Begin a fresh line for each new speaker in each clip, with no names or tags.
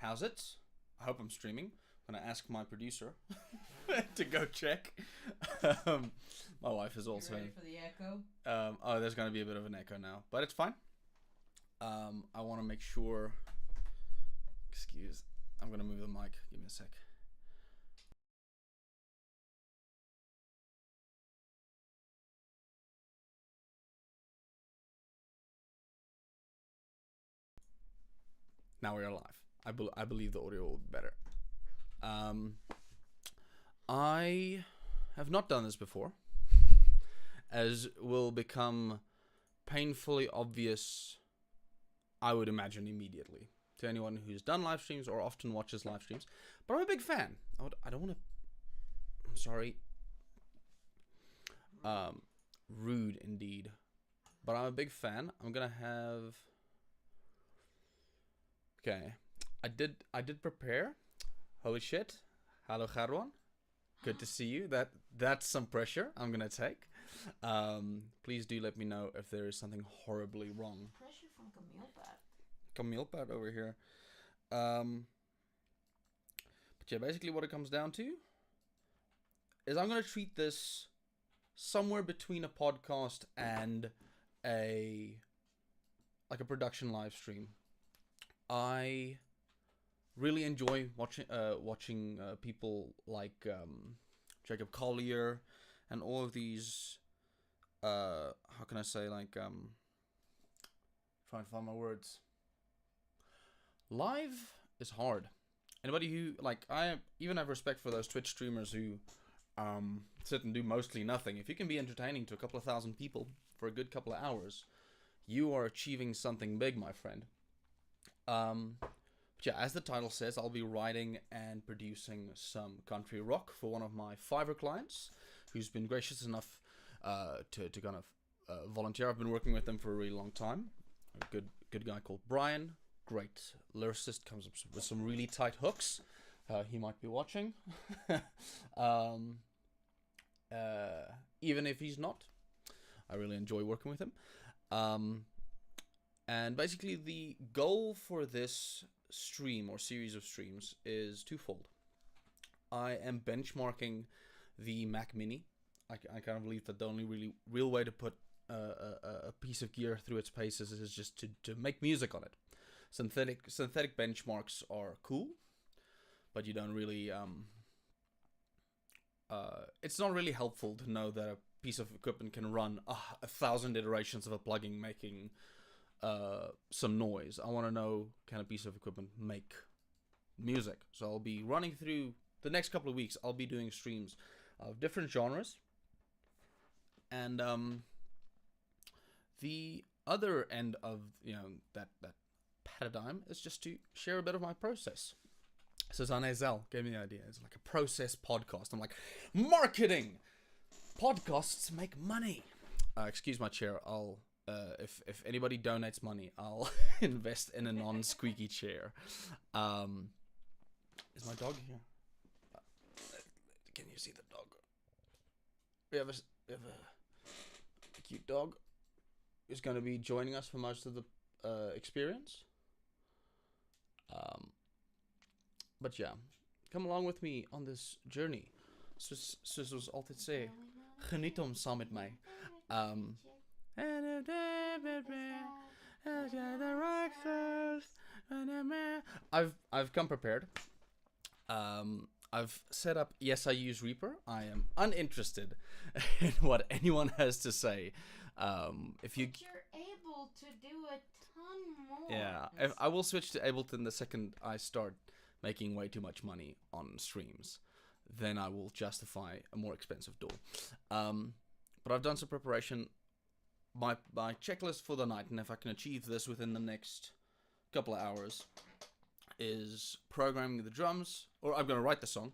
How's it? I hope I'm streaming. I'm gonna ask my producer to go check. My wife is also.
You ready for the echo?
Oh, there's gonna be a bit of an echo now, but it's fine. I want to make sure. Excuse. I'm gonna move the mic. Give me a sec. Now we are live. I believe the audio will be better. I have not done this before, as will become painfully obvious, I would imagine, immediately to anyone who's done live streams or often watches live streams. But I'm a big fan. I don't want to. I'm sorry. Rude indeed. But I'm a big fan. I'm gonna have. Okay, I did prepare. Holy shit! Hello, Garwan. Good to see you. That's some pressure I'm gonna take. Please do let me know if there is something horribly wrong.
Pressure from
Camillepat over here. But yeah, basically what it comes down to is I'm gonna treat this somewhere between a podcast and a production live stream. I really enjoy watching people like Jacob Collier and all of these how can I say, trying to find my words. Live is hard. Anybody who I even have respect for those Twitch streamers who sit and do mostly nothing. If you can be entertaining to a couple of thousand people for a good couple of hours, you are achieving something big, my friend. But yeah, as the title says, I'll be writing and producing some country rock for one of my Fiverr clients, who's been gracious enough to kind of volunteer. I've been working with them for a really long time. A good guy called Brian, great lyricist, comes up with some really tight hooks. He might be watching. Even if he's not, I really enjoy working with him. And basically the goal for this stream or series of streams is twofold. I am benchmarking the Mac Mini. I kind of believe that the only really real way to put a piece of gear through its paces is just to make music on it. Synthetic benchmarks are cool, but you don't really it's not really helpful to know that a piece of equipment can run 1,000 iterations of a plugin making some noise. I want to know, can a piece of equipment make music? So I'll be running through the next couple of weeks. I'll be doing streams of different genres, and the other end of that paradigm is just to share a bit of my process. So Zanezel gave me the idea. It's like a process podcast. I'm like, marketing podcasts make money. Excuse my chair. I'll if anybody donates money, I'll invest in a non-squeaky chair. Is my dog here? Can you see the dog? We have a cute dog who's going to be joining us for most of the experience. But yeah, come along with me on this journey. Zoals altijd zei, geniet om samen met mij. I've come prepared. I've set up. Yes, I use Reaper. I am uninterested in what anyone has to say. If you,
but you're able to do a ton more.
Yeah, I will switch to Ableton the second I start making way too much money on streams. Then I will justify a more expensive DAW. But I've done some preparation. My checklist for the night, and if I can achieve this within the next couple of hours, is programming the drums, or I'm going to write the song.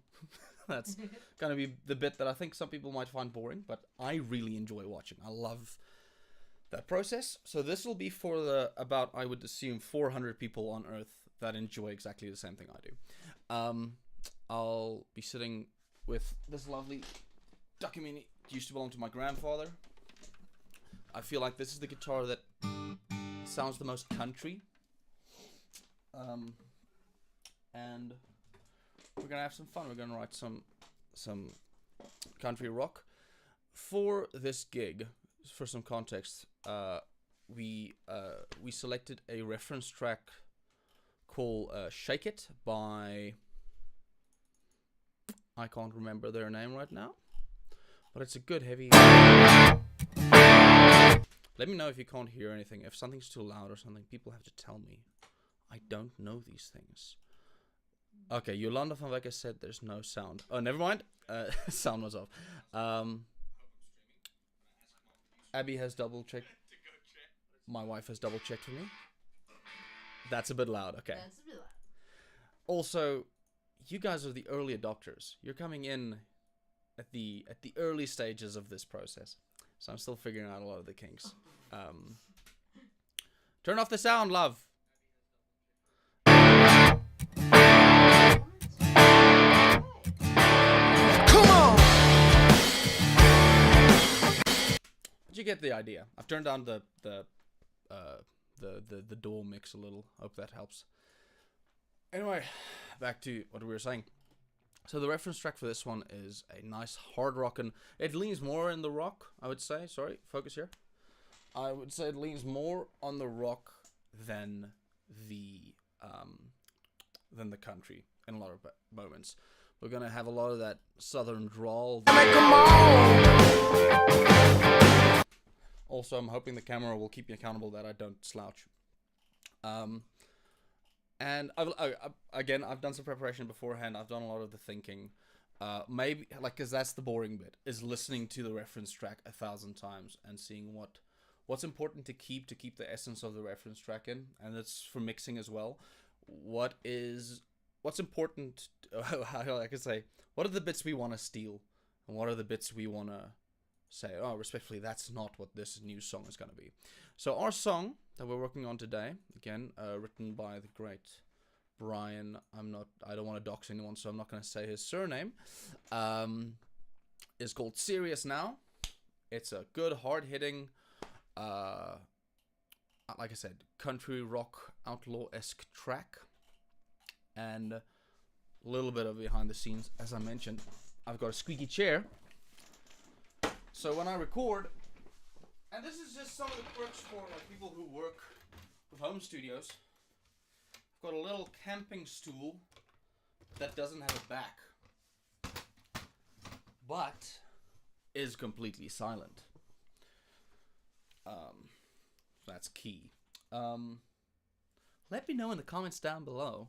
That's going to be the bit that I think some people might find boring, but I really enjoy watching. I love that process. So this will be for the about, I would assume, 400 people on Earth that enjoy exactly the same thing I do. I'll be sitting with this lovely Ducky Mini. It used to belong to my grandfather. I feel like this is the guitar that sounds the most country. and we're gonna have some fun. We're gonna write some country rock. For this gig, for some context, we selected a reference track called "Shake It" by, I can't remember their name right now, but it's a good heavy. Let me know if you can't hear anything. If something's too loud or something, people have to tell me. I don't know these things. Okay, Yolanda van Wekke said there's no sound. Oh, never mind. Sound was off. Abby has double checked. My wife has double checked for me. That's a bit loud. Okay.
That's a bit loud.
Also, you guys are the early adopters. You're coming in at the early stages of this process, so I'm still figuring out a lot of the kinks. Turn off the sound, love.
Come on.
But you get the idea. I've turned down the dual mix a little. Hope that helps. Anyway, back to what we were saying. So the reference track for this one is a nice hard rock, and it leans more in the rock, I would say. Sorry, focus here. I would say it leans more on the rock than the country in a lot of moments. We're gonna have a lot of that southern drawl. Also, I'm hoping the camera will keep me accountable that I don't slouch. And I've done some preparation beforehand. I've done a lot of the thinking. Maybe, like, because that's the boring bit, is listening to the reference track 1,000 times and seeing what's important to keep the essence of the reference track in, and it's for mixing as well. What's important? How I could say, what are the bits we want to steal, and what are the bits we want to say, oh, respectfully, that's not what this new song is going to be. So our song that we're working on today, again, written by the great Brian. I don't want to dox anyone, so I'm not going to say his surname. Is called Serious Now. It's a good, hard-hitting, like I said, country rock outlaw-esque track. And a little bit of behind the scenes, as I mentioned, I've got a squeaky chair. So when I record, and this is just some of the quirks for like people who work with home studios, I've got a little camping stool that doesn't have a back, but is completely silent. That's key. Let me know in the comments down below,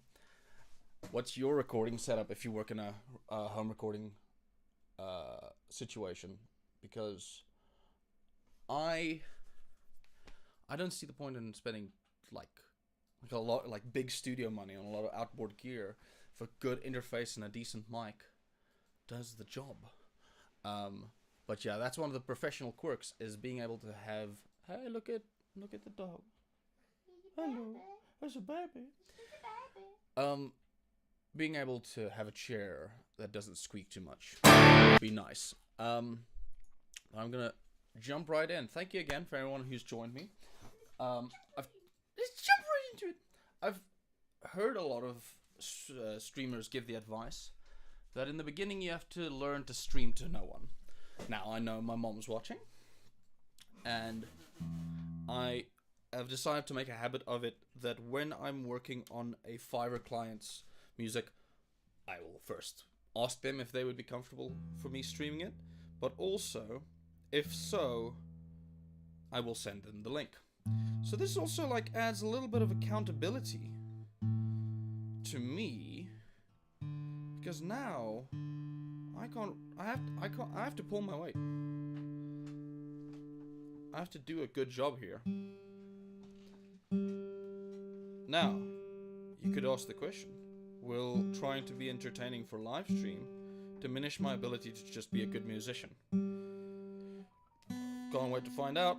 what's your recording setup if you work in a home recording situation? Because I don't see the point in spending like a lot, like big studio money on a lot of outboard gear if a good interface and a decent mic does the job. But yeah, that's one of the professional quirks, is being able to have, hey, look at the dog. Hello, there's a baby. Being able to have a chair that doesn't squeak too much would be nice. I'm gonna jump right in. Thank you again for everyone who's joined me. Let's jump right into it. I've heard a lot of streamers give the advice that in the beginning you have to learn to stream to no one. Now, I know my mom's watching, and I have decided to make a habit of it that when I'm working on a Fiverr client's music, I will first ask them if they would be comfortable for me streaming it, but also, if so, I will send them the link. So this also like adds a little bit of accountability to me, because now I have to pull my weight. I have to do a good job here. Now, you could ask the question, will trying to be entertaining for live stream diminish my ability to just be a good musician? Can't wait to find out.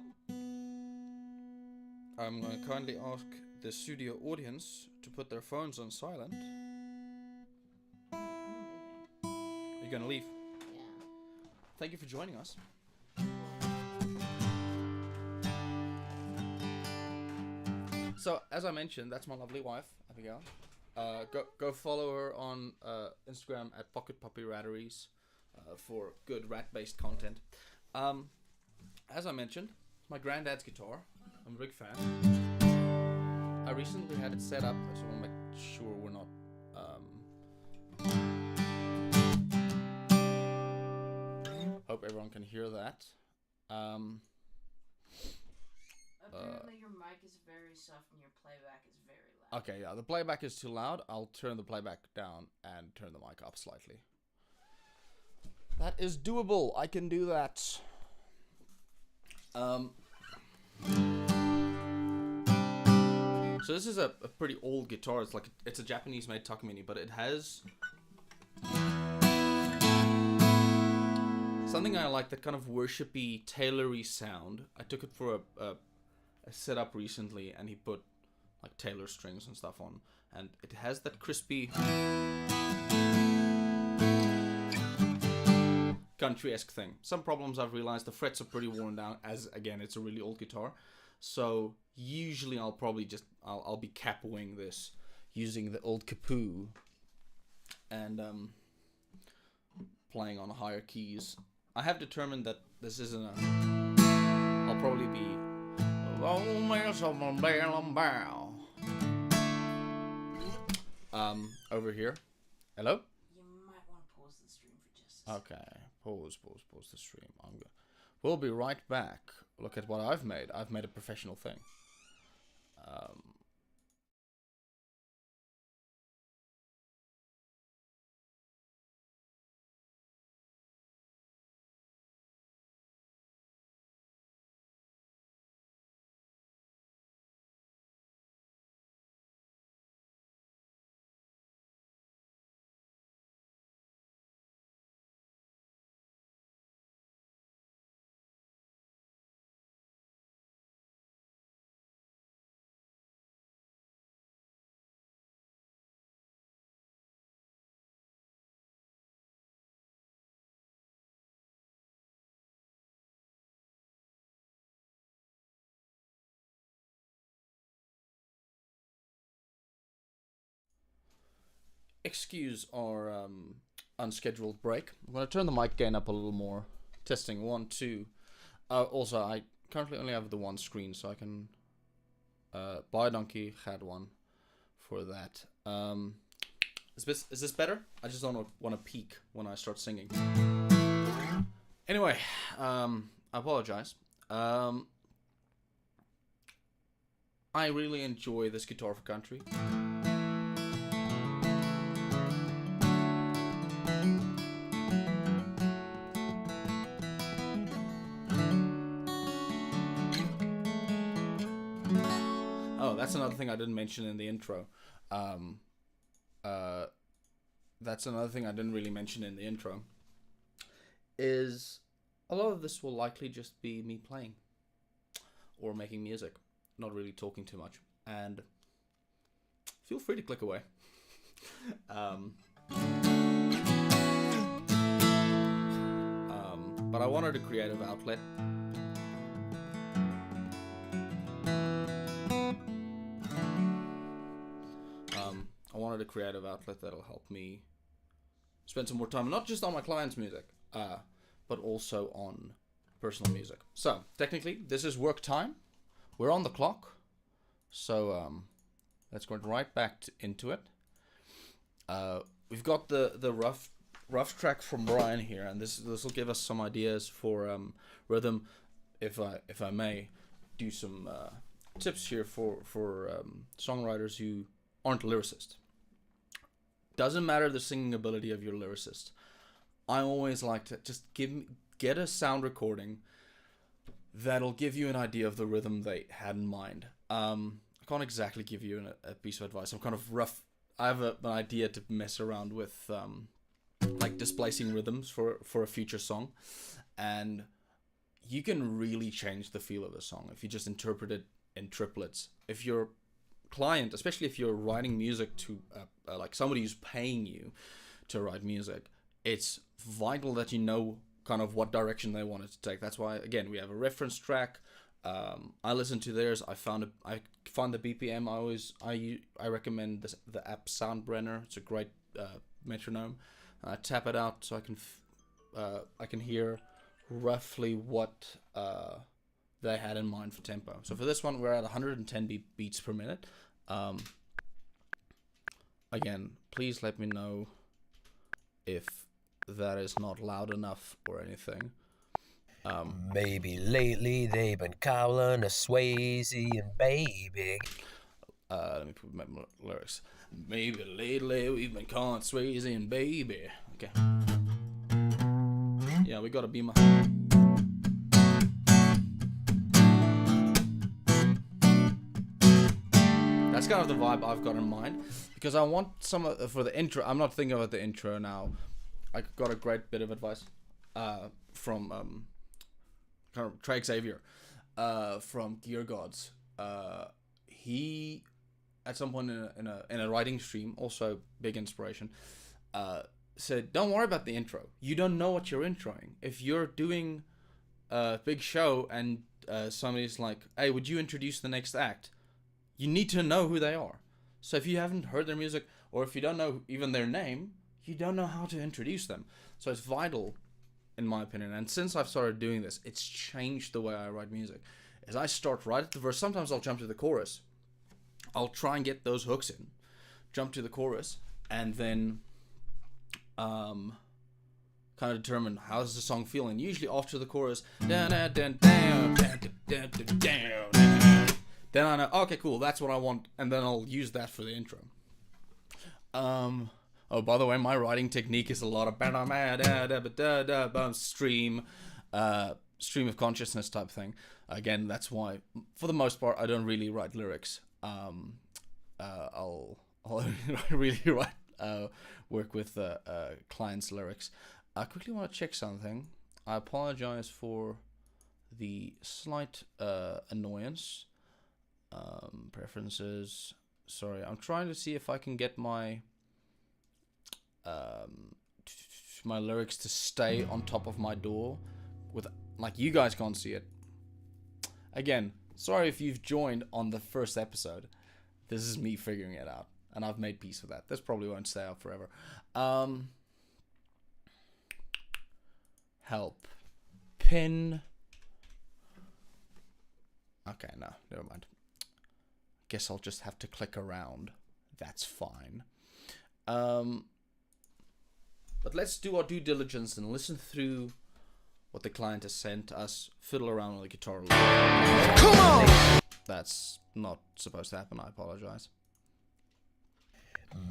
I'm going to kindly ask the studio audience to put their phones on silent. Are you going to leave?
Yeah.
Thank you for joining us. So, as I mentioned, that's my lovely wife, Abigail. Go follow her on Instagram at Pocket Puppy Ratteries for good rat based content. Um, as I mentioned, it's my granddad's guitar. I'm a big fan. I recently had it set up. I just want to make sure we're not. Hope everyone can hear that.
Apparently, your mic is very soft and your playback is very loud.
Okay, yeah, the playback is too loud. I'll turn the playback down and turn the mic up slightly. That is doable. I can do that. So this is a pretty old guitar. It's a Japanese-made Takamine, but it has something I like, that kind of worshipy, Taylory sound. I took it for a setup recently, and he put like Taylor strings and stuff on, and it has that crispy country-esque thing. Some problems I've realized: the frets are pretty worn down, as again it's a really old guitar. So usually I'll probably just I'll be capoing this using the old Capoo and playing on higher keys. I have determined that this isn't a. I'll probably be. Over here. Hello?
You might want to pause the stream for just a second.
Okay. Pause the stream. We'll be right back. Look at what I've made. I've made a professional thing. Excuse our unscheduled break. I'm going to turn the mic gain up a little more. Testing 1, 2. Also, I currently only have the one screen, so I can buy a donkey, had one for that. Is this better? I just don't want to peak when I start singing. Anyway, I apologize. I really enjoy this guitar for country. That's another thing I didn't mention in the intro. That's another thing I didn't really mention in the intro. Is a lot of this will likely just be me playing or making music, not really talking too much. And feel free to click away. But I wanted a creative outlet. I wanted a creative outlet that'll help me spend some more time, not just on my clients' music, but also on personal music. So, technically, this is work time. We're on the clock. So, let's go right back into it. We've got the rough track from Brian here, and this will give us some ideas for rhythm. If I may do some tips here for songwriters who aren't lyricists. Doesn't matter the singing ability of your lyricist. I always like to just get a sound recording that'll give you an idea of the rhythm they had in mind. I can't exactly give you a piece of advice. I'm kind of rough. I have an idea to mess around with, like displacing rhythms for a future song, and you can really change the feel of a song if you just interpret it in triplets. If your client, especially if you're writing music to like somebody who's paying you to write music, it's vital that you know kind of what direction they want it to take. That's why, again, we have a reference track. I listen to theirs. I find the BPM. I recommend the app Soundbrenner. It's a great metronome. I tap it out so I can hear roughly what they had in mind for tempo. So for this one, we're at 110 beats per minute. Again, please let me know if that is not loud enough or anything.
Maybe lately they've been calling us Swayze and baby.
Let me put my lyrics. Maybe lately we've been calling Swayze and baby. Okay. Yeah, we got a Beamer. That's kind of the vibe I've got in mind, because I want some for the intro. I'm not thinking about the intro now. I got a great bit of advice from kind of Craig Xavier from Gear Gods. He at some point in a writing stream, also big inspiration, said, "Don't worry about the intro. You don't know what you're introing. If you're doing a big show and somebody's like, 'Hey, would you introduce the next act?' You need to know who they are. So if you haven't heard their music, or if you don't know even their name, you don't know how to introduce them. So it's vital, in my opinion. And since I've started doing this, it's changed the way I write music. As I start right at the verse, sometimes I'll jump to the chorus. I'll try and get those hooks in, jump to the chorus, and then kind of determine how does the song feel. And usually after the chorus, then I know, okay, cool, that's what I want, and then I'll use that for the intro. Oh, by the way, my writing technique is a lot of stream of consciousness type thing. Again, that's why, for the most part, I don't really write lyrics. I'll really work with clients' lyrics. I quickly want to check something. I apologize for the slight annoyance. Preferences. Sorry, I'm trying to see if I can get my my lyrics to stay on top of my door with, like, you guys can't see it. Again, sorry if you've joined on the first episode. This is me figuring it out, and I've made peace with that. This probably won't stay up forever. Help. Pin. Okay, no, never mind. Guess I'll just have to click around. That's fine. But let's do our due diligence and listen through what the client has sent us. Fiddle around with the guitar a little. Come on! That's not supposed to happen. I apologize.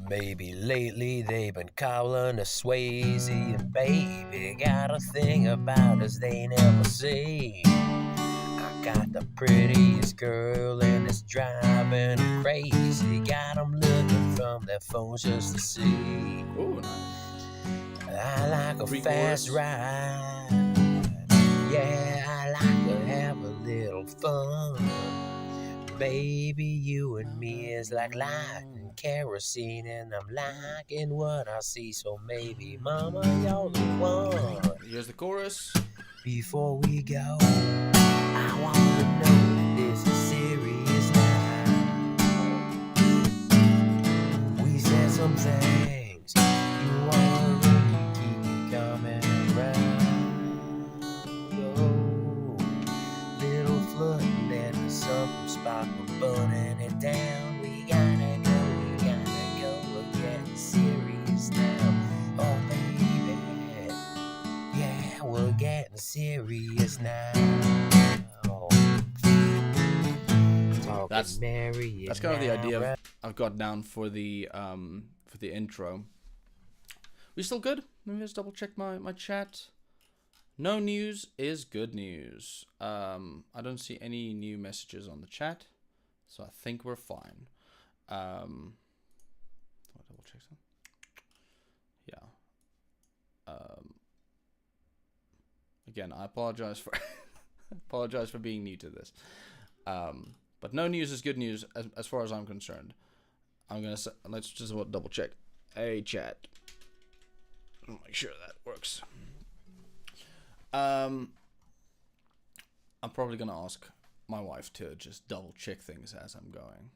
Maybe lately they've been calling us Swayze and baby. Got a thing about us they never see. I got the prettiest girl and it's driving them crazy. Got them looking from their phones just to see.
Ooh, nice.
I like a fast ride. Yeah, I like to have a little fun. Baby, you and me is like lighting kerosene, and I'm liking what I see. So maybe, mama, you're the one.
Here's the chorus.
Before we go, I want to know this is serious now. We said some things you want to keep me coming around. Oh, little flood and something sparkle burning it down. We gotta go, we're getting serious now. Oh baby, yeah, we're getting serious now.
That's kind of the idea I've got down for the intro. We still good? Let me just double check my chat. No news is good news. I don't see any new messages on the chat, so I think we're fine. I'll double check some. Yeah. Again, I apologize for being new to this. But no news is good news as far as I'm concerned. Let's just double check. Hey chat. I'll make sure that works. I'm probably gonna ask my wife to just double check things as I'm going.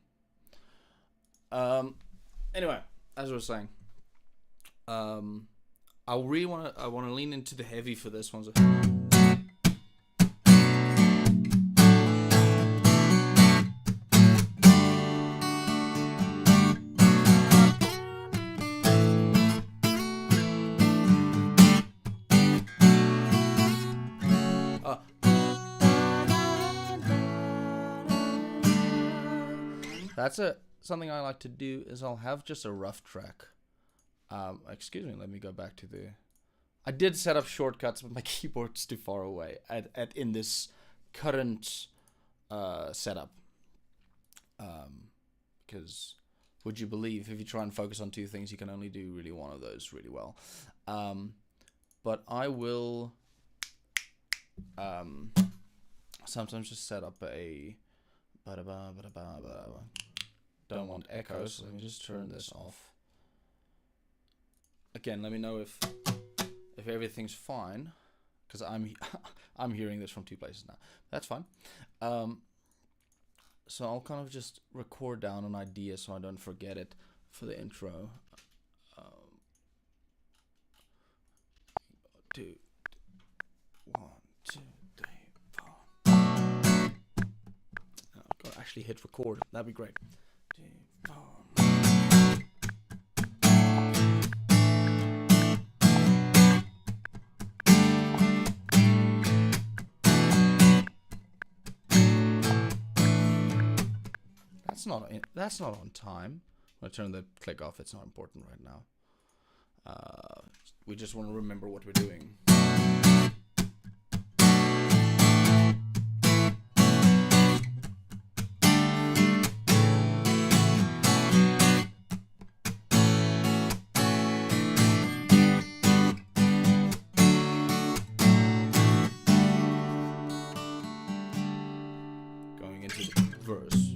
Anyway, as I was saying, I really want to lean into the heavy for this one. So that's something I like to do is I'll have just a rough track. Excuse me, let me go back to the... I did set up shortcuts, but my keyboard's too far away in this current setup. Because would you believe if you try and focus on two things, you can only do really one of those really well. But I will sometimes just set up a... Don't want echoes, so let me just turn this off. Again, let me know if everything's fine, because I'm hearing this from two places now. That's fine. So I'll kind of just record down an idea so I don't forget it for the intro. 2, 1, 2, 3, 4. I've got to actually hit record. That'd be great. 2, 4. That's not on time. I'm gonna turn the click off. It's not important right now. We just want to remember what we're doing. Going into the verse.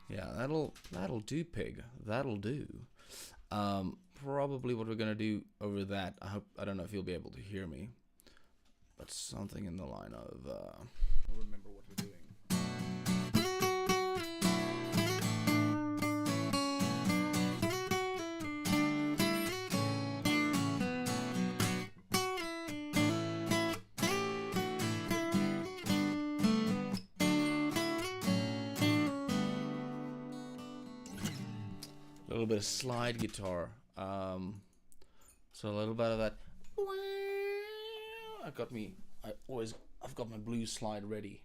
Yeah, that'll do, pig. That'll do. Probably what we're gonna do over that. I don't know if you'll be able to hear me, but something in the line of remember what we're doing. A little bit of slide guitar. So a little bit of that. I've got my blues slide ready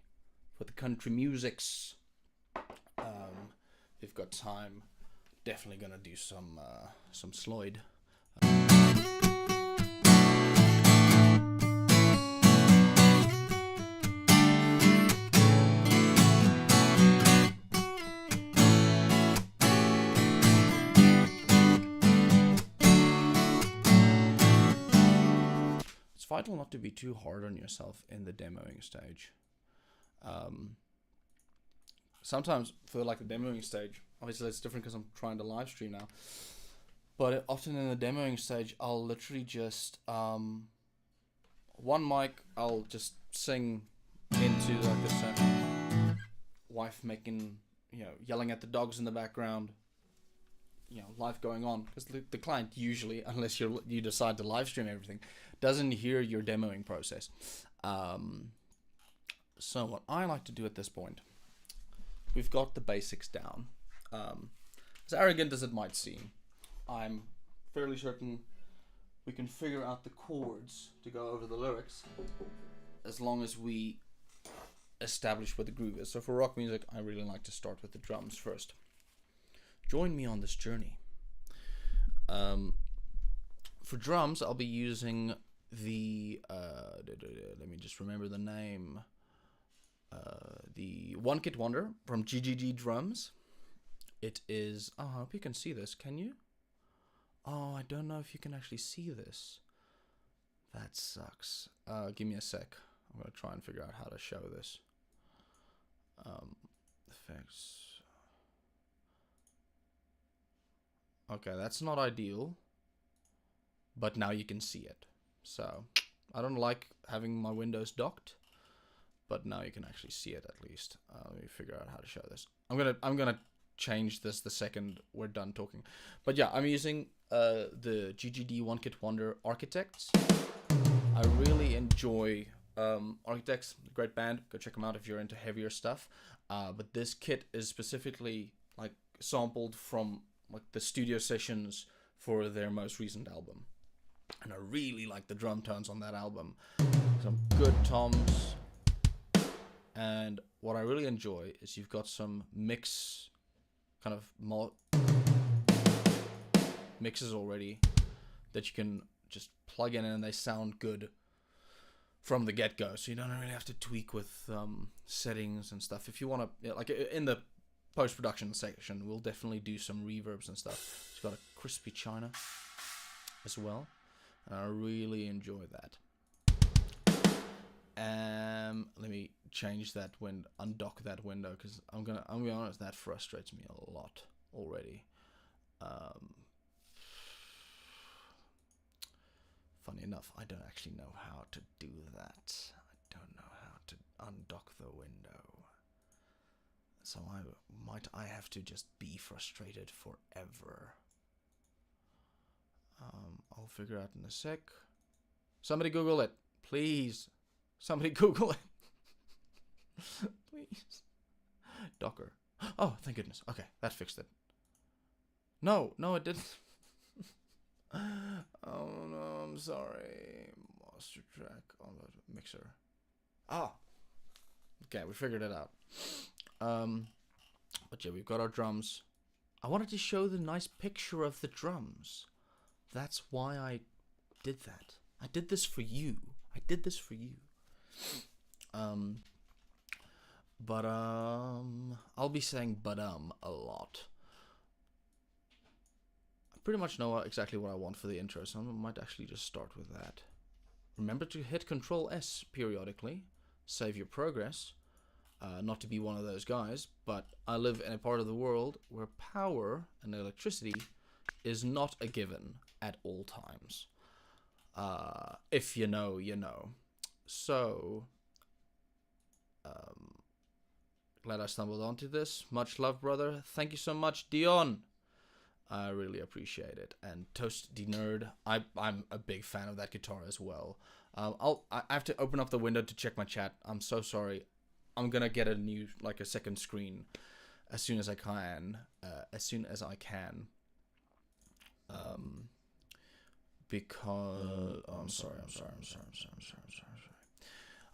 for the country musics. If you've got time, definitely gonna do some slide. It's vital not to be too hard on yourself in the demoing stage. Sometimes for like the demoing stage, obviously it's different because I'm trying to live stream now, but often in the demoing stage I'll literally just one mic, I'll just sing into like this wife making, yelling at the dogs in the background, life going on, because the client usually, unless you decide to live stream everything, doesn't hear your demoing process. So what I like to do at this point, we've got the basics down. As arrogant as it might seem, I'm fairly certain we can figure out the chords to go over the lyrics as long as we establish what the groove is. So for rock music, I really like to start with the drums first. Join me on this journey. For drums, I'll be using the let me just remember the name. The One Kit Wonder from GGG Drums. It is. Oh, I hope you can see this. Can you? Oh, I don't know if you can actually see this. That sucks. Give me a sec. I'm gonna try and figure out how to show this. Effects. Okay, that's not ideal, but now you can see it. So I don't like having my windows docked, but now you can actually see it at least. Let me figure out how to show this. I'm gonna change this the second we're done talking. But yeah, I'm using the GGD One Kit Wonder Architects. I really enjoy Architects, great band. Go check them out if you're into heavier stuff. But this kit is specifically like sampled from like the studio sessions for their most recent album, and I really like the drum tones on that album. Some good toms, and what I really enjoy is you've got some mix, kind of mixes already that you can just plug in and they sound good from the get-go, so you don't really have to tweak with settings and stuff. If you want to, like in the post-production section, we'll definitely do some reverbs and stuff. It's got a crispy china as well, and I really enjoy that. Let me change that undock that window, because I'm gonna be honest, that frustrates me a lot already. Funny enough, I don't actually know how to do that. I don't know how to undock the window. So I have to just be frustrated forever. I'll figure out in a sec. Somebody Google it, please. Somebody Google it. Please. Docker. Oh, thank goodness. Okay, that fixed it. No, it didn't. Oh no, I'm sorry. Master track on the mixer. Ah. Okay, we figured it out. But yeah, we've got our drums. I wanted to show the nice picture of the drums. That's why I did that. I did this for you. I'll be saying a lot. I pretty much know exactly what I want for the intro, so I might actually just start with that. Remember to hit Control S periodically. Save your progress. Not to be one of those guys, but I live in a part of the world where power and electricity is not a given at all times. If you know, you know. So, glad I stumbled onto this. Much love, brother. Thank you so much, Dion. I really appreciate it. And Toast the Nerd, I'm a big fan of that guitar as well. I have to open up the window to check my chat. I'm so sorry. I'm gonna get a second screen as soon as I can. Because I'm sorry.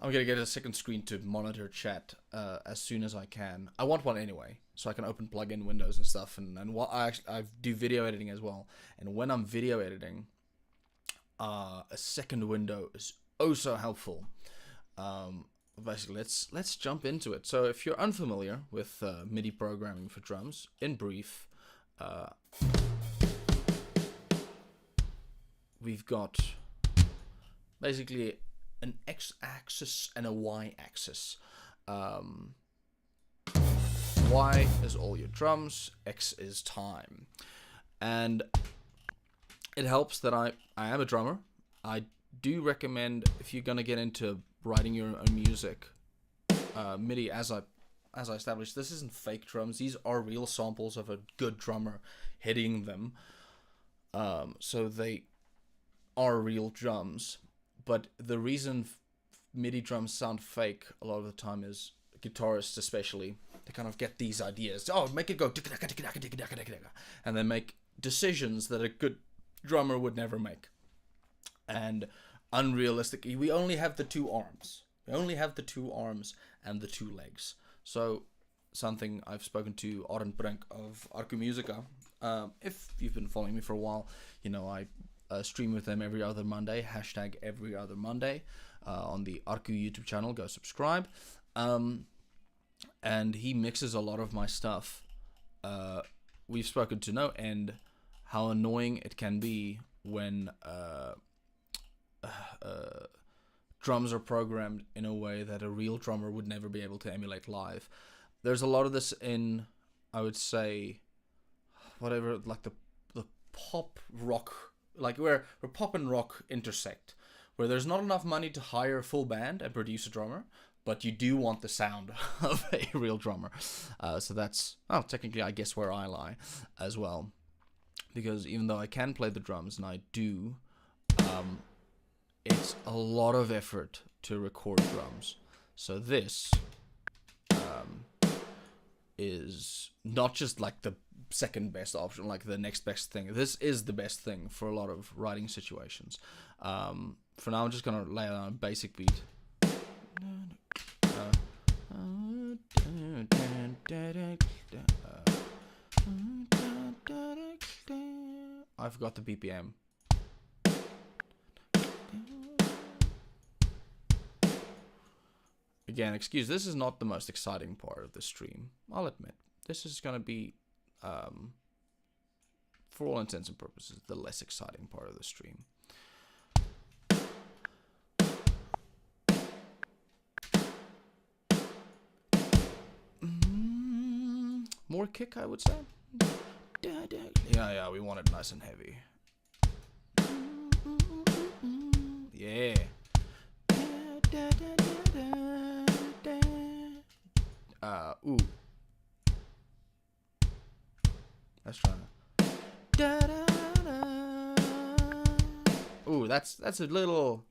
I'm gonna get a second screen to monitor chat as soon as I can. I want one anyway, so I can open plug-in windows and stuff. And what I do video editing as well. And when I'm video editing, a second window is oh so helpful. Basically, let's jump into it. So if you're unfamiliar with MIDI programming for drums, in brief, we've got basically an x-axis and a y-axis. Y is all your drums, X is time. And it helps that I am a drummer. I do recommend, if you're gonna get into writing your own music, MIDI, as I established, this isn't fake drums. These are real samples of a good drummer hitting them. So they are real drums. But the reason MIDI drums sound fake a lot of the time is guitarists especially, they kind of get these ideas. Oh, make it go, and then make decisions that a good drummer would never make. And unrealistically, we only have the two arms. and the two legs. So something I've spoken to Arend Brink of Arcu Musica. If you've been following me for a while, you know I stream with them every other Monday, #every other Monday, on the Arcu YouTube channel. Go subscribe. And he mixes a lot of my stuff. We've spoken to no end how annoying it can be when drums are programmed in a way that a real drummer would never be able to emulate live. There's a lot of this in, I would say, whatever, like the pop rock, like where pop and rock intersect, where there's not enough money to hire a full band and produce a drummer, but you do want the sound of a real drummer. So that's, technically, I guess, where I lie as well. Because even though I can play the drums, and I do, it's a lot of effort to record drums. So this is not just like the second best option, like the next best thing. This is the best thing for a lot of writing situations. For now, I'm just gonna lay down a basic beat. I forgot the BPM. Again, excuse, this is not the most exciting part of the stream, I'll admit. This is going to be, for all intents and purposes, the less exciting part of the stream. More kick, I would say. Yeah, we want it nice and heavy. Yeah. Ooh. Let's try that. Ooh, that's a little,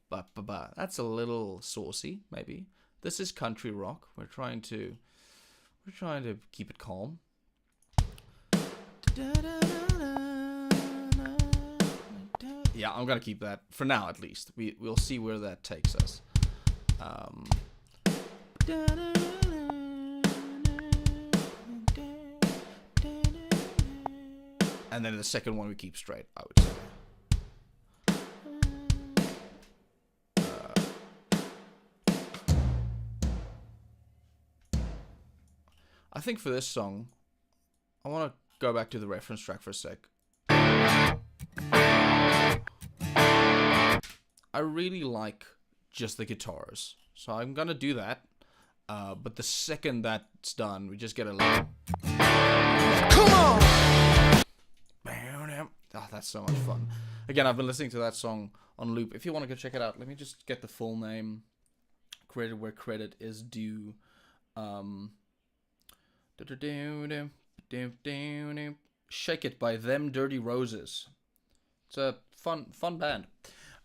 that's a little saucy, maybe. This is country rock. We're trying to keep it calm. Yeah, I'm gonna keep that for now, at least. We'll see where that takes us. And then the second one we keep straight, I would say. I think for this song, I want to go back to the reference track for a sec. I really like just the guitars, so I'm gonna do that. But the second that's done, we just get a little. Come on! Oh, that's so much fun. Again, I've been listening to that song on loop. If you want to go check it out, let me just get the full name. Credit where credit is due. Shake It by Them Dirty Roses. It's a fun band.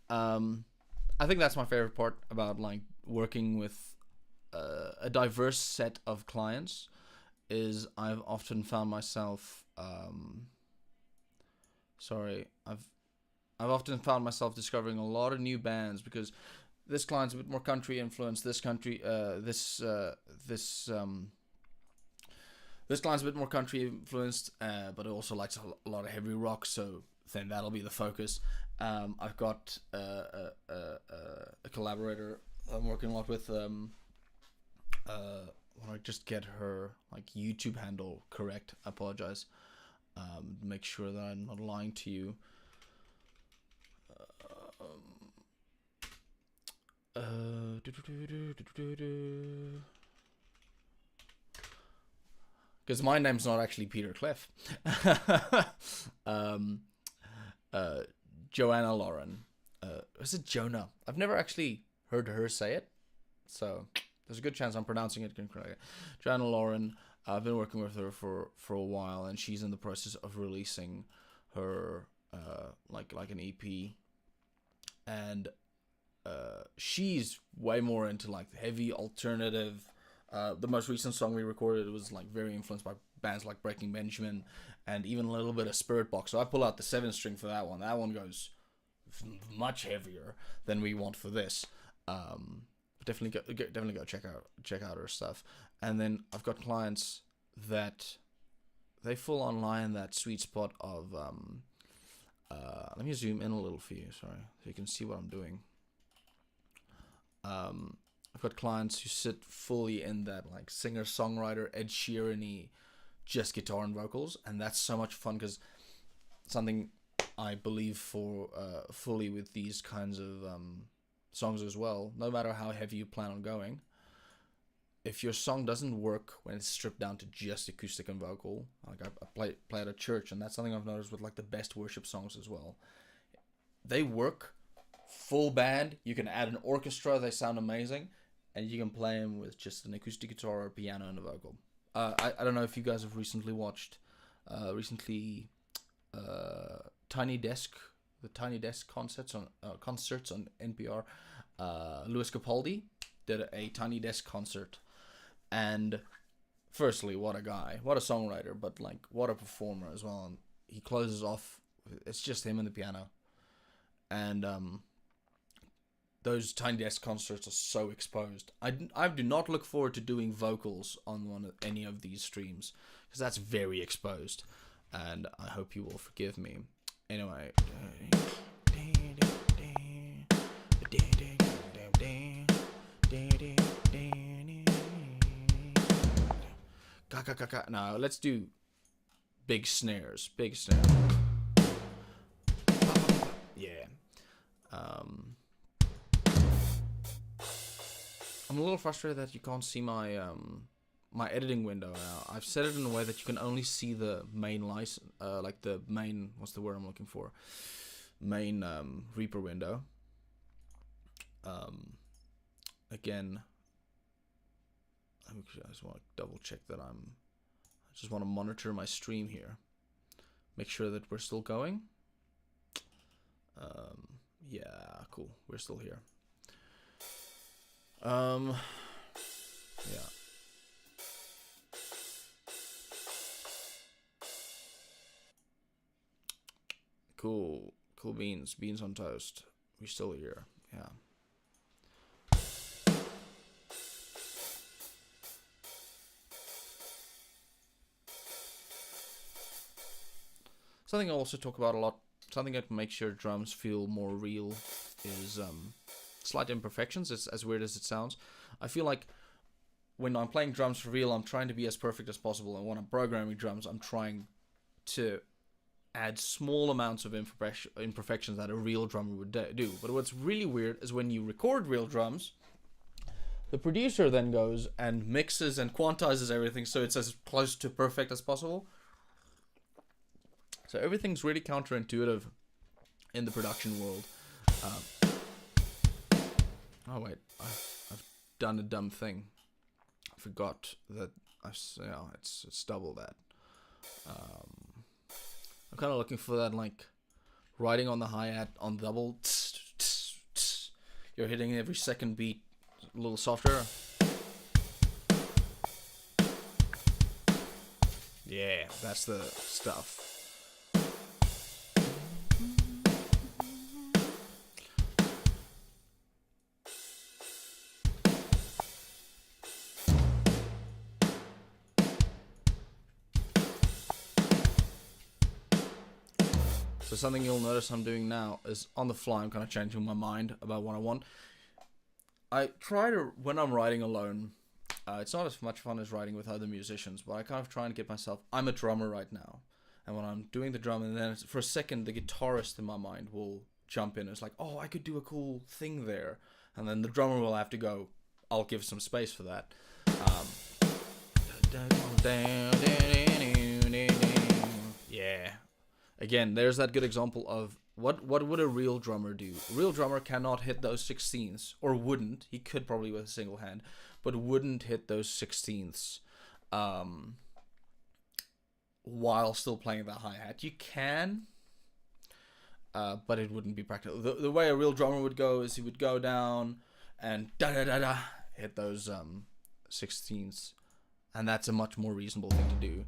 I think that's my favorite part about like working with a diverse set of clients. Is I've often found myself I've often found myself discovering a lot of new bands because this client's a bit more country influenced. This client's a bit more country influenced, but it also likes a lot of heavy rock. So then that'll be the focus. I've got a collaborator I'm working a lot with. I want to just get her like YouTube handle correct. I apologize. Make sure that I'm not lying to you. Because my name's not actually Peter Clef. Joanna Lauren. Is it Jonah? I've never actually heard her say it, so there's a good chance I'm pronouncing it incorrectly. Joanna Lauren. I've been working with her for a while, and she's in the process of releasing her like an EP, and she's way more into like heavy alternative. The most recent song we recorded was like very influenced by bands like Breaking Benjamin and even a little bit of Spirit Box. So I pull out the 7-string for that one. That one goes much heavier than we want for this. Definitely go check out her stuff. And then I've got clients that they fall online that sweet spot of let me zoom in a little for you, sorry, so you can see what I'm doing. I've got clients who sit fully in that like singer-songwriter Ed Sheeran-y just guitar and vocals, and that's so much fun because something I believe for fully with these kinds of songs as well. No matter how heavy you plan on going, if your song doesn't work when it's stripped down to just acoustic and vocal, like I play at a church, and that's something I've noticed with like the best worship songs as well. They work full band. You can add an orchestra; they sound amazing. and you can play them with just an acoustic guitar or a piano and a vocal. I don't know if you guys have recently watched Tiny Desk, the Tiny Desk concerts on NPR. Louis Capaldi did a Tiny Desk concert, and firstly, what a guy, what a songwriter, but like what a performer as well. And he closes off, it's just him and the piano, and those Tiny Desk concerts are so exposed. I do not look forward to doing vocals on any of these streams, because that's very exposed, and I hope you will forgive me. Anyway. Now let's do big snares. Yeah. I'm a little frustrated that you can't see my my editing window now. I've set it in a way that you can only see the main license, like the main, what's the word I'm looking for? Main Reaper window. Again, I just want to double check that I just want to monitor my stream here. Make sure that we're still going. Yeah, cool. We're still here. Yeah. Cool beans on toast. We're still here. Yeah. Something I also talk about a lot, something that makes your drums feel more real, is slight imperfections. It's as weird as it sounds. I feel like when I'm playing drums for real, I'm trying to be as perfect as possible, and when I'm programming drums, I'm trying to add small amounts of imperfections that a real drummer would do. But what's really weird is when you record real drums, the producer then goes and mixes and quantizes everything so it's as close to perfect as possible. So everything's really counterintuitive in the production world. Oh wait, I've done a dumb thing. I forgot that it's double that. I'm kind of looking for that, like riding on the hi-hat on double. You're hitting every second beat a little softer. Yeah, that's the stuff. So something you'll notice I'm doing now is on the fly, I'm kind of changing my mind about what I want. I try to, when I'm writing alone, it's not as much fun as writing with other musicians, but I kind of try and get myself, I'm a drummer right now. And when I'm doing the drum, and then for a second, the guitarist in my mind will jump in. It's like, oh, I could do a cool thing there. And then the drummer will have to go, I'll give some space for that. Yeah. Again, there's that good example of what would a real drummer do? A real drummer cannot hit those 16ths, or wouldn't. He could probably with a single hand, but wouldn't hit those 16ths while still playing the hi-hat. You can, but it wouldn't be practical. The way a real drummer would go is he would go down and da-da-da-da, hit those 16ths, and that's a much more reasonable thing to do.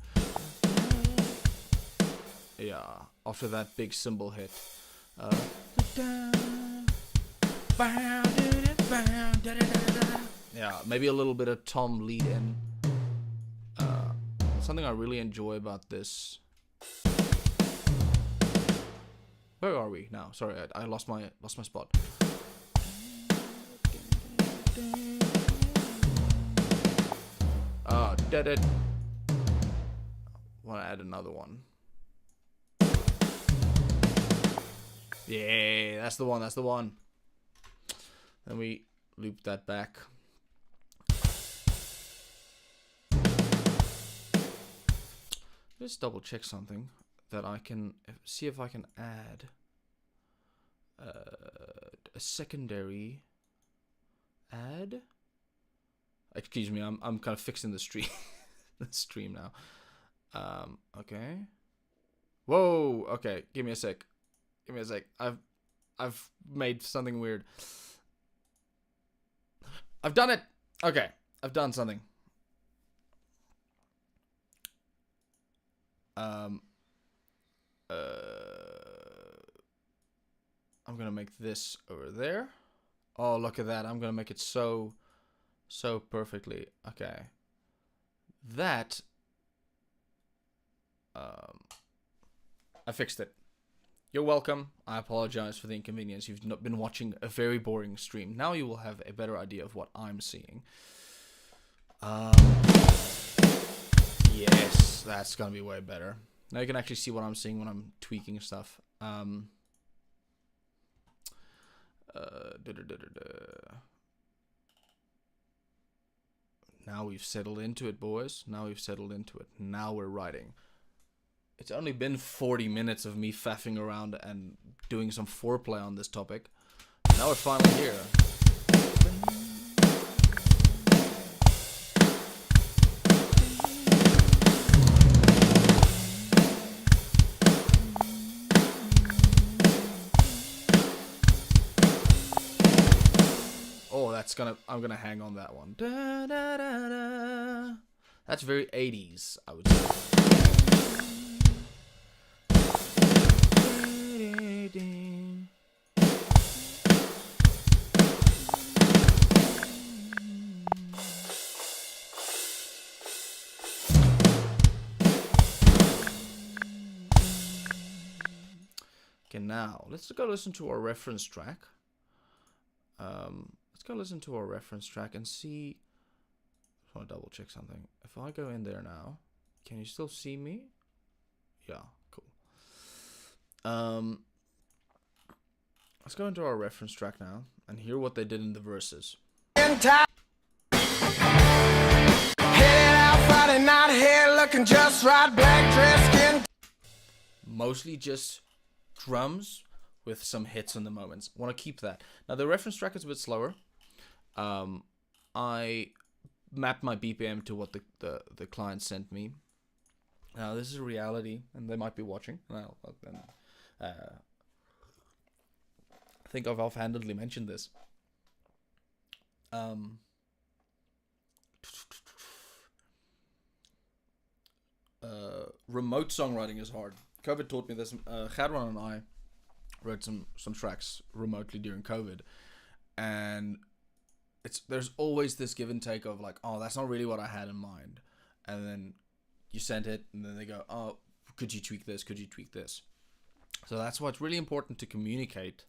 Yeah, after that big cymbal hit. Yeah, maybe a little bit of tom lead in. Something I really enjoy about this. Where are we now? Sorry, I lost my spot. Did it. Want to add another one. Yeah, that's the one. Then we loop that back. Just double check something that I can see if I can add a secondary add. Excuse me, I'm kind of fixing the stream, the stream now. Okay. Whoa. Okay. Give me a sec. I've made something weird. I've done it. Okay. I've done something. I'm gonna make this over there. Oh, look at that. I'm gonna make it so perfectly. Okay. That I fixed it. You're welcome. I apologize for the inconvenience. You've not been watching a very boring stream. Now you will have a better idea of what I'm seeing. Yes, that's gonna be way better. Now you can actually see what I'm seeing when I'm tweaking stuff. Now we've settled into it, boys. Now we've settled into it. Now we're writing. It's only been 40 minutes of me faffing around and doing some foreplay on this topic. Now we're finally here. Oh, I'm gonna hang on that one. Da, da, da, da. That's very 80s, I would say. Okay, now let's go listen to our reference track. Let's go listen to our reference track and see. I want to double check something. If I go in there now, can you still see me? Yeah, cool. Let's go into our reference track now and hear what they did in the verses.
Headed out Friday night, hair looking just right, black dress, skin.
Mostly just drums with some hits in the moments. Want to keep that. Now the reference track is a bit slower. I mapped my BPM to what the client sent me. Now this is a reality, and they might be watching. Well, then I think I've offhandedly mentioned this. Remote songwriting is hard. COVID taught me this. Gerwan and I wrote some tracks remotely during COVID, and there's always this give and take of like, oh, that's not really what I had in mind, and then you send it, and then they go, oh, could you tweak this? Could you tweak this? So that's why it's really important to communicate.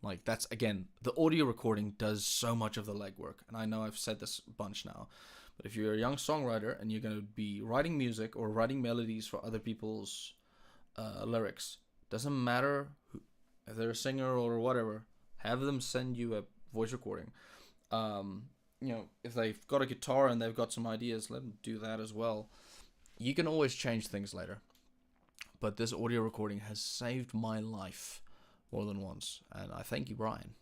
Like, that's, again, the audio recording does so much of the legwork, and I know I've said this a bunch now, but if you're a young songwriter and you're going to be writing music or writing melodies for other people's lyrics, doesn't matter if they're a singer or whatever, have them send you a voice recording. If they've got a guitar and they've got some ideas, let them do that as well. You can always change things later, but this audio recording has saved my life more than once, and I thank you, Brian.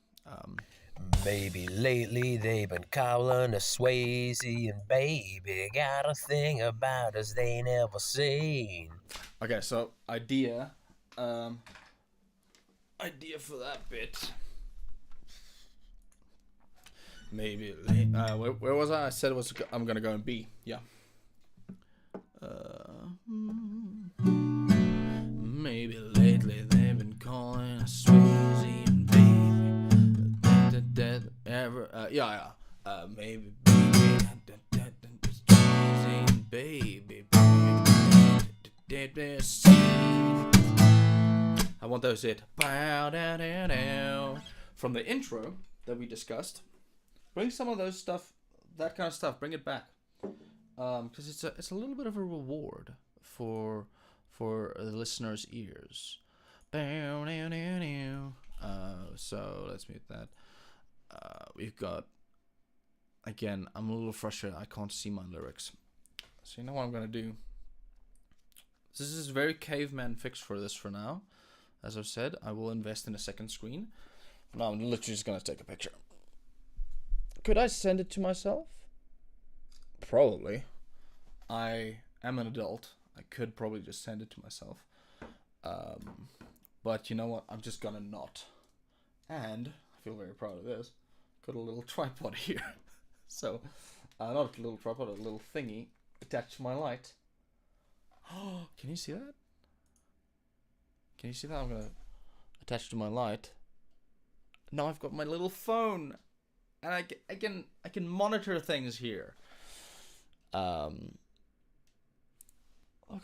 Maybe lately they've been calling us Swayze, and baby got a thing about us they never seen.
Okay, so idea for that bit. Maybe where was I? I said I'm gonna go in B. Yeah. Maybe lately they've been calling us Swayze and baby. Maybe Swayze and baby. I want those hit. From the intro that we discussed. Bring some of those stuff, that kind of stuff. Bring it back, because it's a little bit of a reward for the listeners' ears. So let's mute that. We've got, again, I'm a little frustrated. I can't see my lyrics. So you know what I'm gonna do? This is a very caveman fix for this for now. As I've said, I will invest in a second screen. Now I'm literally just gonna take a picture. Could I send it to myself? Probably. I am an adult. I could probably just send it to myself. But you know what? I'm just gonna not. And I feel very proud of this. Got a little tripod here. So, not a little tripod, a little thingy attached to my light. Oh, can you see that? Can you see that? I'm gonna attach to my light. Now I've got my little phone, and I can monitor things here. Look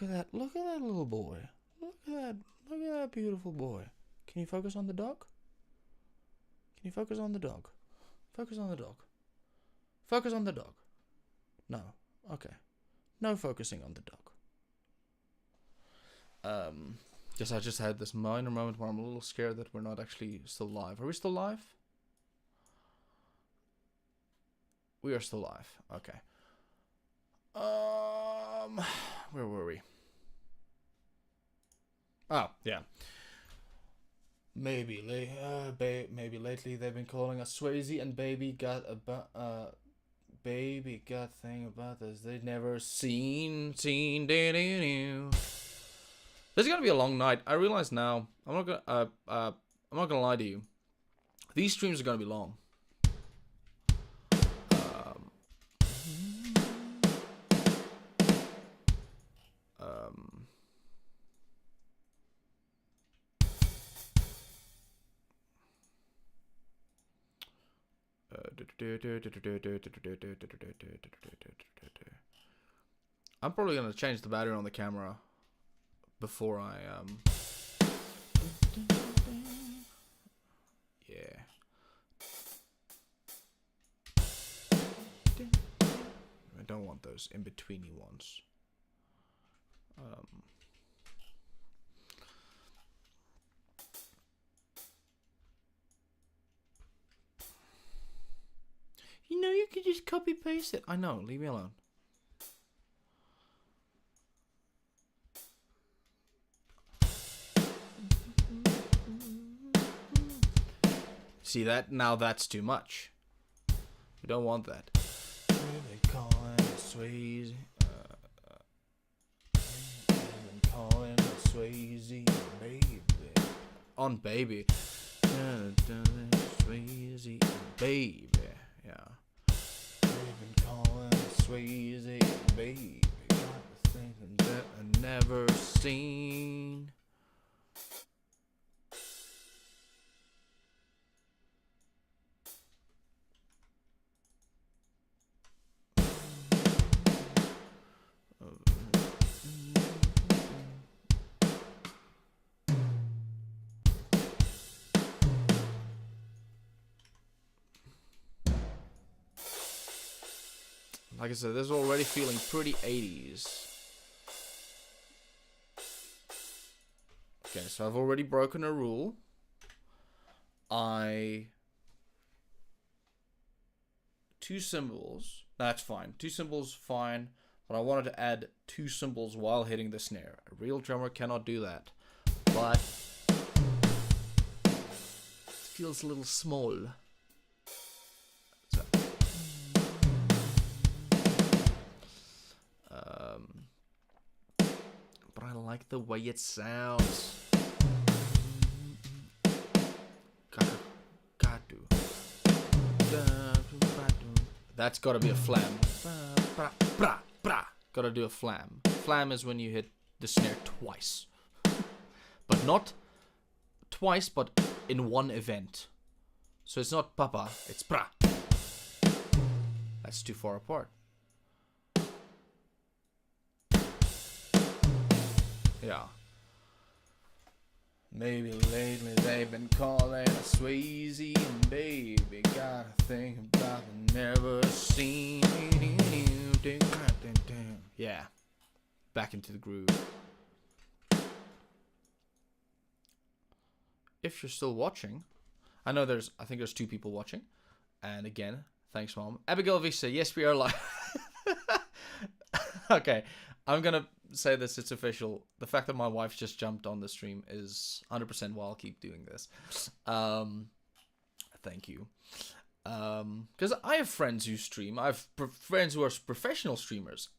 at that! Look at that little boy! Look at that beautiful boy! Can you focus on the dog? Can you focus on the dog? Focus on the dog. Focus on the dog. No. Okay. No focusing on the dog. I just had this minor moment where I'm a little scared that we're not actually still live. Are we still live? We are still live. Okay. Where were we? Oh, yeah. Maybe lately they've been calling us Swayze, and baby got thing about this they'd never seen. This is gonna be a long night. I realize now. I'm not gonna lie to you. These streams are gonna be long. I'm probably gonna change the battery on the camera before I yeah. I don't want those in-betweeny ones. You know, you could just copy paste it. I know, leave me alone. See that? Now that's too much. We don't want that. They calling Swayze. Calling Swayze, baby. On baby. Swayze, baby. Yeah. They've been calling Swayze, baby. Got the things that I've never seen. Like I said, this is already feeling pretty 80s. Okay, so I've already broken a rule. Two cymbals. That's fine. Two cymbals, fine. But I wanted to add two cymbals while hitting the snare. A real drummer cannot do that. But it feels a little small. So. But I like the way it sounds. That's gotta be a flam. Gotta do a flam. Flam is when you hit the snare twice. But not twice, but in one event. So it's not papa, it's pra. That's too far apart. Yeah. Maybe lately they've been calling us Swayze, and baby got a thing about the never seen. Yeah. Back into the groove. If you're still watching, I think there's two people watching. And again, thanks, Mom. Abigail Visa, yes, we are live. Okay, I'm gonna say this, it's official. The fact that my wife just jumped on the stream is 100% why I'll keep doing this. Thank you. Because I have friends who stream. I have friends who are professional streamers.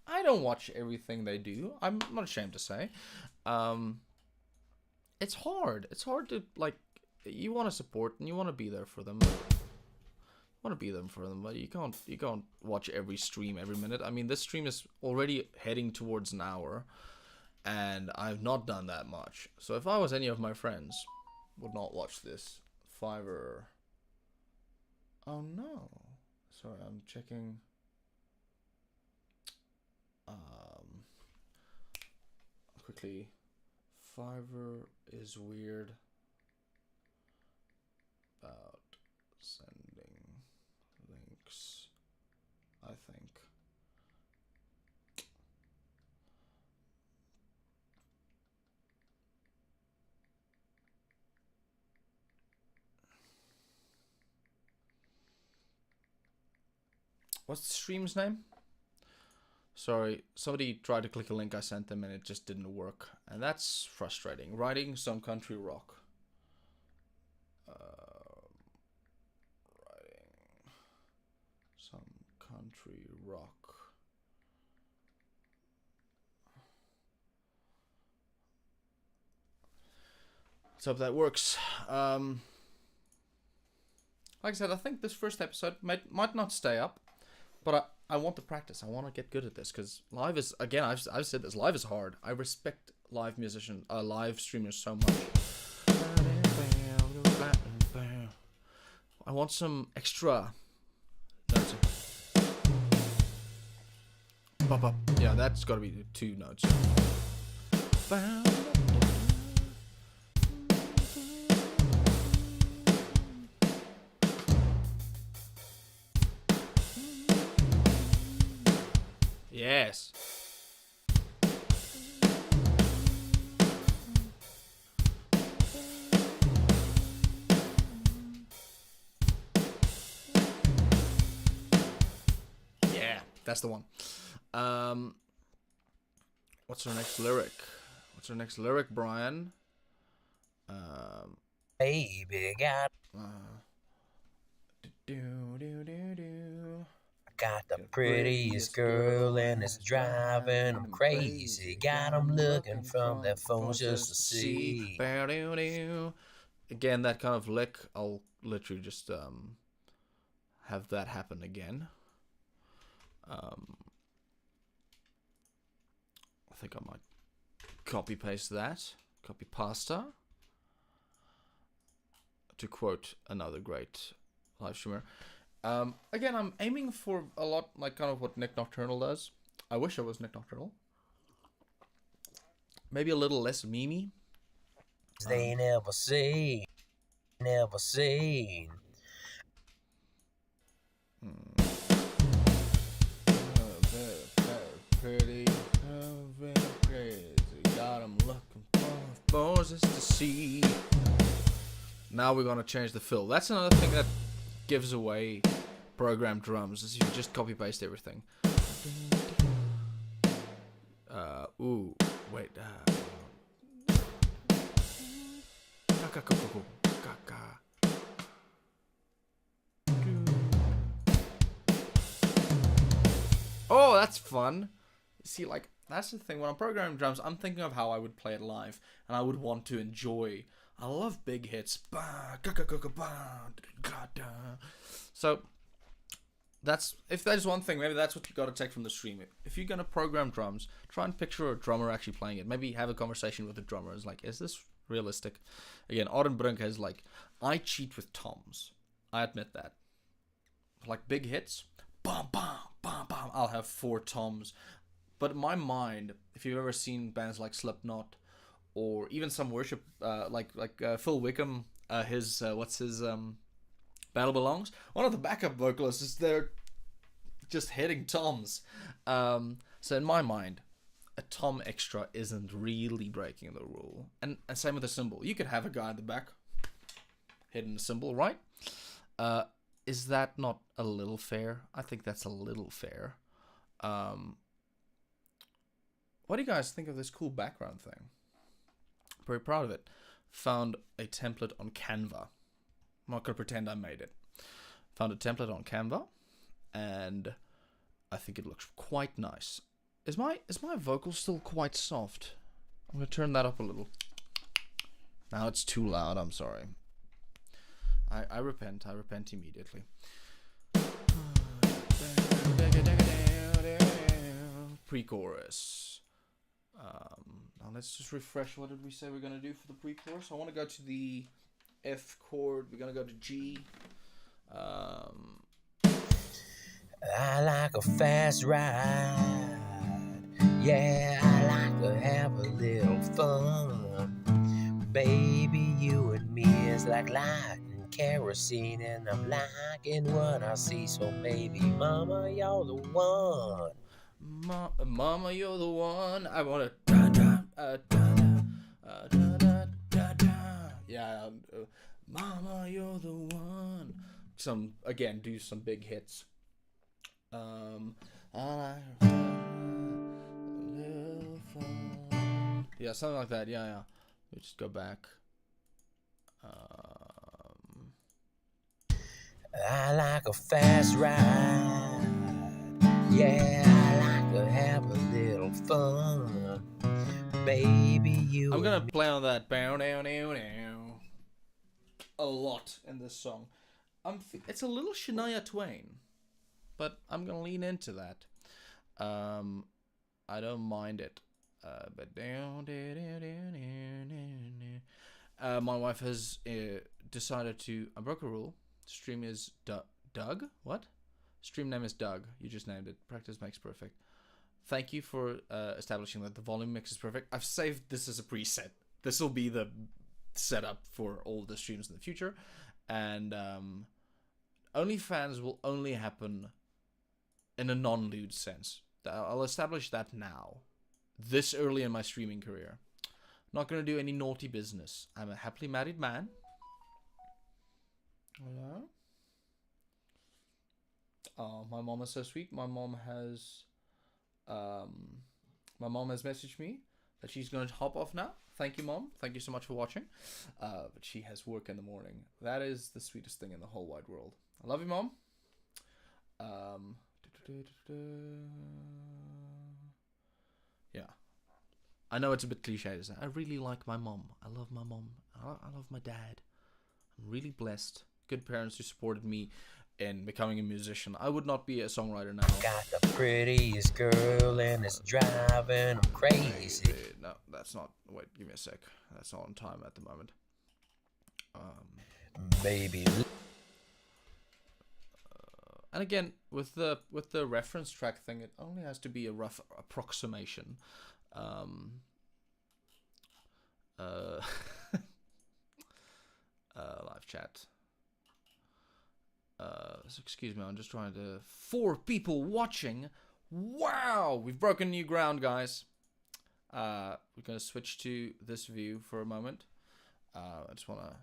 I don't watch everything they do. I'm not ashamed to say. It's hard. It's hard to, like, you want to support and you want to be there for them. Want to be there for them, but you can't watch every stream every minute. I mean, this stream is already heading towards an hour, and I've not done that much. So if I was any of my friends, would not watch this. Fiverr. Oh no. Sorry, I'm checking. Quickly. Fiverr is weird about sending links, I think. What's the stream's name? Sorry, somebody tried to click a link I sent them and it just didn't work. And that's frustrating. Writing some country rock. Writing some country rock. Let's hope that works. Like I said, I think this first episode might not stay up. But I want to practice. I want to get good at this because live is, again, I've said this, live is hard. I respect live musicians, live streamers so much. I want some extra notes. Yeah, that's got to be the 2 notes. Yes. Yeah, that's the one. What's our next lyric? What's our next lyric, Brian?
Baby got
Do.
got the prettiest girl and it's driving them crazy. Got them looking from their phones just to see.
Again, that kind of lick, I'll literally just have that happen again. I think I might copy paste that. Copy pasta. To quote another great live streamer. Again, I'm aiming for a lot like kind of what Nick Nocturnal does. I wish I was Nick Nocturnal. Maybe a little less memey.
They never seen.
Pretty, very crazy. Got 'em looking for forces to see. Now we're gonna change the fill. That's another thing that gives away programmed drums, is you just copy paste everything. Ooh, wait. Oh, that's fun. See, like, that's the thing. When I'm programming drums, I'm thinking of how I would play it live, and I would want to enjoy. I love big hits. So, that's, if there's one thing, maybe that's what you got to take from the stream. If you're gonna program drums, try and picture a drummer actually playing it. Maybe have a conversation with the drummer. It's like, is this realistic? Again, Auden Brink has like, I cheat with toms. I admit that. Like big hits, bam, bam, bam, bam. I'll have 4 toms. But in my mind, if you've ever seen bands like Slipknot, or even some worship, like Phil Wickham, what's his Battle Belongs. One of the backup vocalists is there, just hitting toms. So in my mind, a tom extra isn't really breaking the rule. And same with the cymbal. You could have a guy in the back hitting the cymbal, right? Is that not a little fair? I think that's a little fair. What do you guys think of this cool background thing? Very proud of it. Found a template on Canva. I'm not going to pretend I made it. Found a template on Canva, and I think it looks quite nice. Is my vocal still quite soft? I'm gonna turn that up a little. Now it's too loud. I'm sorry. I repent. I repent immediately. Pre-chorus. Now let's just refresh. What did we say we're gonna do for the pre-chorus? I want to go to the F chord. We're gonna go to G.
I like a fast ride. Yeah, I like to have a little fun. Baby, you and me is like light and kerosene, and I'm liking what I see. So maybe, mama, you're the one.
Mama, you're the one. I wanna da da da da da da. Yeah, Mama, you're the one. Do some big hits. I like little fun. Yeah, something like that. Yeah. Let's just go back.
I like a fast ride. Yeah, I like to have a little fun. Baby, you.
I'm gonna play on that bow down a lot in this song. It's a little Shania Twain, but I'm gonna lean into that. I don't mind it. But my wife has decided to. I broke a rule. Stream is Doug. What? Stream name is Doug. You just named it. Practice makes perfect. Thank you for establishing that the volume mix is perfect. I've saved this as a preset. This will be the setup for all the streams in the future. And OnlyFans will only happen in a non-lewd sense. I'll establish that now. This early in my streaming career. I'm not going to do any naughty business. I'm a happily married man. Hello? Oh, my mom is so sweet. My mom has messaged me that she's going to hop off now. Thank you, Mom. Thank you so much for watching. But she has work in the morning. That is the sweetest thing in the whole wide world. I love you, Mom. Yeah. I know it's a bit cliche to say. I really like my mom. I love my mom. I love my dad. I'm really blessed. Good parents who supported me in becoming a musician. I would not be a songwriter now.
Got the prettiest girl and it's driving 'em crazy.
No, that's not. Wait, give me a sec. That's not on time at the moment.
Baby.
And again, with the reference track thing, it only has to be a rough approximation. Live chat. So excuse me, I'm just trying to. 4 people watching. Wow, we've broken new ground, guys. We're gonna switch to this view for a moment. I just wanna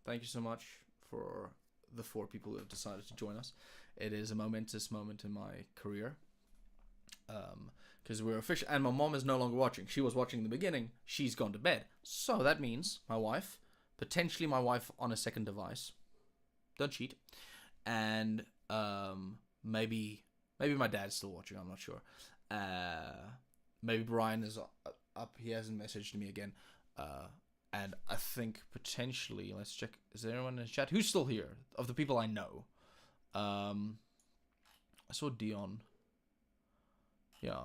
thank you so much for the 4 people who have decided to join us. It is a momentous moment in my career. Because we're official, and my mom is no longer watching. She was watching in the beginning. She's gone to bed. So that means my wife, potentially my wife on a second device. Don't cheat. And maybe my dad's still watching. I'm not sure. Maybe Brian is up. He hasn't messaged me again. And I think potentially, let's check. Is there anyone in the chat who's still here? Of the people I know, I saw Dion. Yeah.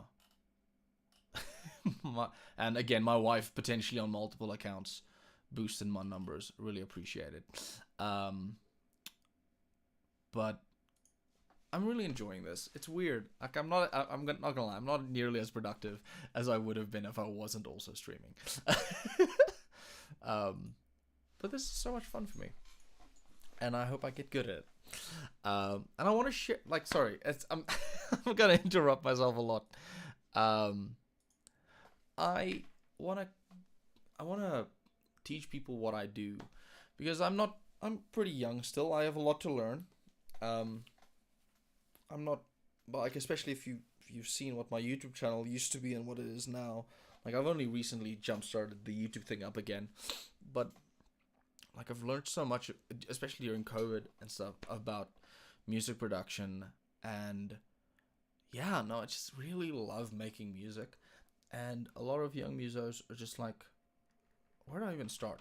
And again, my wife potentially on multiple accounts, boosting my numbers. Really appreciate it. But I'm really enjoying this. It's weird. Like I'm not gonna lie. I'm not nearly as productive as I would have been if I wasn't also streaming. But this is so much fun for me, and I hope I get good at it. And I want to share. Like, sorry, I'm I'm gonna interrupt myself a lot. I wanna teach people what I do, because I'm pretty young still. I have a lot to learn. I'm not, like, especially if you've seen what my YouTube channel used to be and what it is now. Like, I've only recently jump started the YouTube thing up again, but like I've learned so much, especially during COVID and stuff, about music production. And yeah, no, I just really love making music. And a lot of young musos are just like, where do I even start?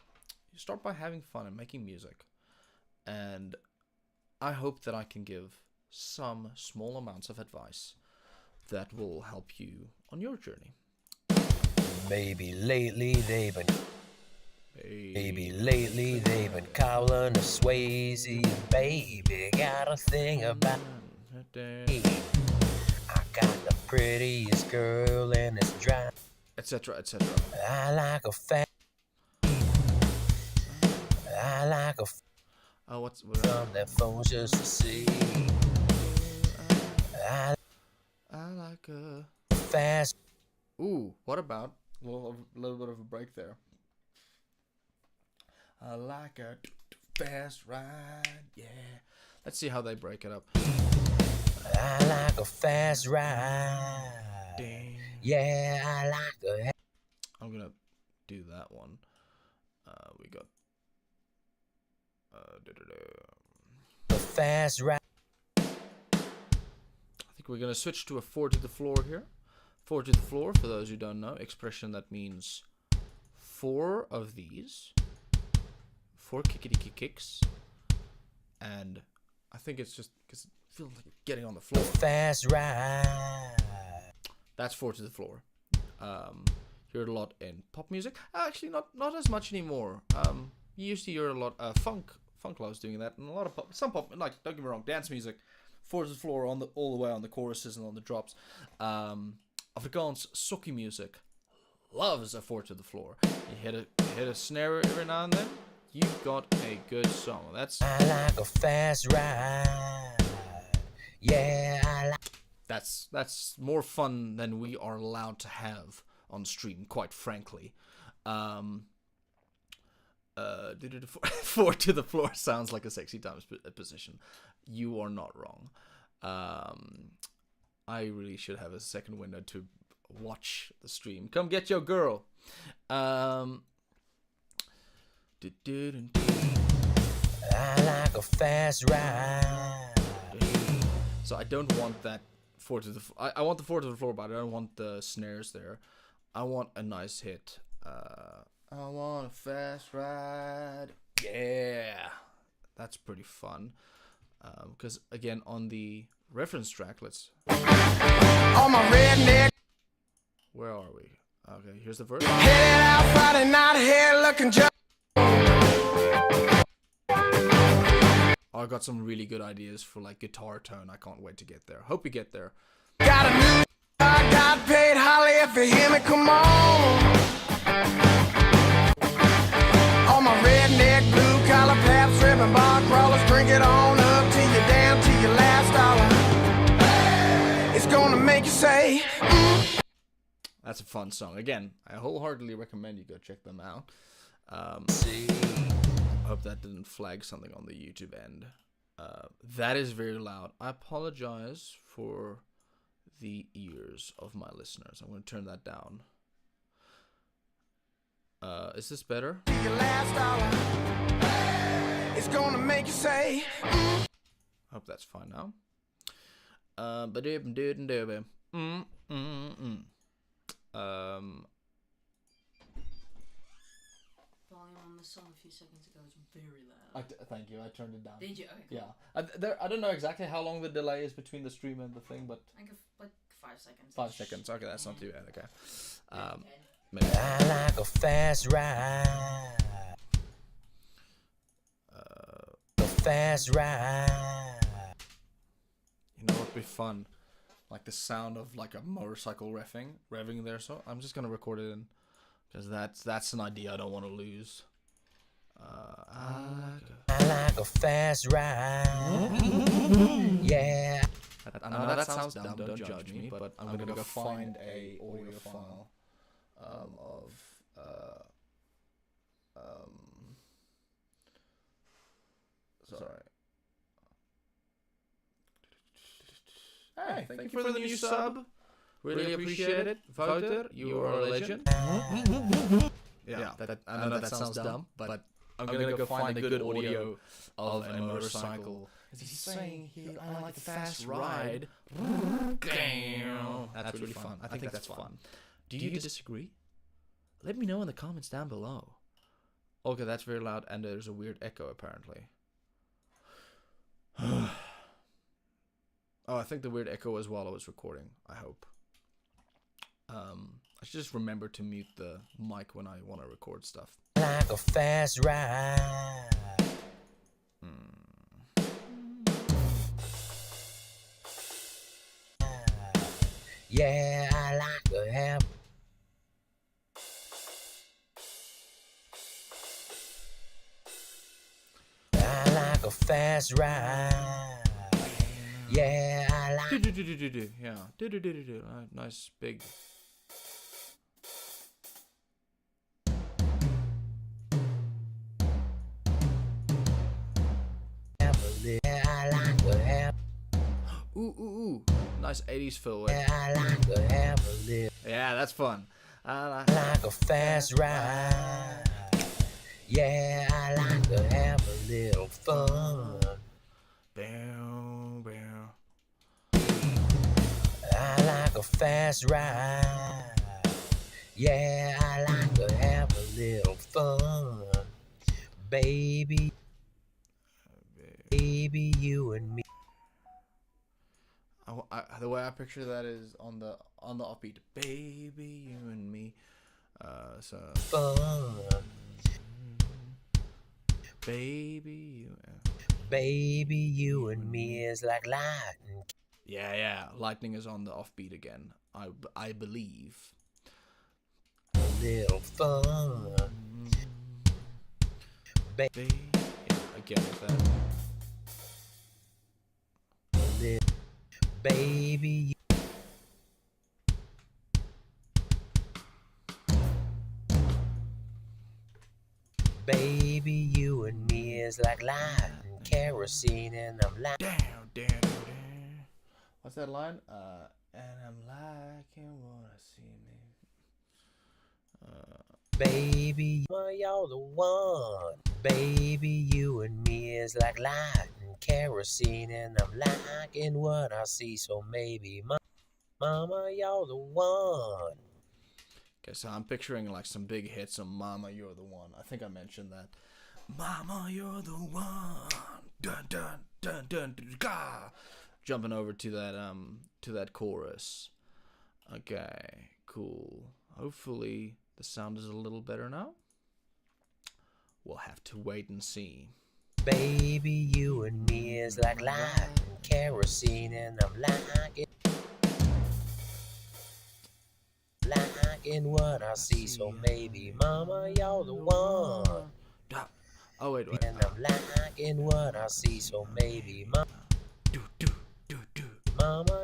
You start by having fun and making music. And I hope that I can give some small amounts of advice that will help you on your journey.
Maybe lately they've been calling a Swayze. Baby, got a thing about me. I got the prettiest girl in this drive,
etc., etc.
I like a fat. I like a
What's
from that phone just to see. I
like a
fast.
Ooh, what about a little bit of a break there? I like a fast ride, yeah. Let's see how they break it up.
I like a fast ride.
Dang.
Yeah, I like a.
I'm gonna do that one. We got
A fast ride.
I think we're gonna switch to a 4 to the floor here. 4 to the floor, for those who don't know, expression that means 4 of these, 4 kickity kicks, and I think it's just because it feels like getting on the floor.
Fast ride.
That's 4 to the floor. Hear it a lot in pop music. Actually, not as much anymore. You used to hear a lot funk loves doing that, and a lot of some pop, like, don't get me wrong, dance music, 4 to the floor on all the way on the choruses and on the drops. Afrikaans socky music loves a 4 to the floor. You hit a snare every now and then, you've got a good song. That's
I like a fast ride. Yeah, I like.
That's more fun than we are allowed to have on stream, quite frankly. 4 to the floor sounds like a sexy times position. You are not wrong. I really should have a second window to watch the stream. Come get your girl.
I like a fast ride.
So I don't want that 4 to the. I want the 4 to the floor, but I don't want the snares there. I want a nice hit. I want a fast ride. Yeah, that's pretty fun. Because again, on the reference track, let's.
On my redneck,
Where are we? Okay, here's the verse.
headed out Friday night, hair looking just.
I got some really good ideas for like guitar tone. I can't wait to get there. Hope we get there.
Got a new. I got paid, Holly, if you hear me, come on. On my redneck, blue collar, paps, ribbon bar crawlers, drink it on up till you're down to your last dollar. It's gonna make you say.
That's a fun song. Again, I wholeheartedly recommend you go check them out. Hope that didn't flag something on the YouTube end. That is very loud. I apologize for the ears of my listeners. I'm going to turn that down. Is this better?
Your last dollar. It's gonna make you say.
Hope that's fine now. Volume
on the song a few seconds ago was very loud.
Thank you. I turned it down.
Did you? Okay, cool.
Yeah. I don't know exactly how long the delay is between the stream and the thing, but
I think like 5 seconds.
5 seconds. Okay, that's not too bad. Okay.
Okay.
Maybe.
I like a fast ride. A fast ride.
You know what would be fun? Like the sound of like a motorcycle revving there. So I'm just gonna record it in, because that's an idea I don't want to lose.
I like a fast ride. Yeah.
I know that sounds dumb. Don't judge me, but I'm gonna go find a audio file sorry. Hey, thank you for the new sub. Really appreciate it. Wouter, you are a legend. Yeah, I know that sounds dumb, but I'm gonna go find a good audio of a motorcycle. Is he saying I like a fast ride? That's really fun. I think that's fun. Do you disagree? Let me know in the comments down below. Okay, that's very loud, and there's a weird echo apparently. Oh, I think the weird echo was while I was recording. I hope. I should just remember to mute the mic when I want to record stuff.
Like a fast ride. Yeah, I like to have. I like a fast ride. Yeah, I like.
Yeah. Nice big.
Yeah, I like to have.
Ooh. Nice 80s feel.
Yeah, I like to have a little.
Yeah, that's fun.
Like a fast ride. Yeah, I like to have a little fun. I like a fast ride. Yeah, I like to have a little fun. Baby, you and me.
The way I picture that is on the upbeat. Baby, you and me. So.
Fun.
Baby,
you and me is like lightning.
Yeah. Lightning is on the offbeat again. I believe.
A little fun.
Baby, yeah, again with that.
Baby, you and me is like light and kerosene, and I'm like
Down. What's that line? And I'm liking what I see me.
Baby, you're the one. Baby, you and me is like light and kerosene, and I'm liking what I see. So maybe, mama, you're the one.
Okay, so I'm picturing like some big hits of Mama, You're the One. I think I mentioned that. Mama, you're the one. Dun dun dun dun dun ga. Jumping over to that chorus. Okay, cool. Hopefully the sound is a little better now. We'll have to wait and see.
Baby, you and me is like light and kerosene, and I'm liking what I see. So maybe, mama, you're the one.
Oh wait.
And I'm liking what I see. So maybe, mama,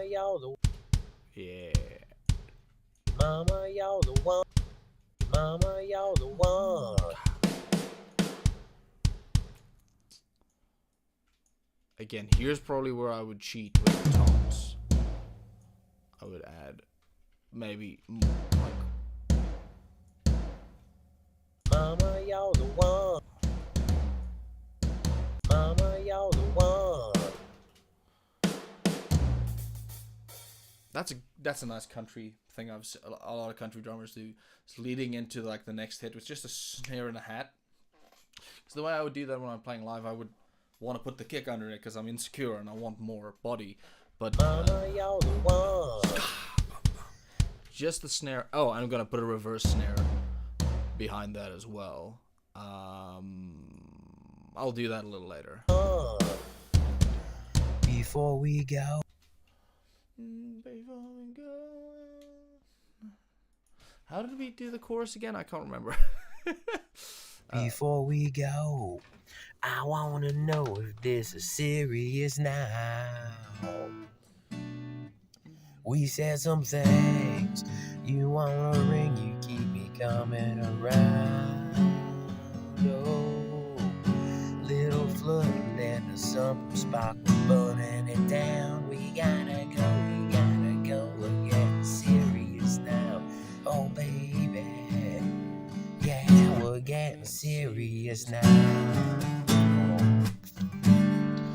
you're the.
Yeah.
Mama, you're the one. Mama, you're the one.
Again, here's probably where I would cheat with the tones. I would add maybe like
Mama, you're the one. Mama, you're the one.
That's a nice country thing. I've seen a lot of country drummers do. It's leading into like the next hit with just a snare and a hat. So the way I would do that when I'm playing live, I would want to put the kick under it because I'm insecure and I want more body. But
Mama, you're the one.
Just the snare. Oh, I'm gonna put a reverse snare behind that as well. I'll do that a little later.
Before we go.
How did we do the chorus again? I can't remember.
Before we go, I wanna know if this is serious now. We said some things. You wanna ring, you keep me coming around. Oh, little flooding and the summer spark burning it down. We gotta go, we're getting serious now. Oh baby, yeah, we're getting serious now.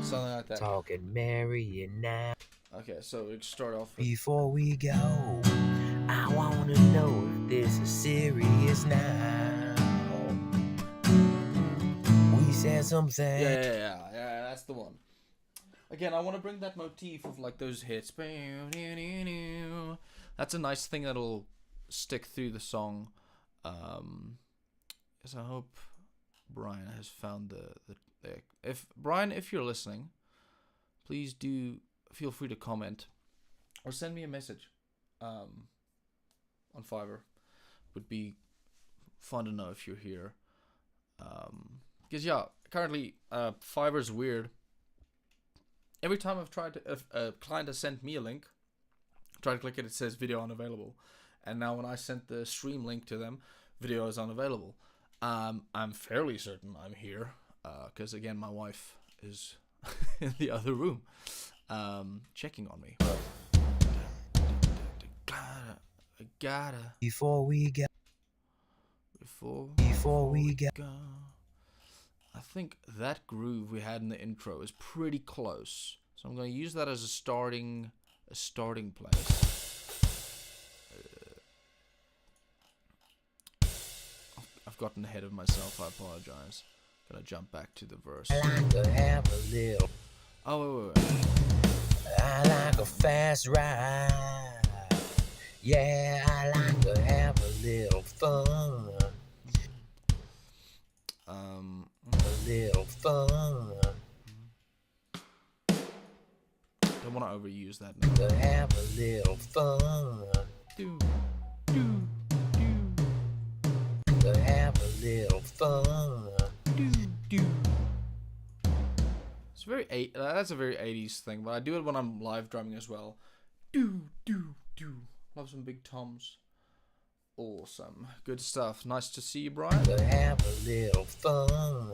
Something like that.
Talking merry and now.
Okay, so we start off with...
Before we go, I wanna know if this is serious now. We said something.
Yeah, that's the one. Again, I want to bring that motif of like those hits. That's a nice thing that'll stick through the song. Yes, I hope Brian has found the if Brian, if you're listening, please do feel free to comment or send me a message on Fiverr. Would be fun to know if you're here. Because yeah, currently Fiverr's weird. Every time I've tried to, if a client has sent me a link, try to click it, it says video unavailable. And now when I sent the stream link to them, video is unavailable. I'm fairly certain I'm here, because again, my wife is in the other room, checking on me. I gotta.
Before we go.
I think that groove we had in the intro is pretty close, so I'm going to use that as a starting place. I've gotten ahead of myself. I apologize. Gonna jump back to the verse.
I like to have a little.
Oh, wait.
I like a fast ride. Yeah, I like to have a little fun. A little fun.
Don't want to overuse that now.
To have a little fun. To have a little fun.
It's very that's a very 80s thing, but I do it when I'm live drumming as well. Love some big toms. Awesome. Good stuff. Nice to see you, Brian.
To have a little fun.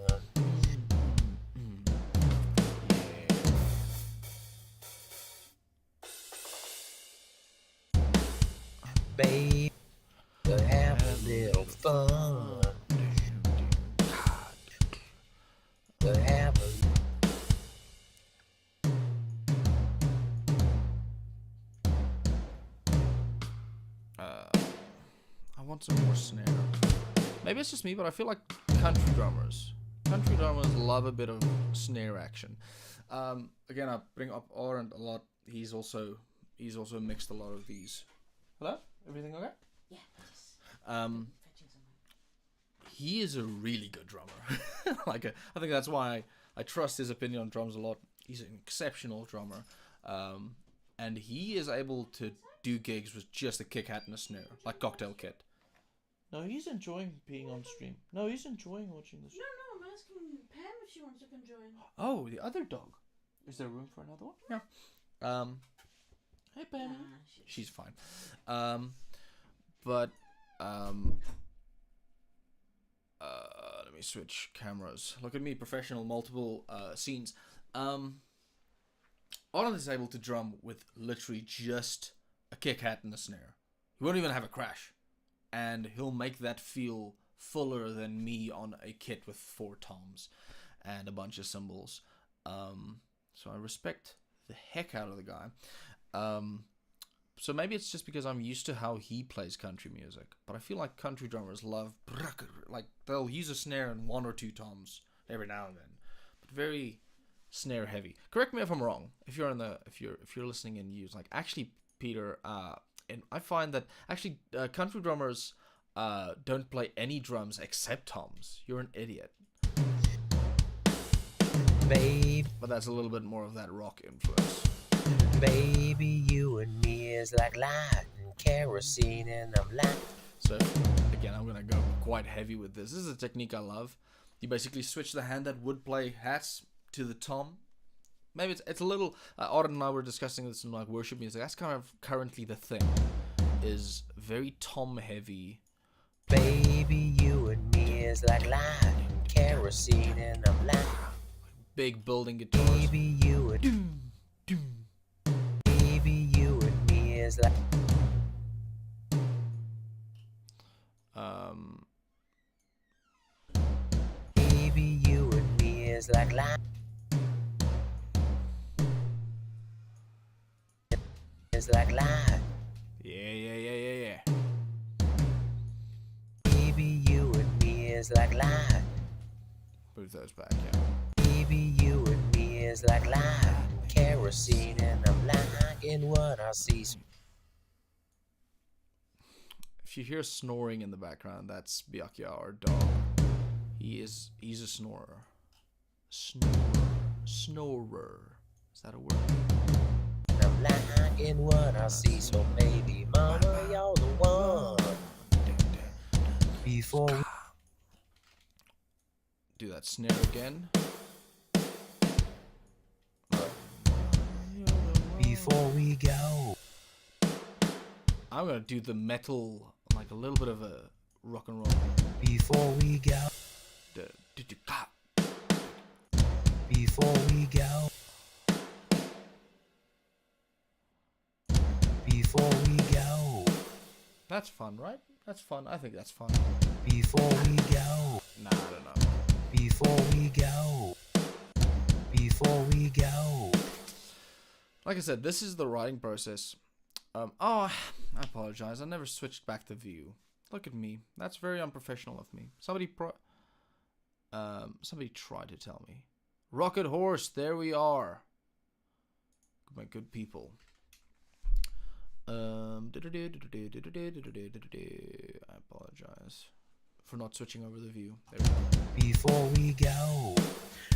Babe, to have a little fun. To have a
I want some more snare. Maybe it's just me, but I feel like country drummers love a bit of snare action. Again, I bring up Orant a lot. He's also mixed a lot of these. Hello? Everything okay?
Yeah.
He is a really good drummer. I think that's why I trust his opinion on drums a lot. He's an exceptional drummer. And he is able to do gigs with just a kick hat and a snare, like Cocktail Kit. No, he's enjoying being on stream. No, he's enjoying watching the stream.
No, I'm asking Pam if she wants to come join.
Oh, the other dog. Is there room for another one? Yeah. Hey, Pam. She's fine. Let me switch cameras. Look at me, professional, multiple scenes. Arnold is able to drum with literally just a kick hat and a snare. He won't even have a crash. And he'll make that feel fuller than me on a kit with 4 toms and a bunch of cymbals. So I respect the heck out of the guy. So maybe it's just because I'm used to how he plays country music. But I feel like country drummers love, like, they'll use a snare and 1 or 2 toms every now and then. But very snare heavy. Correct me if I'm wrong. If you're listening and use, like, actually, Peter, and I find that actually country drummers don't play any drums except toms. You're an idiot.
babe.
But that's a little bit more of that rock influence.
Baby, you and me is like light and kerosene, and I'm like.
So again, I'm gonna go quite heavy with this. This is a technique I love. You basically switch the hand that would play hats to the tom. Maybe it's a little. Auden and I were discussing this in like worship music. That's kind of currently the thing. Is very tom heavy.
Baby, you and me is like light and kerosene, and I'm like.
Big building guitars.
Baby, you and Baby, you and me is like. is like life. It's like life.
Yeah.
Baby, you and me is like life.
Move those back, yeah.
Baby, you and me is like life. Kerosene and I'm liking what I see.
If you hear snoring in the background, that's Byakuya, our dog. He's a snorer. Snorer. Is that a word?
I'm liking what I see, so maybe, mama, you're the one. Before we
do that snare again.
Before we go,
I'm gonna do the metal, like a little bit of a rock and roll.
Before we go, before we go, before we go.
That's fun, right? That's fun. I think that's fun.
Before we go.
Nah, I don't know.
Before we go. Before we go.
Like I said, this is the writing process. I apologize. I never switched back to view. Look at me. That's very unprofessional of me. Somebody tried to tell me. Rocket Horse, there we are. My good people. I apologize for not switching over the view. There we go.
Before we go,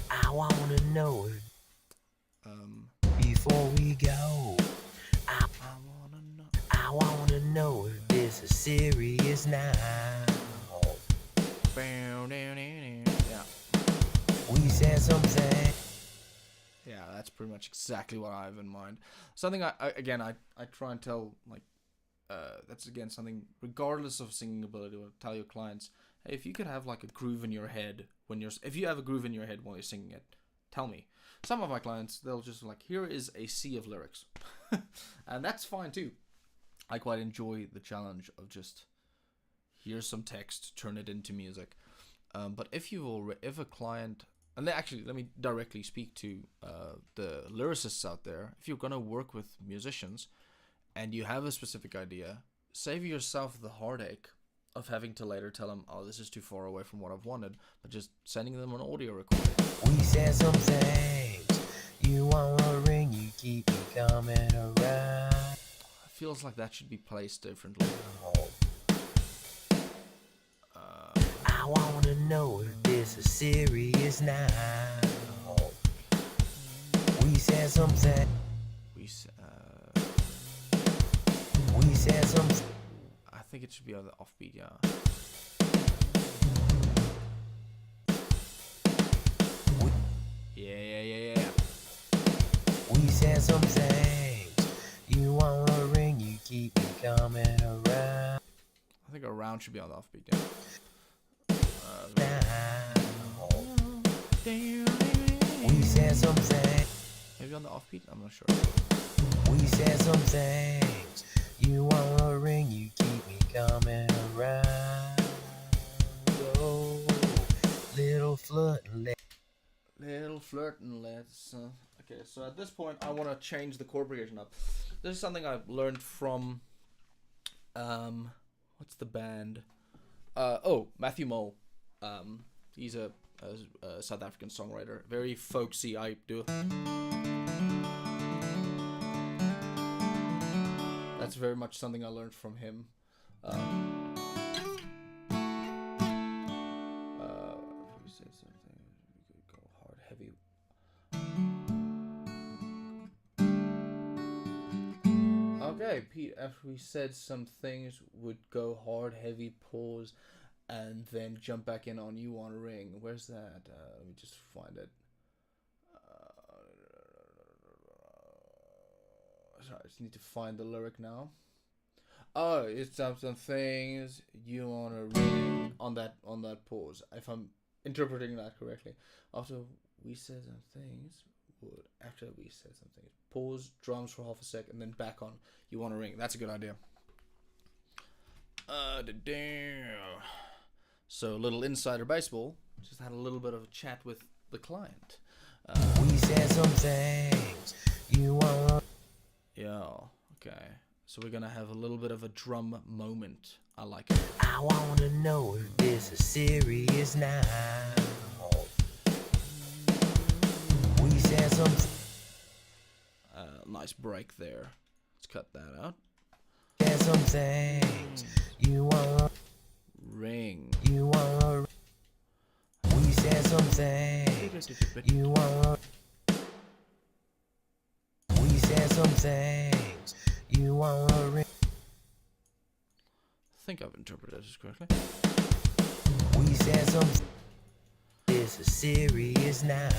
I wanna know it. Before we go, I wanna know if this is serious now.
Yeah.
We said something.
Yeah, that's pretty much exactly what I have in mind. Something I try and tell, like, that's again something, regardless of singing ability, to tell your clients, hey, if you could have like a groove in your head if you have a groove in your head while you're singing it, tell me. Some of my clients, they'll just like, here is a sea of lyrics, and that's fine too. I quite enjoy the challenge of just, here's some text, turn it into music. But if a client, and actually, let me directly speak to the lyricists out there. If you're gonna work with musicians, and you have a specific idea, save yourself the heartache of having to later tell them, oh, this is too far away from what I've wanted, but just sending them an audio recording.
We said some things. You want a ring, you keep me coming around.
It feels like that should be placed differently.
I wanna know if this is serious now. We said something. We said something.
I think it should be on the offbeat, yeah. Yeah.
We said some things. You want a ring, you keep me coming around.
I think around should be on the offbeat, yeah.
We said something.
Maybe on the offbeat? I'm not sure.
We said some things. You want a ring, you keep me coming around. Oh, little flirtin'
let's. Okay, so at this point, I want to change the chord progression up. This is something I've learned from. What's the band? Matthew Mole. He's a South African songwriter, very folksy. I do. That's very much something I learned from him. If we say something, we could go hard, heavy. Okay, Pete, after we said some things, would go hard, heavy, pause, and then jump back in on You Want a Ring. Where's that? Let me just find it. Sorry, I just need to find the lyric now. Oh, it's some things you want a ring on that pause. If I'm interpreting that correctly. After we said some things, pause, drums for half a sec, and then back on You Want a Ring. That's a good idea. So a little insider baseball. Just had a little bit of a chat with the client.
We said some things you want.
Yeah, okay. So we're gonna have a little bit of a drum moment. I like it.
I wanna know if this is serious now. We said some.
Nice break there. Let's cut that out.
Said some things you want.
Ring.
You want. We said some things you want. We said some things you want.
I think I've interpreted this correctly.
We said some. This is serious now.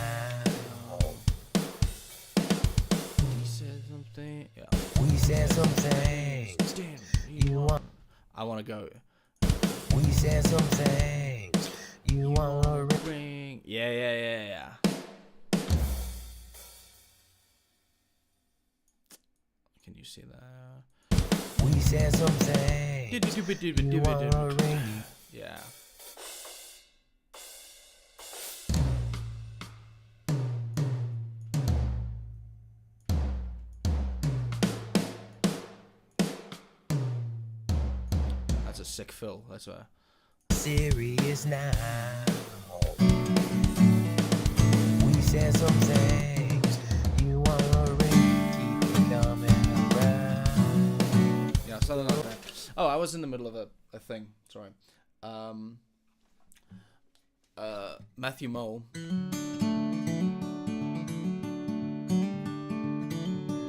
He said something. Yeah.
We said some things you want.
I want to go.
We said some things you want.
Ring. Yeah. Can you see that?
We said some things you want.
Yeah. That's a sick fill. That's a
Serious now. We said some things you want. Keep it coming around.
yeah, something like that. Oh, I was in the middle of a thing. Sorry. Matthew Mole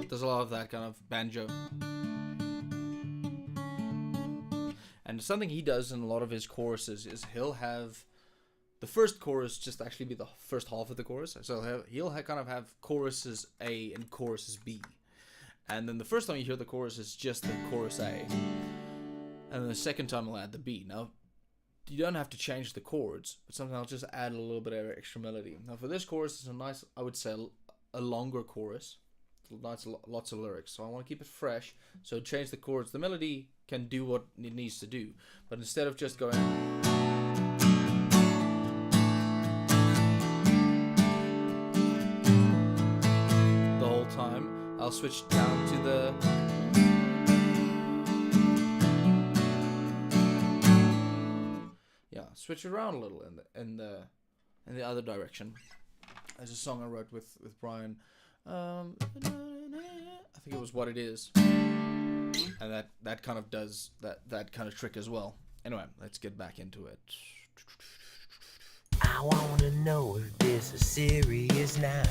does a lot of that kind of banjo. And something he does in a lot of his choruses is he'll have the first chorus just actually be the first half of the chorus. So he'll kind of have choruses A and choruses B. And then the first time you hear the chorus is just the chorus A. And then the second time I'll add the B. Now, you don't have to change the chords, but sometimes I'll just add a little bit of extra melody. Now for this chorus, it's a nice, I would say, a longer chorus. Lots of lyrics, so I want to keep it fresh. So change the chords. The melody can do what it needs to do, but instead of just going the whole time, I'll switch down to the switch it around a little in the other direction. There's a song I wrote with Brian. I think it was What It Is, and that kind of does that kind of trick as well. Anyway, let's get back into it.
I wanna know if this is serious now.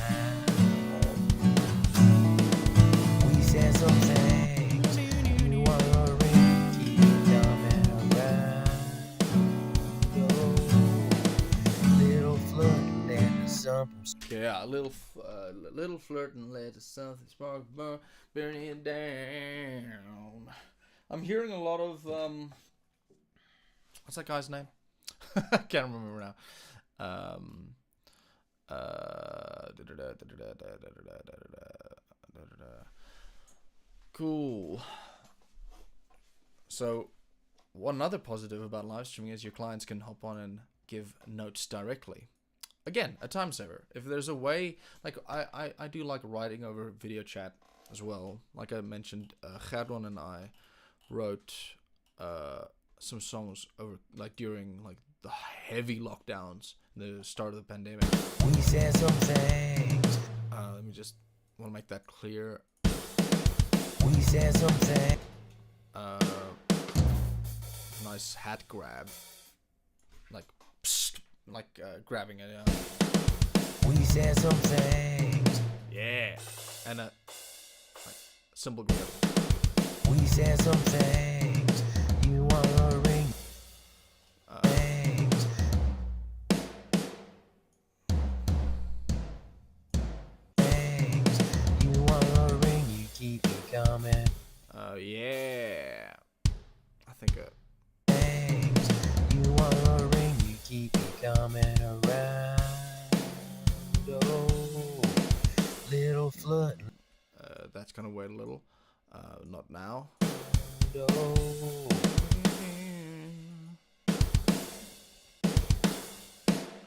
We said some things you wanna ring, keep coming around. Little flirting and something.
Yeah, a little flirt and let something spark burn it down. I'm hearing a lot of what's that guy's name? I can't remember now. Cool. So, one other positive about live streaming is your clients can hop on and give notes directly. Again, a time saver. If there's a way, like I do like writing over video chat as well. Like I mentioned, Gerdon and I wrote some songs over during the heavy lockdowns, the start of the pandemic.
We said some things.
Let me just want to make that clear.
We said some things.
Nice hat grab, grabbing it.
We said some things.
Yeah, and a cymbal grab.
We said some things. You wanna ring things. Things. You wanna ring, you keep me coming.
Oh yeah, I think
Things. You wanna ring, you keep me coming around. Oh, little flirt.
that's gonna wait a little. Not now.
Oh.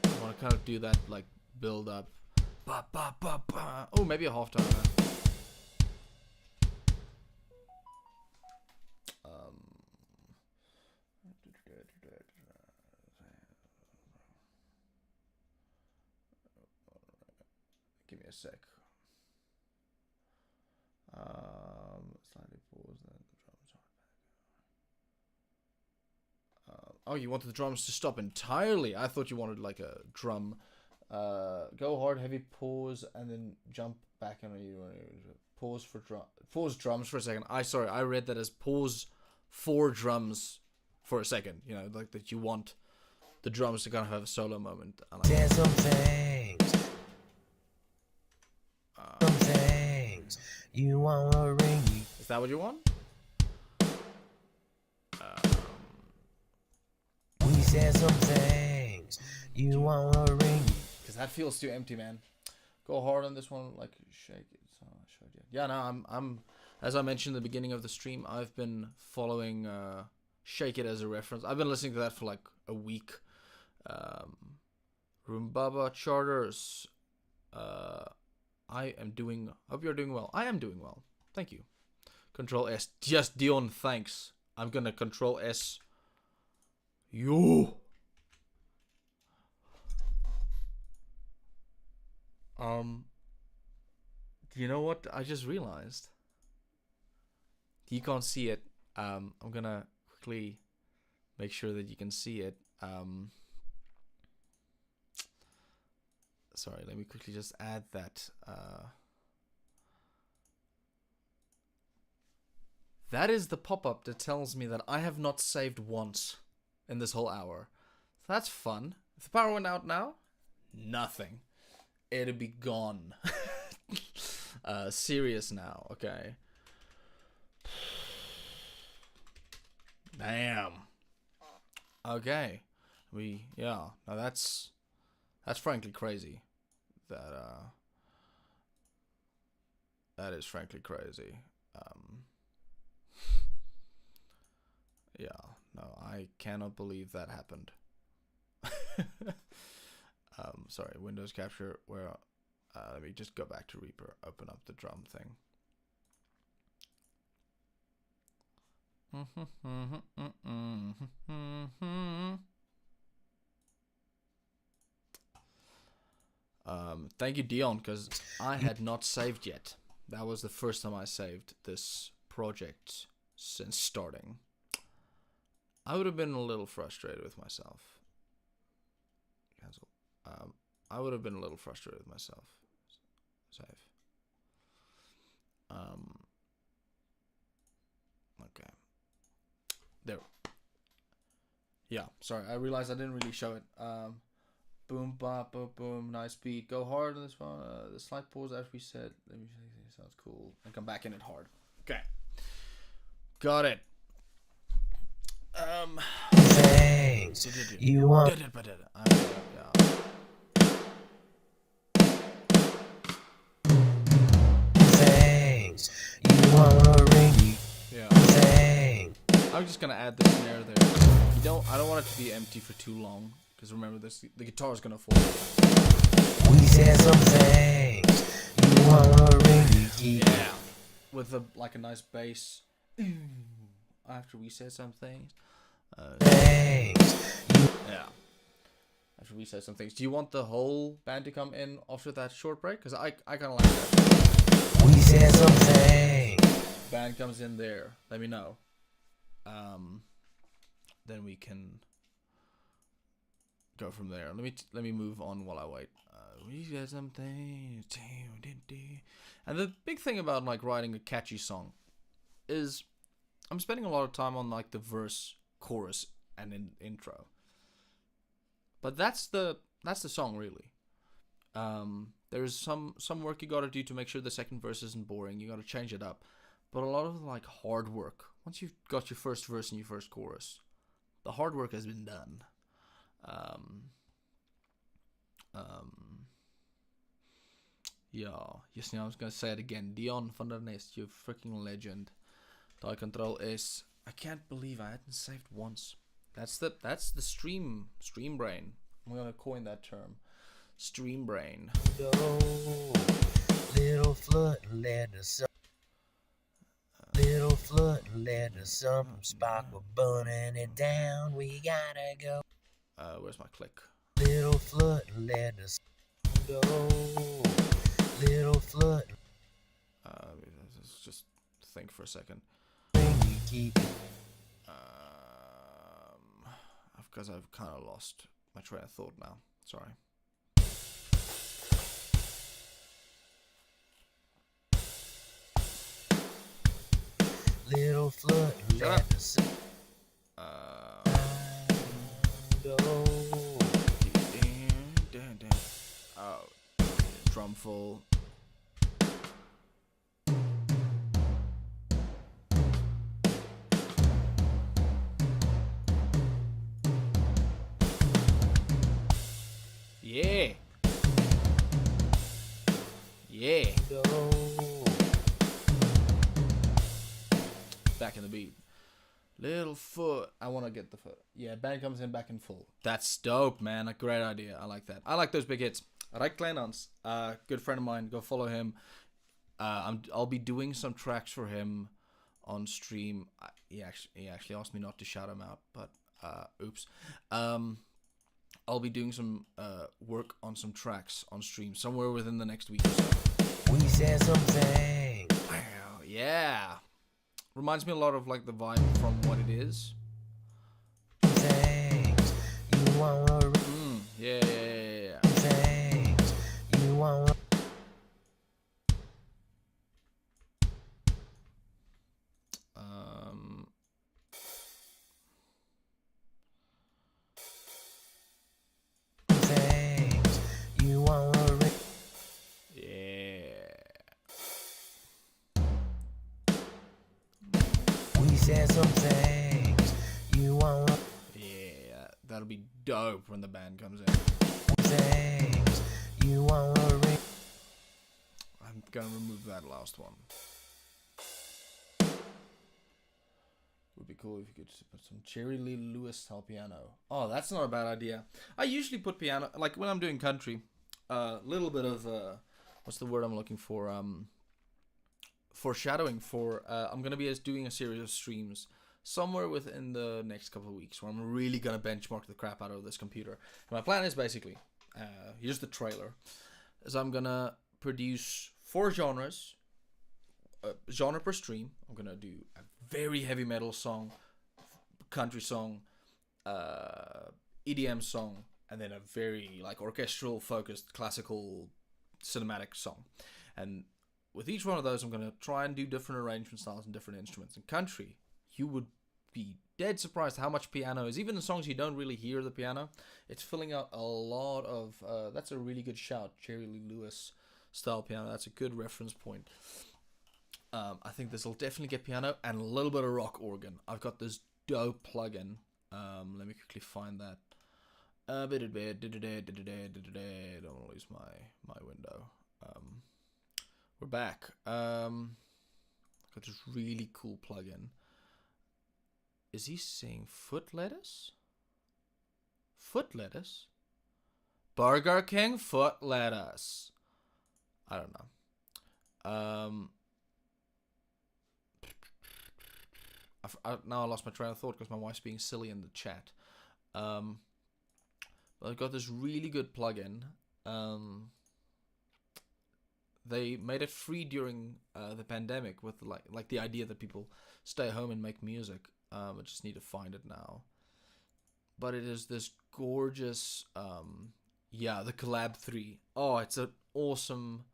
I want to kind of do that build up. Ba, ba, ba, ba. Oh, maybe a half time. Give me a sec. Slightly pause then the drums are back. Oh, you wanted the drums to stop entirely. I thought you wanted like a drum. Go hard, heavy pause, and then jump back and pause for pause drums for a second. I read that as pause for drums for a second. You know, like that you want the drums to kind of have a solo moment.
There's some things. Some things you wanna ring me.
Is that what you want?
We said some things you wanna ring me.
Because that feels too empty, man. Go hard on this one, like shake it. So I showed you. Yeah, no, I'm as I mentioned at the beginning of the stream, I've been following Shake It as a reference. I've been listening to that for like a week. Roombaba Charters. I am doing. Hope you're doing well. I am doing well. Thank you. Control S. Just Dion, thanks. I'm gonna Control S. You. Do you know what I just realized? You can't see it. I'm gonna quickly make sure that you can see it. Sorry, let me quickly just add that. That is the pop-up that tells me that I have not saved once in this whole hour. So that's fun. If the power went out now, nothing. It'd be gone. Serious now, okay. Damn. Okay. Now that's frankly crazy. That is frankly crazy. Yeah, no, I cannot believe that happened. Sorry, Windows capture where let me just go back to Reaper, open up the drum thing. Thank you, Dion, because I had not saved yet. That was the first time I saved this project since starting. I would have been a little frustrated with myself. Cancel. I would have been a little frustrated with myself. Save. Okay. There. Yeah, sorry. I realized I didn't really show it. Boom, bop, boom, boom. Nice beat. Go hard on this one. The slight pause after we said. Let me see. Sounds cool. And come back in it hard. Okay. Got it.
Things you want. Things you wanna ring me.
Yeah.
Thing.
I'm just gonna add the snare there. I don't want it to be empty for too long, because remember the guitar is gonna fall.
We said some things you wanna ring me.
Yeah. With a nice bass. After we said some things.
Things.
Yeah. After we said some things. Do you want the whole band to come in after that short break? Because I kind of like that.
We said some things.
Band comes in there. Let me know. Then we can go from there. Let me move on while I wait. We said some things. And the big thing about like writing a catchy song is I'm spending a lot of time on like the verse, chorus, and intro. But that's the song really. There's some work you gotta do to make sure the second verse isn't boring. You gotta change it up. But a lot of like hard work. Once you've got your first verse and your first chorus, the hard work has been done. Yeah, just now I was gonna say it again. Dion van der Nest, you freaking legend. Die Control S. I can't believe I hadn't saved once. That's the stream brain. I'm gonna coin that term. Stream brain.
Little flood led to some. Little flood led to some spark. We're burning it down. We gotta go.
Where's my click?
Little flood led to some. Little flood.
Let's just think for a second.
You keep.
Because I've kind of lost my train of thought now. Sorry.
Little flood led to some.
Oh, drum full. Yeah. Yeah. Back in the beat. Little foot. I want to get the foot. Yeah, band comes in back in full. That's dope, man. A great idea. I like that. I like those big hits. I like Kleinans. Good friend of mine. Go follow him. I'll be doing some tracks for him on stream. He actually asked me not to shout him out, but oops. I'll be doing some work on some tracks on stream somewhere within the next week or so.
We said something.
Wow, yeah. Reminds me a lot of like the vibe from What It Is.
Things you wanna.
Yeah.
Things you wanna. Things you wanna.
Yeah.
We said some things you wanna.
Yeah, that'll be dope when the band comes in.
Things you wanna.
I'm gonna remove that last one. Would be cool if you could put some Jerry Lee Lewis style piano. Oh, that's not a bad idea. I usually put piano, like when I'm doing country, a little bit of, what's the word I'm looking for? Foreshadowing for, I'm going to be doing a series of streams somewhere within the next couple of weeks where I'm really going to benchmark the crap out of this computer. And my plan is basically, here's the trailer, is I'm going to produce 4 genres, genre per stream. I'm going to do a very heavy metal song, country song, EDM song, and then a very like orchestral focused classical cinematic song. And with each one of those, I'm going to try and do different arrangement styles and different instruments. In country, you would be dead surprised how much piano is. Even in songs you don't really hear the piano, it's filling out a lot of, that's a really good shout, Jerry Lee Lewis style piano. That's a good reference point. I think this will definitely get piano and a little bit of rock organ. I've got this dope plugin. Let me quickly find that. Don't want to lose my window. We're back. Got this really cool plugin. Is he saying foot lettuce? Foot lettuce? Burger King foot lettuce. I don't know. Now I lost my train of thought because my wife's being silly in the chat. But I've got this really good plugin. They made it free during the pandemic with like the idea that people stay home and make music. I just need to find it now. But it is this gorgeous, the Collab 3. Oh, it's an awesome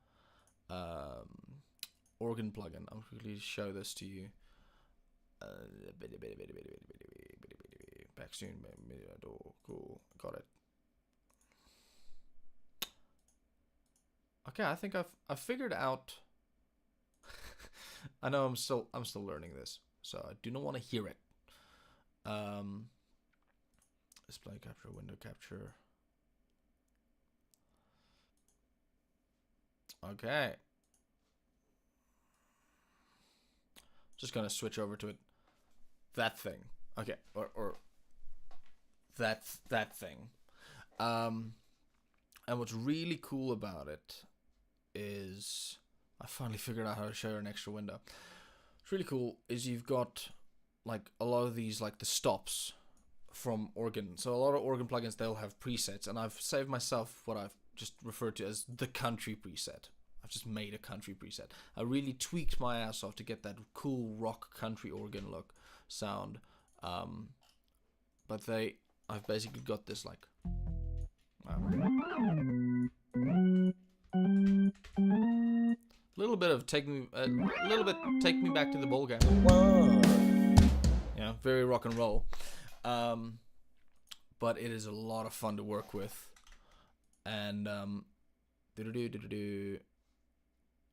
organ plugin. I'll quickly show this to you. Back soon, cool, got it. Okay, I think I've figured out. I know I'm still learning this, so I do not want to hear it. Display capture, window capture. Okay. Just gonna switch over to it. That thing. Okay, or that thing. And what's really cool about it is I finally figured out how to share an extra window. What's really cool is you've got like a lot of these, like the stops from organ. So a lot of organ plugins, they'll have presets, and I've saved myself what I've just referred to as the country preset. I've just made a country preset. I really tweaked my ass off to get that cool rock country organ look sound. But I've basically got this like little bit of take me back to the ball game. Yeah, very rock and roll. But it is a lot of fun to work with, and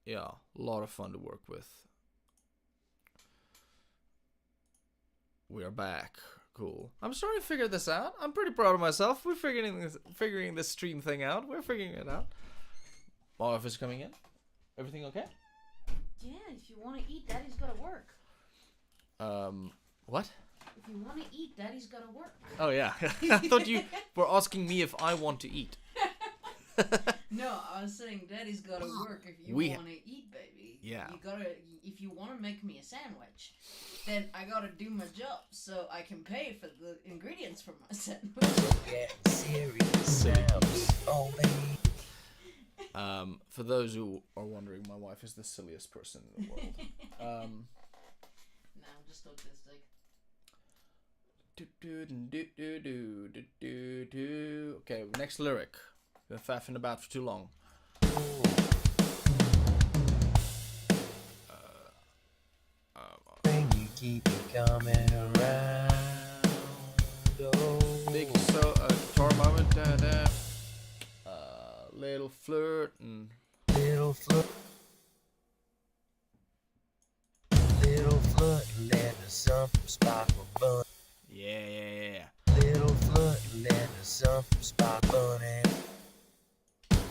yeah, a lot of fun to work with. We are back. Cool. I'm starting to figure this out. I'm pretty proud of myself. We're figuring this stream thing out. We're figuring it out. My wife is coming in. Everything okay?
Yeah, if you want to eat, Daddy's gotta work.
What?
If you want to eat, Daddy's gotta work.
Oh yeah. I thought you were asking me if I want to eat.
No, I was saying Daddy's gotta work if you want to eat, baby.
Yeah.
You gotta. If you want to make me a sandwich, then I gotta do my job so I can pay for the ingredients for my sandwich.
Getting serious now. Oh, baby.
For those who are wondering, my wife is the silliest person in the world.
Nah, I'm just autistic.
Okay, next lyric. Been faffing about for too long.
You keep me coming around. Oh.
Big guitar moment. Little flirt and
Little flirt, let the sun from sparkle bun.
yeah.
Little flirt, let the sun from sparkle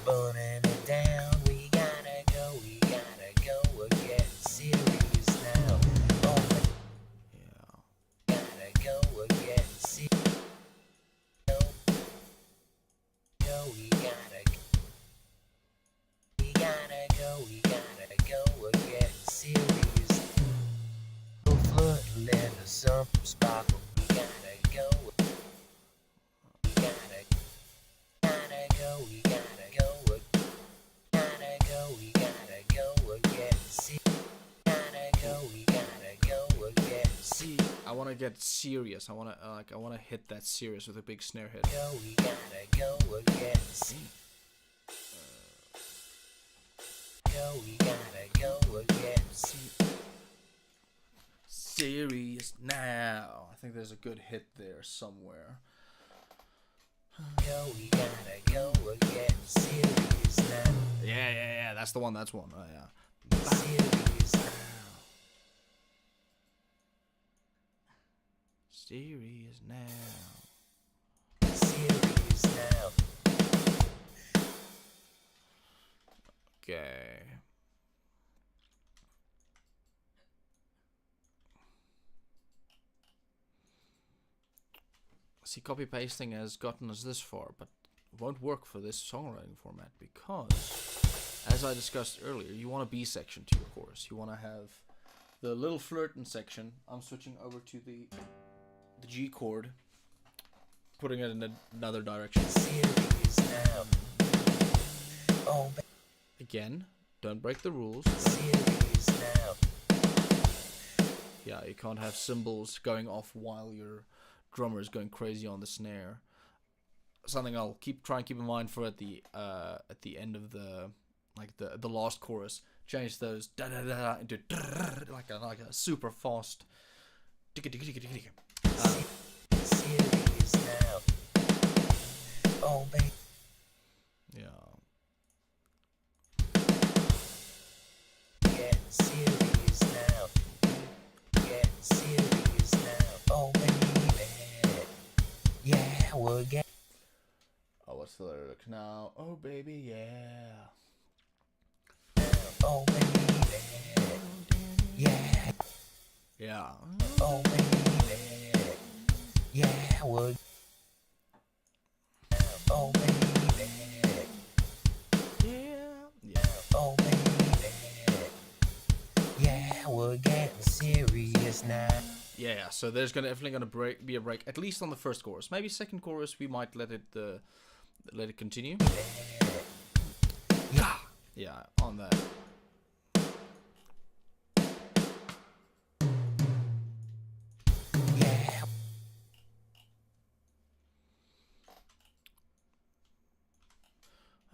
bunning it down. We gotta go, we're getting serious now. Oh,
Yeah.
gotta go, we're getting serious. Go, we gotta go. We gotta go, we're getting serious. Little flirt, let the sun from sparkle. We gotta go. We gotta go, we gotta go, we're getting serious. We gotta go, we're getting serious.
I want to get serious. I want to hit that serious with a big snare hit.
We gotta go, we're getting serious. We gotta go, we're getting
Serious now. I think there's a good hit there somewhere.
we gotta go, we're getting serious now.
Yeah. That's the one. Oh yeah.
Serious now.
Serious now.
Serious now.
Okay. See, copy pasting has gotten us this far, but it won't work for this songwriting format because, as I discussed earlier, you want a B section to your chorus. You want to have the little flirting section. I'm switching over to the G chord, putting it in another direction.
Serious now. Oh,
Again, don't break the rules.
serious now.
Yeah, you can't have cymbals going off while your drummer is going crazy on the snare. Something I'll try and keep in mind for at the end of the last chorus. Change those da da da into like a super fast.
Serious now. Oh, baby.
Yeah.
Getting serious now. Getting serious now. Oh, baby. Yeah, we're getting.
Oh, what's the lyric now? Oh, baby, yeah.
Oh, baby. Yeah.
Yeah.
Oh, baby. Yeah, we're. Oh, baby. now.
Yeah, so there's definitely gonna be a break, at least on the first chorus. Maybe second chorus we might let it continue.
Yeah.
Yeah, on that.
Yeah.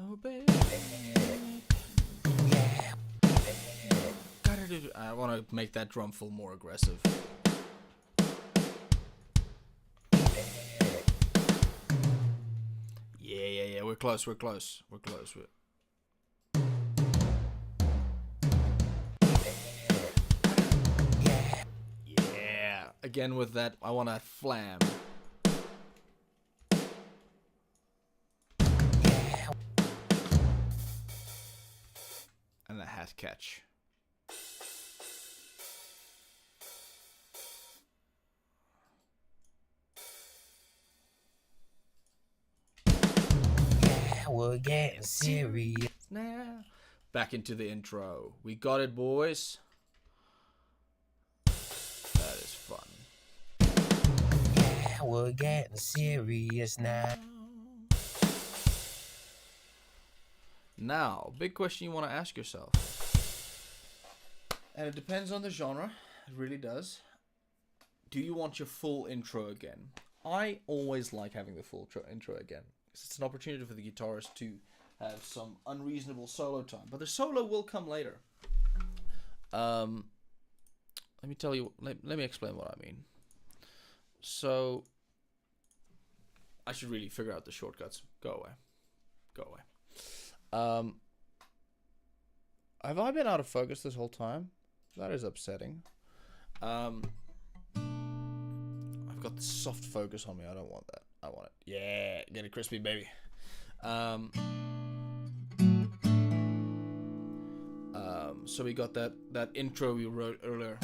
Oh baby.
Yeah.
Gotta do. I want to make that drum fill more aggressive. Yeah. We're close. Yeah. Again with that, I want to flam. And a hat catch.
Yeah, we're getting serious
now. Back into the intro. We got it, boys. That is fun.
Yeah, we're getting serious now.
Now, big question you want to ask yourself. And it depends on the genre. It really does. Do you want your full intro again? I always like having the full intro again. It's an opportunity for the guitarist to have some unreasonable solo time. But the solo will come later. Let me tell you, let me explain what I mean. So, I should really figure out the shortcuts. Go away. Have I been out of focus this whole time? That is upsetting. I've got the soft focus on me. I don't want that. I want it. Yeah, get it crispy, baby. So we got that intro we wrote earlier.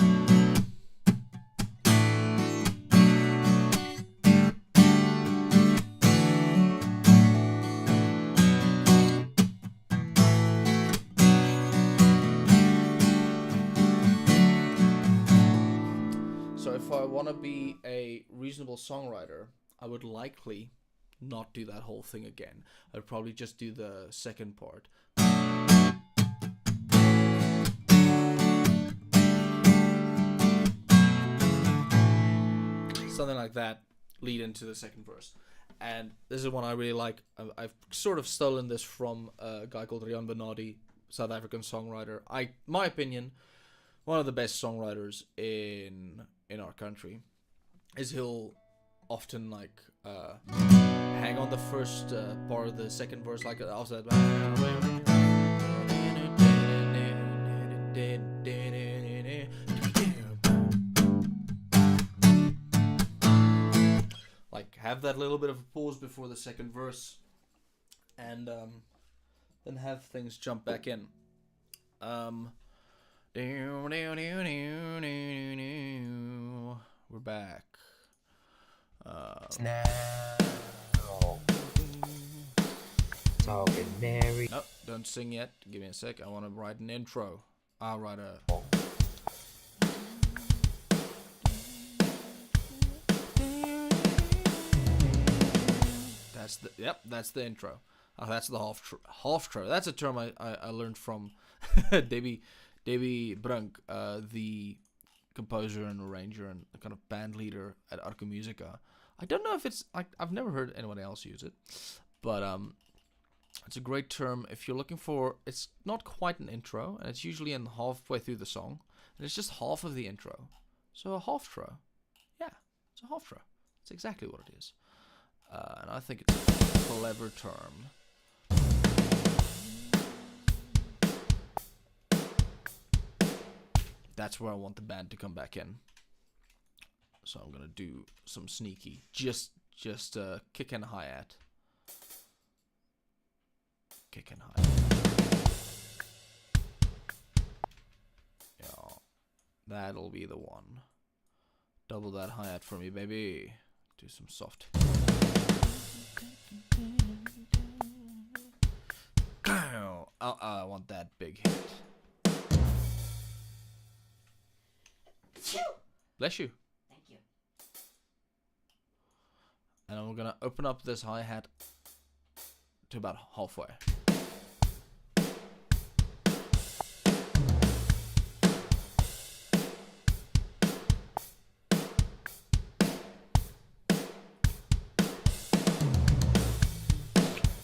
So if I want to be a reasonable songwriter, I would likely not do that whole thing again. I'd probably just do the second part. Something like that, lead into the second verse. And this is one I really like. I've sort of stolen this from a guy called Rian Benadi, South African songwriter. My opinion, one of the best songwriters in our country. Is he'll often like hang on the first part of the second verse, like after that. Like have that little bit of a pause before the second verse, and then have things jump back in. We're back.
Now, talking Mary.
Nope, don't sing yet. Give me a sec. I want to write an intro. I'll write a. That's the intro. Oh, that's the half tro. That's a term I learned from Debbie Brunk, the composer and arranger and kind of band leader at Arca Musica. I don't know if it's I've never heard anyone else use it, but it's a great term if you're looking for. It's not quite an intro, and it's usually in halfway through the song, and it's just half of the intro. So a half tro, yeah, it's a half tro. It's exactly what it is, and I think it's a clever term. That's where I want the band to come back in. So I'm gonna do some sneaky, just kick and hi-hat. Kick and hi-hat. Yeah, that'll be the one. Double that hi-hat for me, baby. Do some soft. I want that big hit.
Phew!
Bless you.
Thank you.
And I'm gonna open up this hi-hat to about halfway.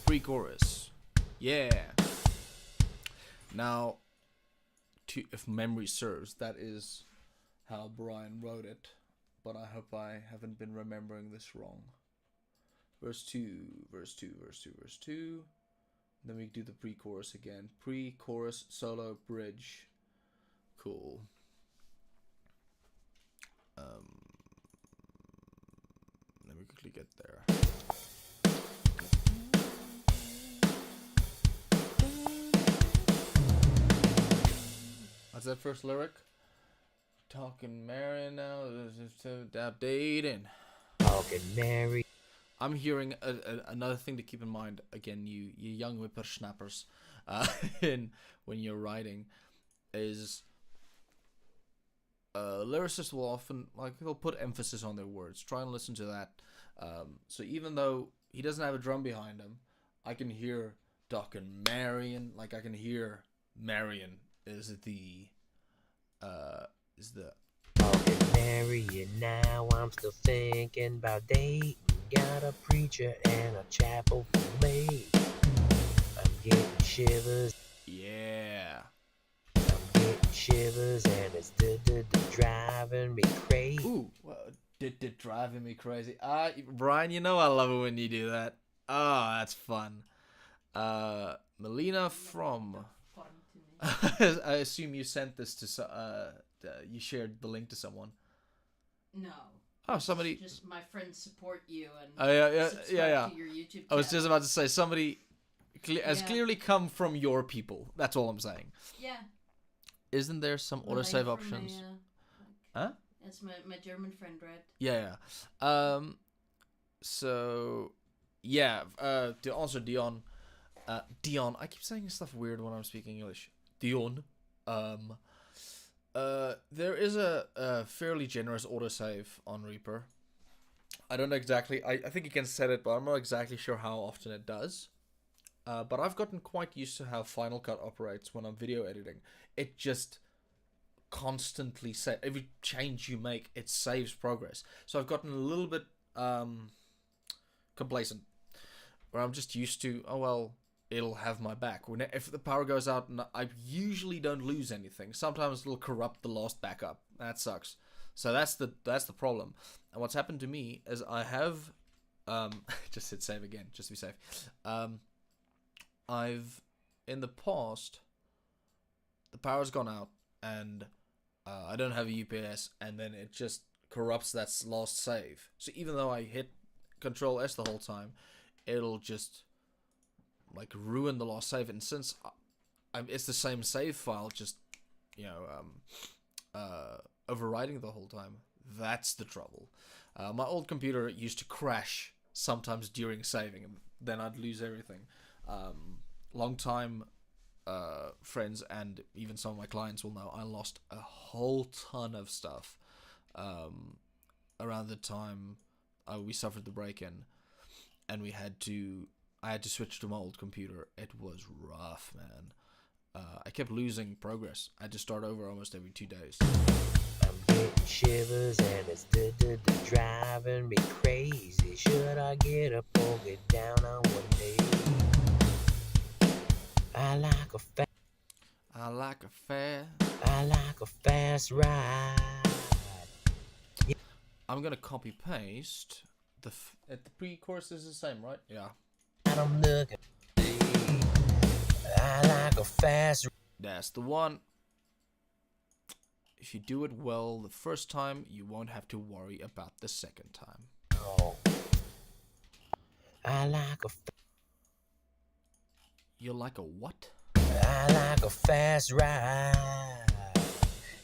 Pre-chorus. Yeah. Now, if memory serves, that is how Brian wrote it. But I hope I haven't been remembering this wrong. Verse 2, verse 2, verse 2, verse 2. Then we do the pre-chorus again. Pre-chorus, solo, bridge. Cool. Let me quickly get there. What's that first lyric? Talking Mary now, dating.
Talking Mary.
I'm hearing another thing to keep in mind. Again, you young whippersnappers, when you're writing, is lyricists will often they'll put emphasis on their words. Try and listen to that. So even though he doesn't have a drum behind him, I can hear talking Marion. Like I can hear Marion is the
Talking Mary, and now I'm still thinking about dating. Got a preacher and a chapel for me. I'm getting shivers.
Yeah.
I'm getting shivers, and it's driving me crazy.
Ooh, well, did driving me crazy. Brian, you know I love it when you do that. Oh, that's fun. Melina from.
Fun to me.
I assume you sent this to you shared the link to someone.
No.
Oh, somebody.
Just my friends support you and
yeah.
subscribe to your YouTube channel.
I was just about to say somebody has
Yeah.
clearly come from your people. That's all I'm saying.
Yeah.
Isn't there some
Well,
autosave
I'm from
options?
Huh?
Huh?
It's my German friend, Red.
Yeah. So yeah. To answer Dion. Dion. I keep saying stuff weird when I'm speaking English. Dion. There is a fairly generous autosave on Reaper. I don't know exactly. I think you can set it, but I'm not exactly sure how often it does. But I've gotten quite used to how Final Cut operates when I'm video editing. It just constantly every change you make, it saves progress. So I've gotten a little bit complacent, where I'm just used to, oh well, it'll have my back. If the power goes out, and I usually don't lose anything. Sometimes it'll corrupt the last backup. That sucks. So that's the problem. And what's happened to me is I have just hit save again, just to be safe. I've in the past, the power's gone out and I don't have a UPS, and then it just corrupts that last save. So even though I hit Control S the whole time, it'll just ruin the last save. And since it's the same save file, just overriding the whole time, that's the trouble. My old computer used to crash sometimes during saving, and then I'd lose everything. Long time friends and even some of my clients will know I lost a whole ton of stuff around the time we suffered the break-in, and I had to switch to my old computer. It was rough, man. I kept losing progress. I had to start over almost every 2 days.
I'm getting shivers, and it's driving me crazy. Should I get up or get down on one knee? I like a fast ride.
I'm gonna copy paste the pre-chorus is the same, right? Yeah.
I'm looking. I like a fast.
That's the one. If you do it well the first time, you won't have to worry about the second time.
Oh. I like a.
You like a what?
I like a fast ride.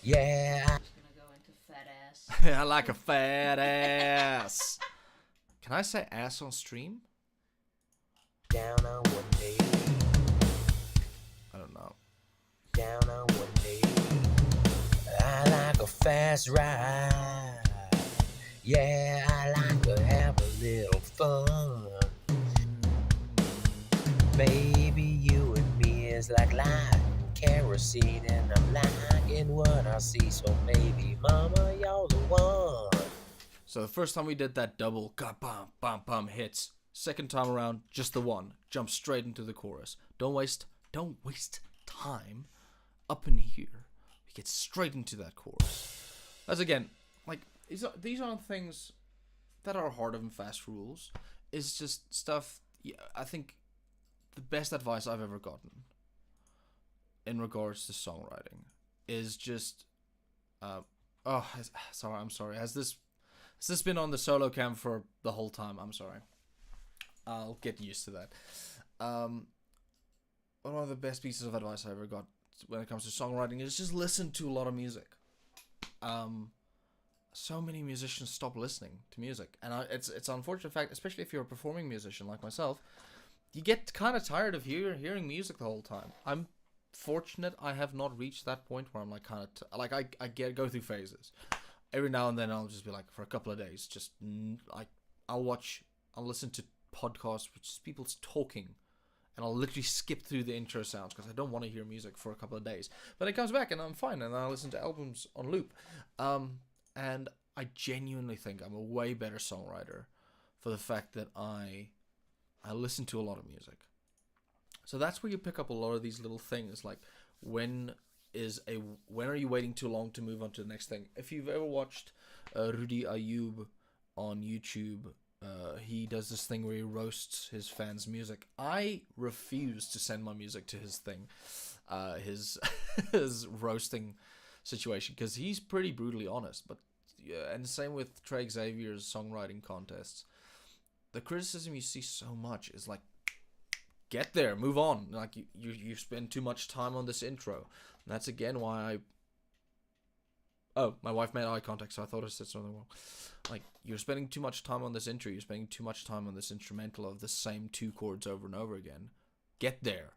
Yeah.
I'm just gonna go into fat ass.
I like a fat ass. Can I say ass on stream?
Down on one knee.
I don't know.
Down on one knee. I like a fast ride. Yeah, I like to have a little fun. Baby, you and me is like light kerosene, and I'm liking what I see. So maybe, mama, you're the one.
So the first time we did that double, bam, bam, bam hits. Second time around, just the one. Jump straight into the chorus. Don't waste time up in here. We get straight into that chorus. As again, like these aren't things that are hard and fast rules. It's just stuff. Yeah, I think the best advice I've ever gotten in regards to songwriting is just. I'm sorry. Has this been on the solo cam for the whole time? I'm sorry. I'll get used to that. One of the best pieces of advice I ever got when it comes to songwriting is just listen to a lot of music. So many musicians stop listening to music, and it's an unfortunate fact, especially if you're a performing musician like myself. You get kind of tired of hearing music the whole time. I'm fortunate I have not reached that point where I'm like kind of I go through phases. Every now and then I'll just be like, for a couple of days, just like I'll listen to podcasts which is people talking, and I'll literally skip through the intro sounds because I don't want to hear music for a couple of days. But it comes back and I'm fine, and I listen to albums on loop. And I genuinely think I'm a way better songwriter for the fact that I listen to a lot of music. So that's where you pick up a lot of these little things, like when are you waiting too long to move on to the next thing? If you've ever watched Rudy Ayub on YouTube, he does this thing where he roasts his fans' music. I refuse to send my music to his thing, his his roasting situation, because he's pretty brutally honest. But yeah, and the same with Trey Xavier's songwriting contests. The criticism you see so much is like, get there, move on. Like you spend too much time on this intro. And that's again why my wife made eye contact, so I thought I said something wrong. Like, you're spending too much time on this intro, you're spending too much time on this instrumental of the same two chords over and over again. Get there.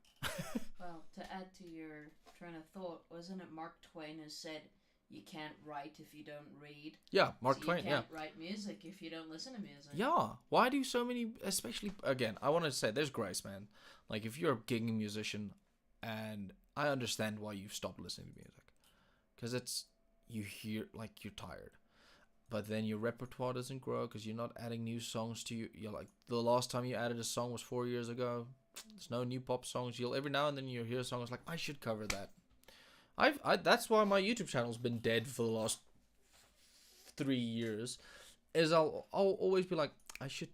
Well, to add to your train of thought, wasn't it Mark Twain who said, you can't write if you don't read?
Yeah, Mark Twain,
you can't write music if you don't listen to music.
Yeah, why do so many, especially, again, I want to say, there's grace, man. Like, if you're a gigging musician, and I understand why you've stopped listening to music, because you hear, like, you're tired. But then your repertoire doesn't grow because you're not adding new songs to you. You're like, the last time you added a song was 4 years ago. There's no new pop songs. Every now and then you hear a song, it's like, I should cover that. That's why my YouTube channel's been dead for the last 3 years. Is I'll always be like, I should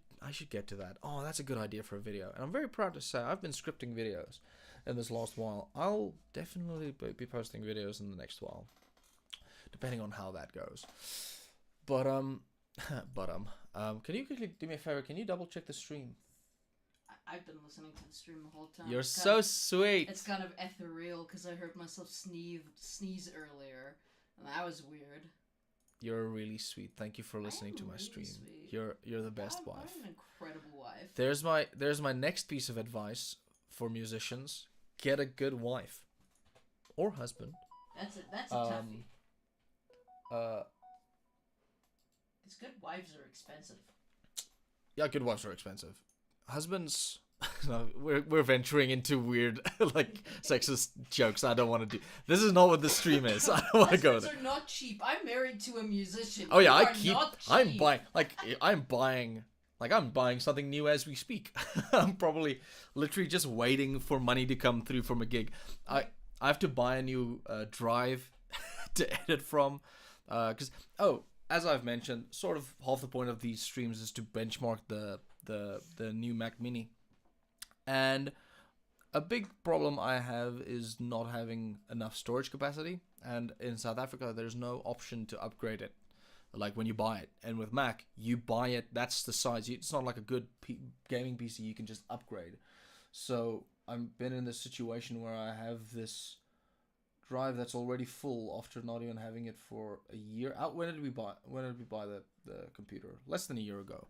get to that. Oh, that's a good idea for a video. And I'm very proud to say I've been scripting videos in this last while. I'll definitely be posting videos in the next while, depending on how that goes. But can you quickly do me a favor? Can you double check the stream?
I've been listening to the stream the whole time.
You're so sweet.
It's kind of ethereal because I heard myself sneeze earlier, and that was weird.
You're really sweet. Thank you for listening to my stream.
Sweet.
You're the best wife.
I'm an incredible wife.
There's my next piece of advice for musicians: get a good wife or husband.
That's a toughie. Because good wives are expensive.
Yeah, good wives are expensive. Husbands, no, we're venturing into weird like sexist jokes. I don't want to do. This is not what the stream is. I don't want to go there.
Husbands are not cheap. I'm married to a musician.
Oh yeah,
I'm
buying something new as we speak. I'm probably literally just waiting for money to come through from a gig. I have to buy a new drive to edit from, because as I've mentioned, sort of half the point of these streams is to benchmark the new Mac Mini. And a big problem I have is not having enough storage capacity. And in South Africa, there's no option to upgrade it, like when you buy it. And with Mac, you buy it, that's the size. It's not like a good gaming PC you can just upgrade. So I've been in this situation where I have this drive that's already full after not even having it for a year. When did we buy the computer? Less than a year ago.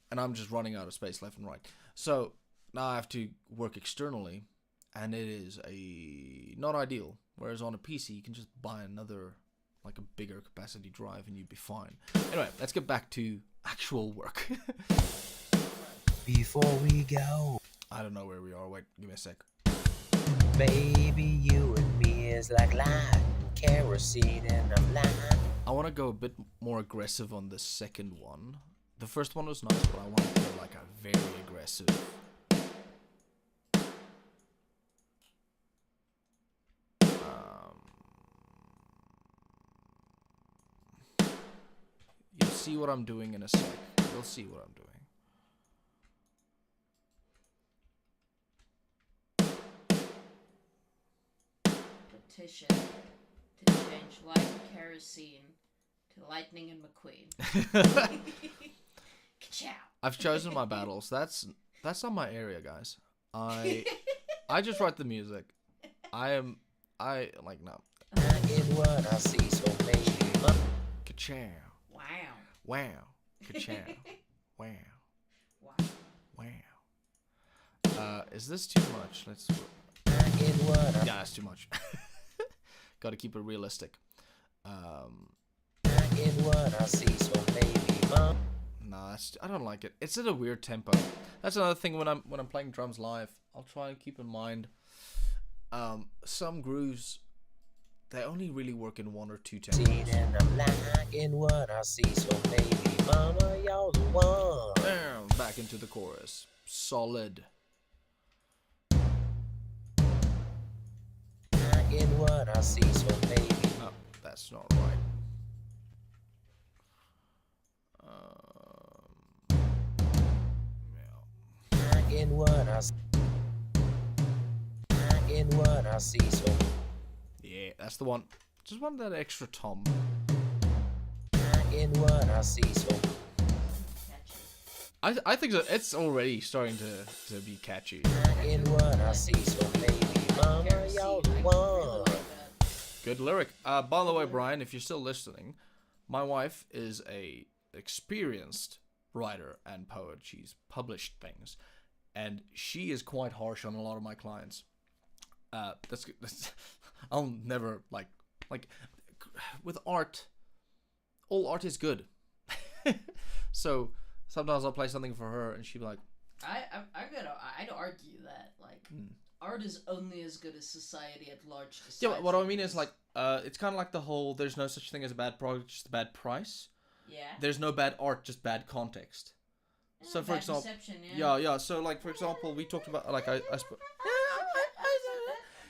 And I'm just running out of space left and right. So now I have to work externally, and it is not ideal. Whereas on a PC you can just buy another like a bigger capacity drive, and you'd be fine. Anyway, let's get back to actual work.
Before we go,
I don't know where we are. Wait, give me a sec.
baby, you and me is like light, kerosene and I'm lying.
I want to go a bit more aggressive on the second one. The first one was nice, but I want to go like a very aggressive. You'll see what I'm doing in a sec. You'll see what I'm doing.
Petition to change light and kerosene to lightning and McQueen. Ka-chow.
I've chosen my battles. That's not my area, guys. I just write the music. I like no.
I get what I see, so maybe
Ka-chow.
Wow.
Wow. Ka-chow. Wow.
Wow.
Wow. Is this too much? Let's.
I get what I
Yeah, that's too much. Got to keep it realistic.
I get what I see, so maybe
No, I don't like it. It's at a weird tempo. That's another thing when I'm playing drums live. I'll try and keep in mind some grooves. They only really work in 1 or 2 tempos.
and I'm liking what I see, so maybe mama, y'all the one.
Bam, back into the chorus. Solid.
Liking what I see, so maybe
No, that's not right. Yeah.
liking what I see. Liking what I see, so
Yeah, that's the one. Just want that extra tom.
liking what I see, so
Catchy.
I think that it's already starting to be catchy.
liking what I see, so maybe mama, y'all the
Kerosene, I
one.
really like that.
Good lyric. By the way, Brian, if you're still listening, my wife is a experienced writer and poet. She's published things, and she is quite harsh on a lot of my clients. That's I'll never like with art. All art is good. So sometimes I'll play something for her, and she'll be like,
I'd argue that like art is only as good as society at large decides.
"Yeah, but what I mean
it
is like, it's kind of like the whole. There's no such thing as a bad product, just a bad price.
yeah.
There's no bad art, just bad context." So, for
Bad
example,
perception,
yeah. So, like, for example, we talked about like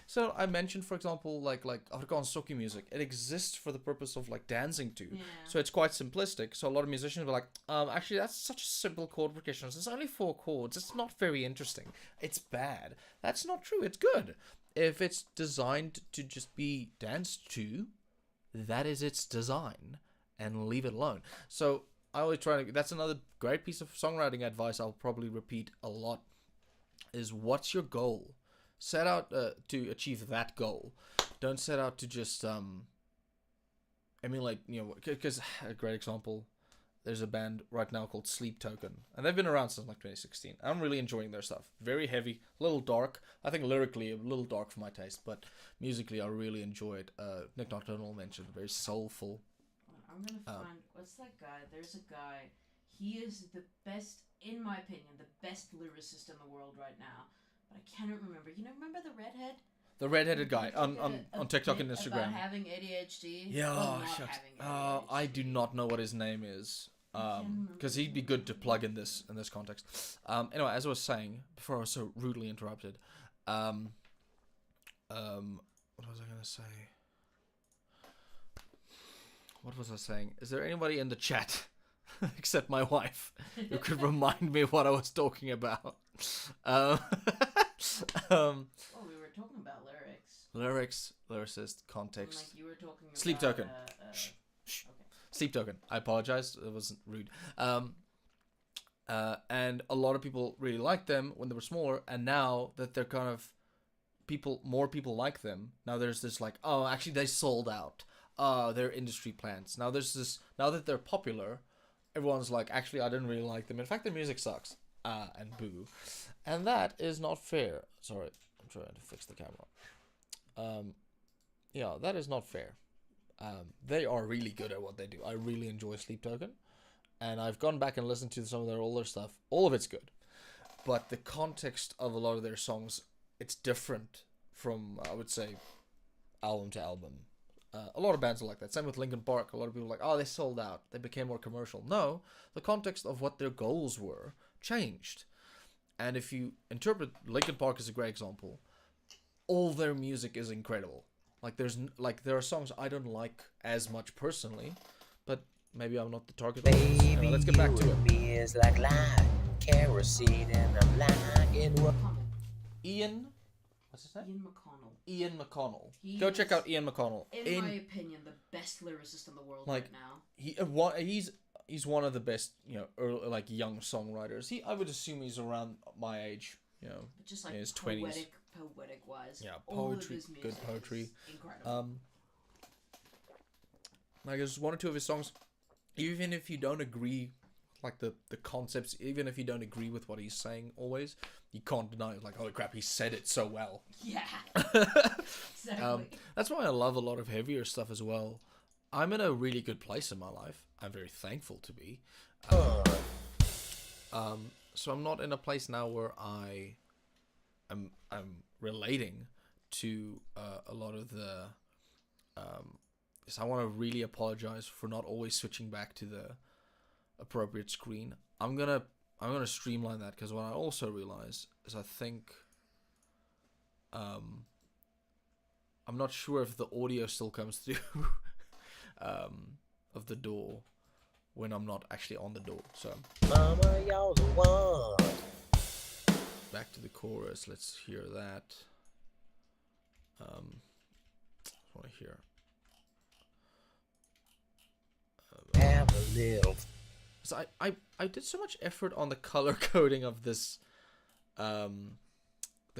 so I mentioned, for example, like Afrikaans socky music. It exists for the purpose of like dancing to.
Yeah.
So it's quite simplistic. So a lot of musicians were like, actually, that's such a simple chord progression. It's only 4 chords. It's not very interesting. It's bad. That's not true. It's good. If it's designed to just be danced to, that is its design, and leave it alone. So I always try to. That's another great piece of songwriting advice. I'll probably repeat a lot. Is what's your goal? Set out to achieve that goal. Don't set out to just emulate. Because a great example. There's a band right now called Sleep Token, and they've been around since like 2016. I'm really enjoying their stuff. Very heavy, a little dark. I think lyrically a little dark for my taste, but musically I really enjoy it. Nick Nocturnal mentioned very soulful.
I'm gonna find what's that guy? There's a guy. He is the best, in my opinion, the best lyricist in the world right now. But I cannot remember. Remember the redhead?
The redheaded guy
He
on
did a
TikTok and
bit
Instagram.
About having ADHD.
Yeah,
Well, not
shucks.
having
I
ADHD.
do not know what his name is.
remember
Because he'd be good to plug in this context. Anyway, as I was saying before, I was so rudely interrupted. What was I gonna say? What was I saying? Is there anybody in the chat, except my wife, who could remind me what I was talking about?
Oh, we were talking about lyrics.
Lyricist, context.
Like you were talking about
Sleep Token.
Okay.
Sleep Token. I apologize. It wasn't rude. And a lot of people really liked them when they were smaller, and now that they're kind of more people like them. Now there's this like, oh, actually they sold out. They're industry plants. Now there's this. Now that they're popular, everyone's like, actually, I didn't really like them. In fact, their music sucks. And boo. And that is not fair. Sorry, I'm trying to fix the camera. Yeah, that is not fair. They are really good at what they do. I really enjoy Sleep Token, and I've gone back and listened to some of their older stuff. All of it's good, but the context of a lot of their songs, it's different from, I would say, album to album. A lot of bands are like that. Same with Linkin Park. A lot of people are like, oh, they sold out. They became more commercial. No, the context of what their goals were changed. And if you interpret Linkin Park as a great example, all their music is incredible. Like there are songs I don't like as much personally, but maybe I'm not the target audience.
Baby,
Anyway, let's get back to
you
it.
and me is like light kerosene, and I'm liking what.
Ian, what's his name?
Ian McConnell.
Ian McConnell.
He
Go check
is,
out Ian McConnell.
In my opinion, the best lyricist in the world
Like,
right now.
He's one of the best, early, like young songwriters. I would assume he's around my age,
But just like
in his 20s.
Poetic wise.
Yeah,
all of
poetry,
his music
good poetry.
is incredible.
Like there's one or two of his songs, even if you don't agree, like the concepts, even if you don't agree with what he's saying, always you can't deny it. Like, holy crap, he said it so well.
Yeah. Exactly.
That's why I love a lot of heavier stuff as well. I'm in a really good place in my life. I'm very thankful to be. So I'm not in a place now where I'm relating to a lot of the. So I want to really apologize for not always switching back to the appropriate screen. I'm gonna streamline that, because what I also realize is I think I'm not sure if the audio still comes through of the door when I'm not actually on the door. So
Mama, y'all the one.
back to the chorus. Let's hear that. I want to hear.
Have a little.
So I did so much effort on the color coding of this, the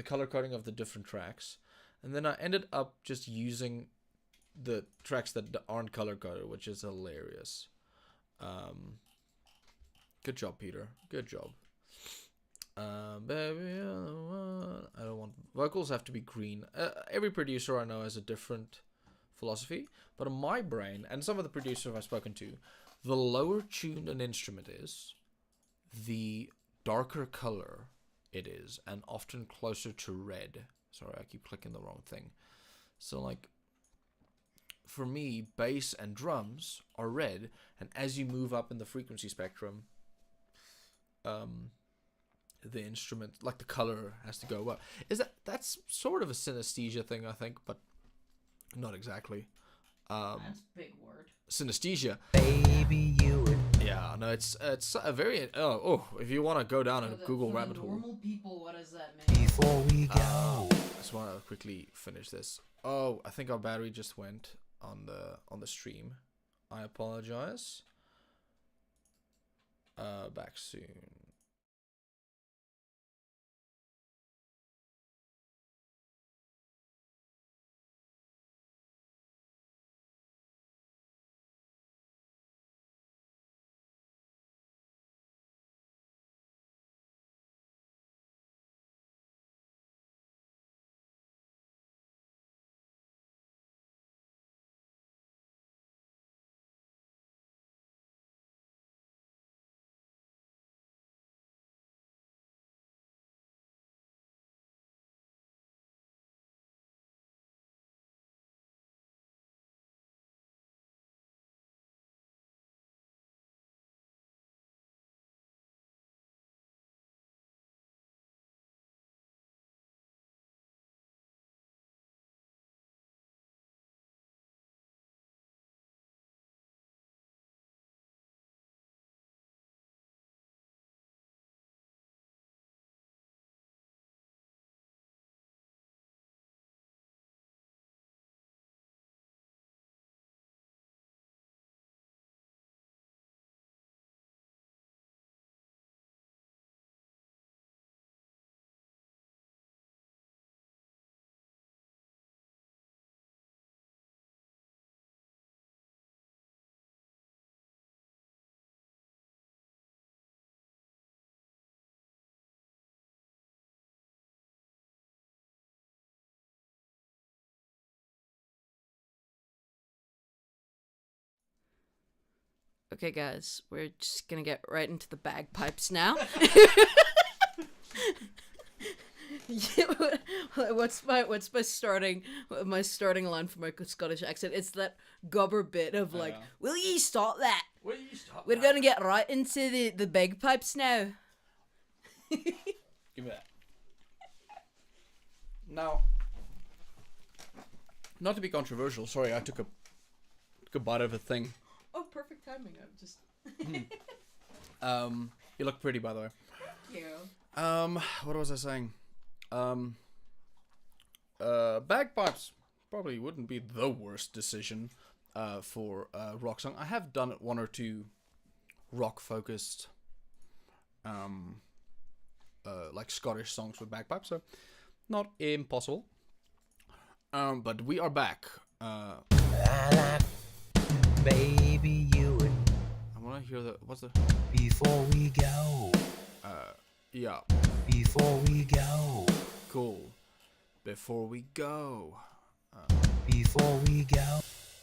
color coding of the different tracks, and then I ended up just using the tracks that aren't color coded, which is hilarious. Good job, Peter. Good job. Baby, you're the one. I don't want vocals have to be green. Every producer I know has a different philosophy, but in my brain, and some of the producers I've spoken to, the lower tuned an instrument is, the darker color it is, and often closer to red. Sorry, I keep clicking the wrong thing. So like, for me, bass and drums are red, and as you move up in the frequency spectrum, the instrument, like the color has to go up. That's sort of a synesthesia thing, I think, but not exactly.
That's a big word.
Synesthesia.
Baby, you and
Yeah, no, it's a very if you want to go down a Google
for
rabbit
the
hole.
normal people, what does that mean?
before we go.
I just want to quickly finish this. Oh, I think our battery just went on the stream. I apologize. Back soon.
Okay, guys, we're just gonna get right into the bagpipes now. Yeah, what's my starting line for my Scottish accent? It's that gobber bit of like, will you stop that?
Will you stop?
We're gonna get right into the bagpipes now.
Give me that. Now, not to be controversial, sorry, I took a bite of a thing.
Oh, perfect timing. I'm just.
You look pretty, by the way.
Thank you.
What was I saying? Bagpipes probably wouldn't be the worst decision for a rock song. I have done one or two rock focused like Scottish songs with bagpipes, so not impossible. But we are back.
I like, baby, you and
I want to hear what's the
before we go.
yeah,
Before we go.
cool. Before we go.
Before we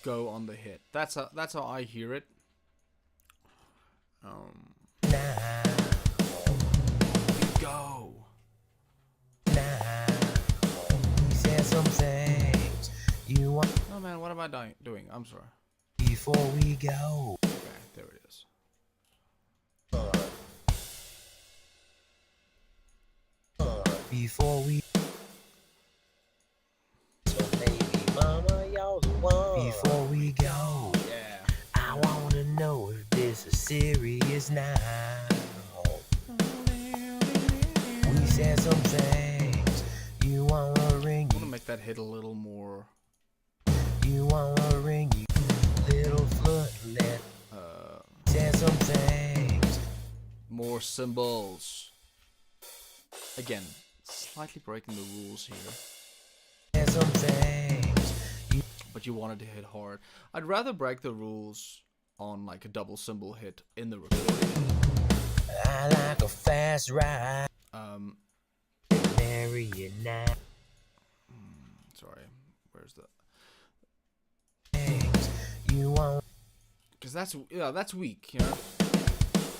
Go on the hit. That's how I hear it.
now.
Go.
Now. We said some things you want
Oh man, what am I doing? I'm sorry.
before we go.
Okay, there it is.
Before we. So baby mama, y'all the one. Before we go.
Yeah.
I wanna know if this is serious now. We said some things. You wanna ring,
I want to make that hit a little more.
you wanna ring, you little floodlet. Said some things.
More cymbals. Again, slightly breaking the rules here.
Said some things.
But you wanted to hit hard. I'd rather break the rules on like a double cymbal hit in the recording.
I like a fast ride. Marry you now.
Sorry, where's the?
Things you want.
Because that's weak, you know.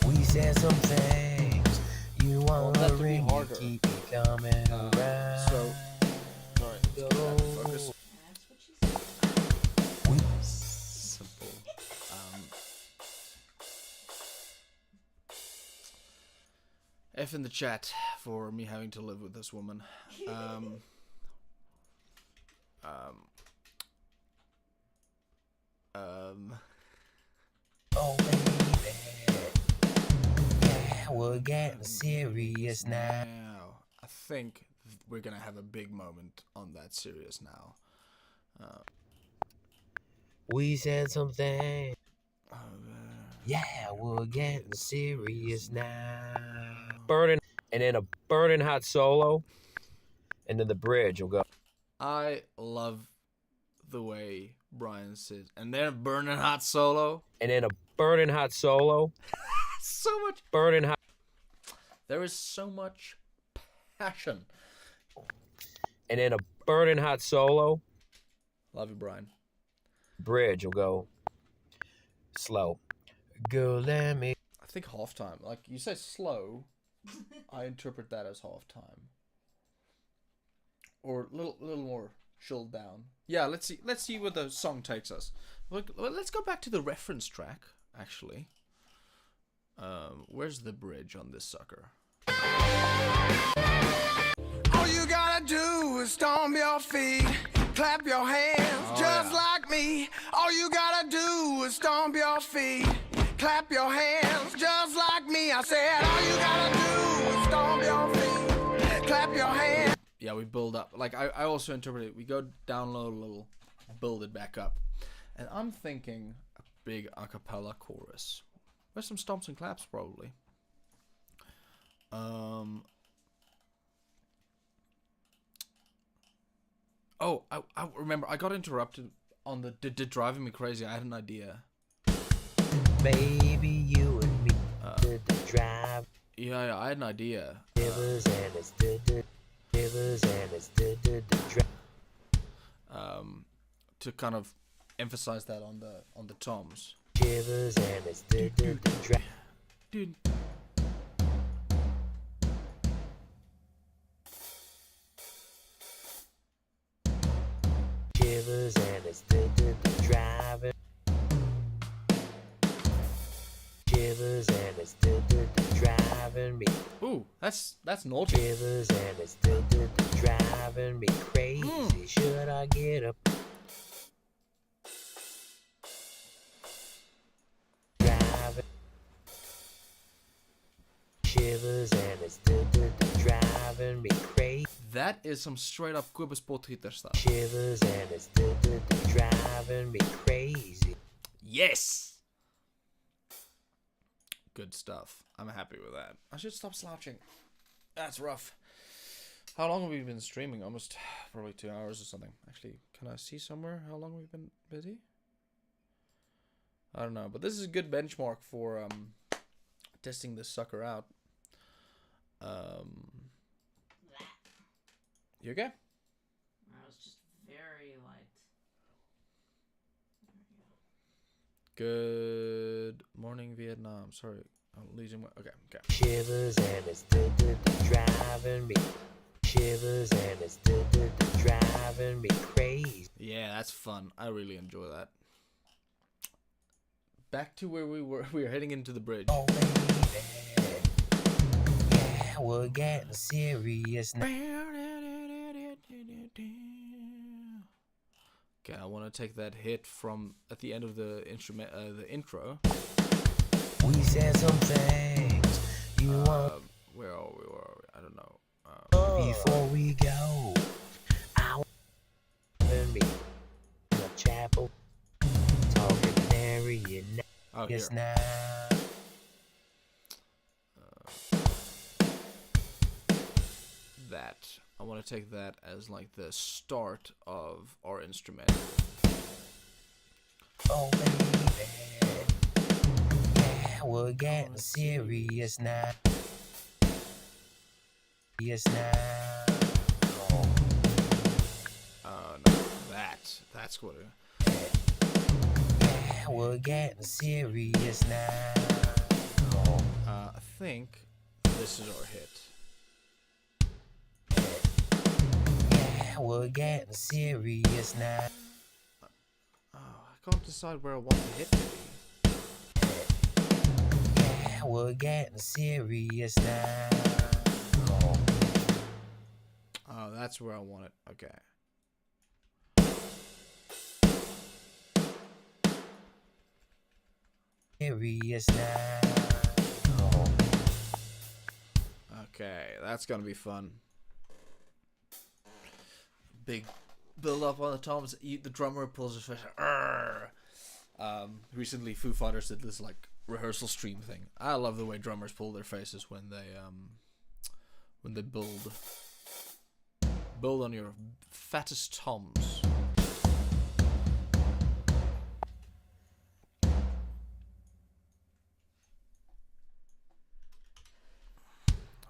We said some things. You wanna
that could be
ring, you
harder.
keep me coming around.
So, alright, focus.
That's what she said.
Simple. F in the chat for me having to live with this woman.
Oh baby, yeah, we're getting serious now.
Now, I think we're gonna have a big moment on that serious now.
We said something. Yeah, we're getting serious now. Burning, and then a burning hot solo, and then the bridge will go.
I love the way Brian says, and then a burning hot solo.
And then a burning hot solo,
So much.
burning hot.
There is so much passion.
And then a burning hot solo,
Love you, Brian.
bridge will go slow. Girl, let me.
I think halftime. Like you say, slow. I interpret that as halftime, or a little more chilled down. Yeah, let's see where the song takes us. Look, let's go back to the reference track. Actually, where's the bridge on this sucker?
All you gotta do is stomp your feet, clap your hands, just like me. All you gotta do is stomp your feet, clap your hands, just like me. I said, all you gotta do is stomp your feet, clap your hands.
Yeah, we build up. Like I also interpret it. We go down low a little, build it back up, and I'm thinking a big a cappella chorus. There's some stomps and claps probably. Oh, I remember. I got interrupted on the driving me crazy. I had an idea.
Baby, you and me did the drive.
Yeah, I had an idea.
Rivers and it's the rivers and it's the drive.
To kind of emphasize that on the toms.
Shivers and it's dry.
Dude.
Shivers and it's driving. Shivers and it's driving me.
Ooh, that's naughty.
Shivers and it's driving me crazy. Should I get up? Driving. Shivers and it's driving me crazy.
That is some straight up Quibbus Potgieter stuff.
Shivers and it's driving me crazy.
Yes! Good stuff. I'm happy with that. I should stop slouching. That's rough. How long have we been streaming? Almost probably 2 hours or something. Actually, can I see somewhere how long we've been busy? I don't know, but this is a good benchmark for testing this sucker out. You okay?
I was just very light.
Good morning, Vietnam. Sorry, I'm losing my... Okay.
Shivers and it's driving me. Shivers and it's driving me crazy.
Yeah, that's fun. I really enjoy that. Back to where we were. We were heading into the bridge.
Oh, baby. Yeah, we're getting serious now.
Okay, I want to take that hit from at the end of the instrument, the intro.
We said some things you want.
Where are we? I don't know.
Before we go, I want me in a chapel talking Mary and
Oh, here.
yes now.
That. I want to take that as like the start of our instrument.
Oh baby, yeah, we're getting serious now. Yes now.
No, that's what it.
Yeah, we're getting serious now.
I think this is our hit.
Yeah, we're getting serious now.
Oh, I can't decide where I want the hit to be.
Yeah, we're getting serious now.
Oh, that's where I want it. Okay.
Serious now.
Okay, that's gonna be fun. Big build up on the toms. The drummer pulls his face. Recently, Foo Fighters did this like rehearsal stream thing. I love the way drummers pull their faces when they build on your fattest toms.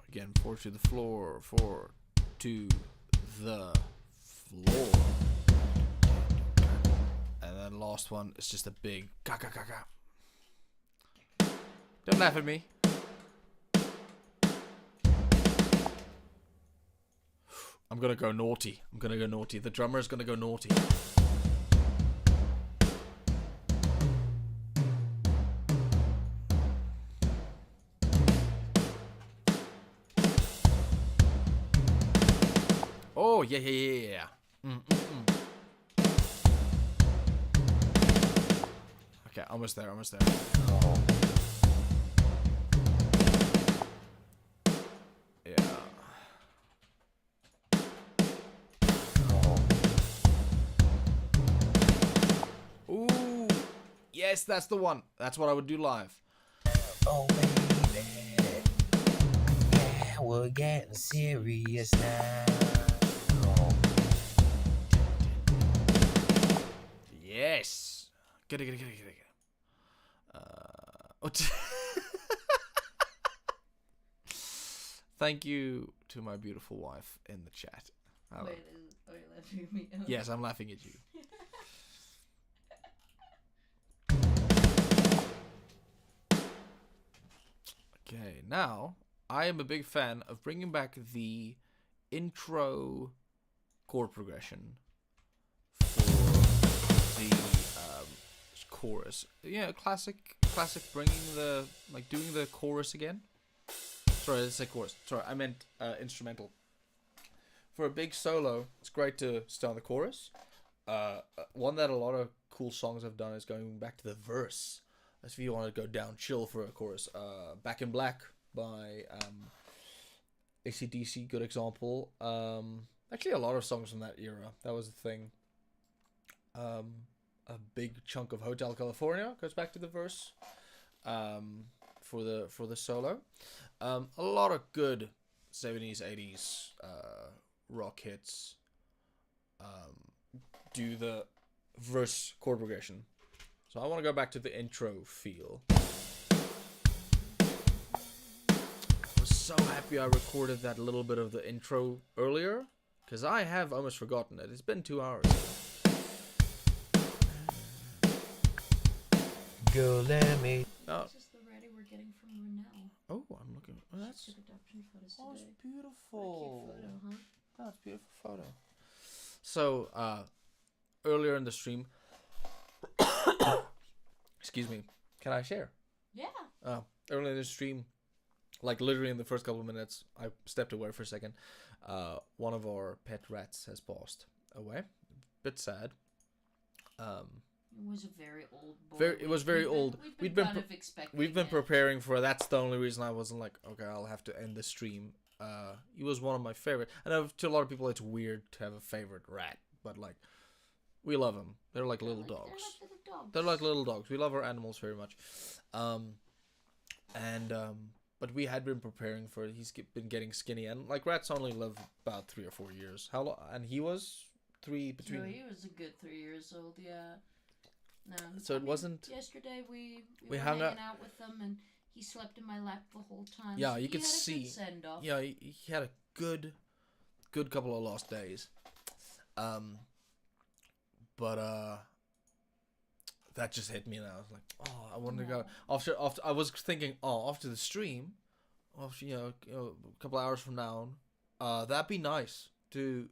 Again, 4 to the floor, 4 to the floor. And then last one is just a big ka ka ka ka. Don't laugh at me. I'm gonna go naughty. The drummer is gonna go naughty. Oh, yeah. Okay, almost there. Yeah. Ooh, yes, that's the one. That's what I would do live.
Oh baby, yeah, we're getting serious now.
Yes. Get it. Thank you to my beautiful wife in the chat.
Wait, are you laughing at me?
Yes, I'm laughing at you. Okay, now I am a big fan of bringing back the intro chord progression for the chorus. Yeah, classic bringing the doing the chorus again. Sorry, I said chorus. Sorry, I meant instrumental. For a big solo, it's great to start the chorus. One that a lot of cool songs have done is going back to the verse. If you want to go down chill for a chorus. Back in Black by AC/DC, good example. Actually, a lot of songs from that era. That was the thing. A big chunk of Hotel California goes back to the verse. For the solo. A lot of good 70s, 80s rock hits do the verse chord progression. So I want to go back to the intro feel. I was so happy I recorded that little bit of the intro earlier, because I have almost forgotten it. It's been 2 hours.
Go let me.
Oh,
This is the ready we're getting from Renell.
I'm looking. Oh, that's
She took adoption photos
oh, it's
today.
beautiful.
What a cute photo, huh?
That's a beautiful photo. So, earlier in the stream, excuse me, can I share?
Yeah.
Earlier in the stream, like literally in the first couple of minutes, I stepped away for a second. One of our pet rats has passed away. Bit sad.
It was a very old boy.
It was very old.
We've been kind of expecting
We've been
it.
preparing for it. That's the only reason I wasn't like, okay, I'll have to end the stream. He was one of my favorite. I know to a lot of people it's weird to have a favorite rat, but like, we love them. They're like little dogs. They're like little dogs. We love our animals very much. But we had been preparing for it. He's been getting skinny, and like rats only live about 3 or 4 years. How long? And he was 3 between.
So he was a good 3 years old, yeah. No.
So it wasn't.
Yesterday we
We
were
hung
hanging out with him, and he slept in my lap the whole time.
Yeah,
so
you
he
could
had a
see.
good send-off.
Yeah, he had a good couple of lost days. But that just hit me, and I was like, oh, I want to go after. I was thinking, after the stream, after a couple hours from now, that'd be nice to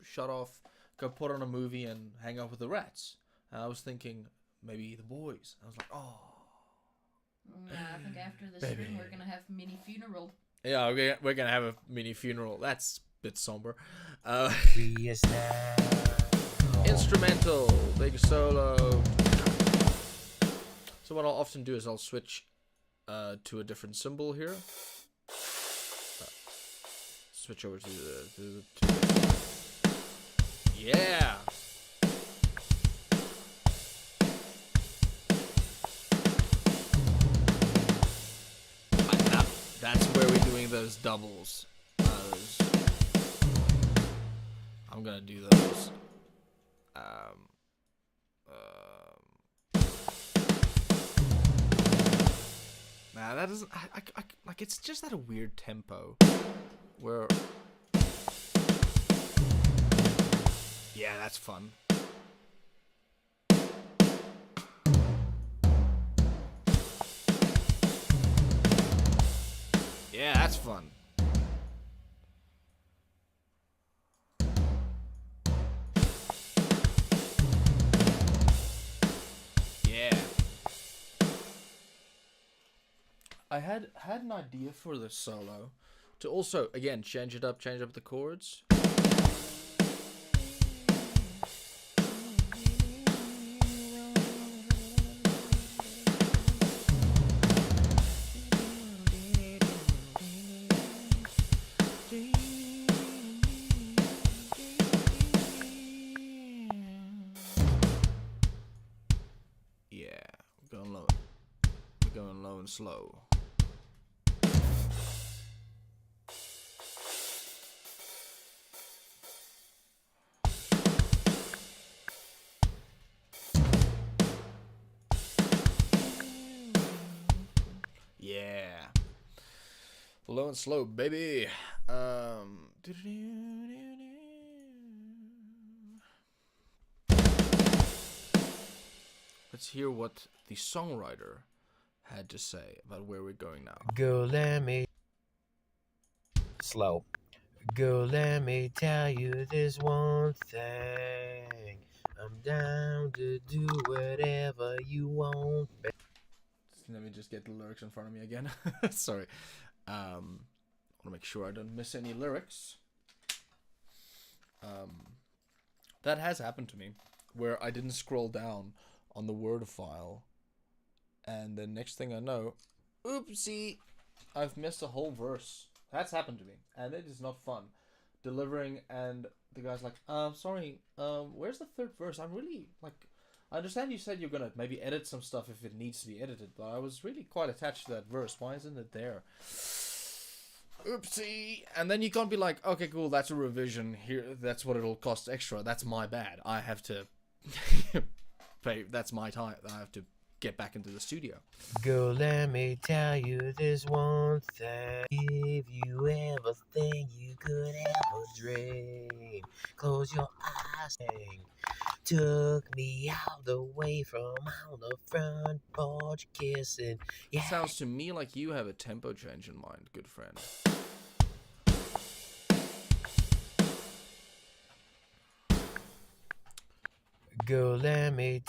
shut off, go put on a movie, and hang out with the rats. And I was thinking maybe the boys. I was like, oh.
Yeah, I think after this
Baby.
stream we're gonna have mini funeral.
Yeah, we're gonna have a mini funeral. That's a bit somber. Instrumental, big solo. So what I'll often do is I'll switch to a different symbol here. Switch over to the yeah. That's where we're doing those doubles. I'm gonna do those. Nah, that doesn't. I like. It's just at a weird tempo, where. Yeah, that's fun. Yeah, that's fun. Yeah. I had an idea for the solo to also again change up the chords. Yeah, we're going low. We're going low and slow. Yeah. Low and slow, baby. Let's hear what the songwriter had to say about where we're going now.
Girl, let me slow. Girl, let me tell you this one thing. I'm down to do whatever you want.
Let me just get the lyrics in front of me again. Sorry. I want to make sure I don't miss any lyrics. That has happened to me, where I didn't scroll down on the Word file, and the next thing I know, oopsie, I've missed a whole verse. That's happened to me, and it is not fun. Delivering, and the guy's like, sorry, where's the third verse? I'm really, like, I understand you said you're gonna maybe edit some stuff if it needs to be edited, but I was really quite attached to that verse. Why isn't it there? Oopsie. And then you can't be like, okay, cool, that's a revision. Here, that's what it'll cost extra. That's my bad. I have to pay. That's my time. I have to get back into the studio.
Girl, let me tell you this one thing. If you ever think you could ever dream, close your eyes. Took me all the way from on the front porch kissing. Yeah.
Sounds to me like you have a tempo change in mind, good friend.
Girl, let me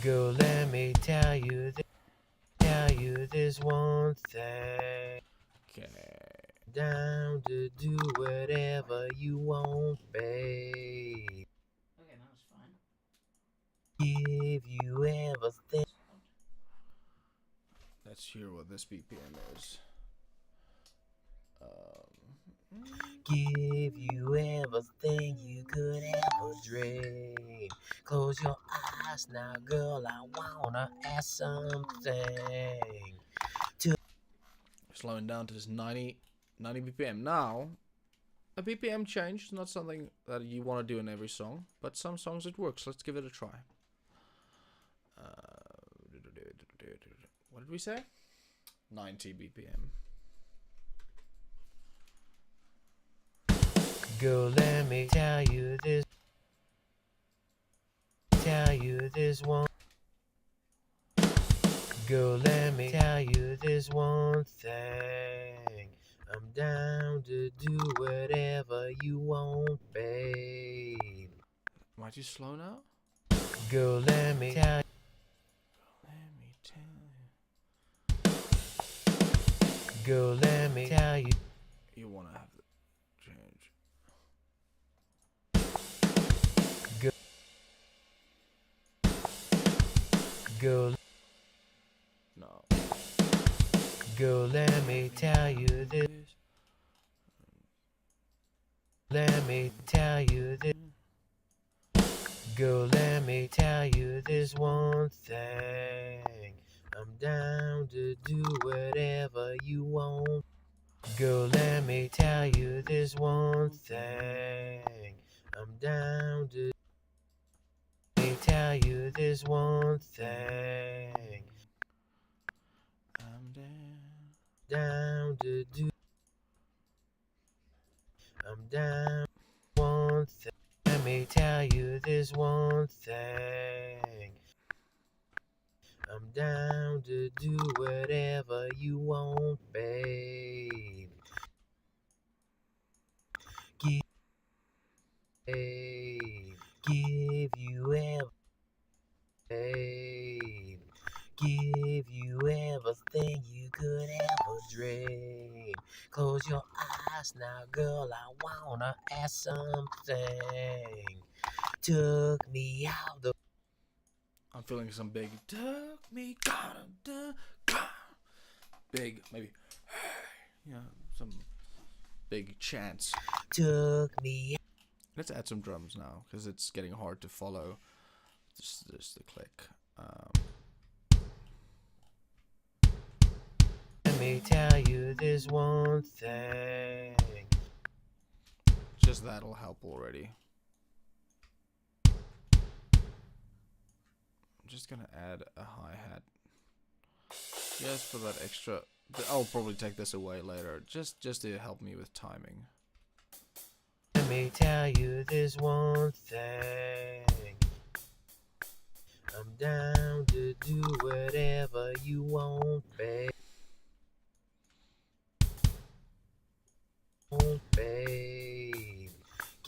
Girl, let me tell you this one thing.
Okay.
Down to do whatever you want, babe.
Okay, that was fun.
If you ever think
Let's hear what this BPM is.
If you ever think you could ever dream, close your eyes now, girl. I wanna ask something.
Slowing down to this 90 BPM. Now, a BPM change is not something that you want to do in every song, but some songs it works. Let's give it a try. What did we say? 90 BPM.
Girl, let me tell you this one. Girl, let me tell you this one thing. I'm down to do whatever you want, babe.
Am I too slow now?
Girl, let me tell Girl, let me tell you.
You want to have the change.
Girl,
No.
girl, let me tell you this. Let me tell you this. Girl, let me tell you this one thing. I'm down to do whatever you want. Girl, let me tell you this one thing. I'm down to tell you this one thing.
I'm
Down to do. I'm down one thing. Let me tell you this one thing. I'm down to do whatever you want, babe. Give you ever, babe. Give you ever think you could ever dream. Close your eyes now, girl. I wanna ask something. Took me out the.
I'm feeling some big. Took me, big, maybe. Yeah, some big chants.
Took me.
Let's add some drums now, because it's getting hard to follow. Just the click.
Let me tell you this one thing.
Just that'll help already. I'm just gonna add a hi-hat. Yes, for that extra. I'll probably take this away later, just to help me with timing.
Let me tell you this one thing. I'm down to do whatever you want, babe. Babe,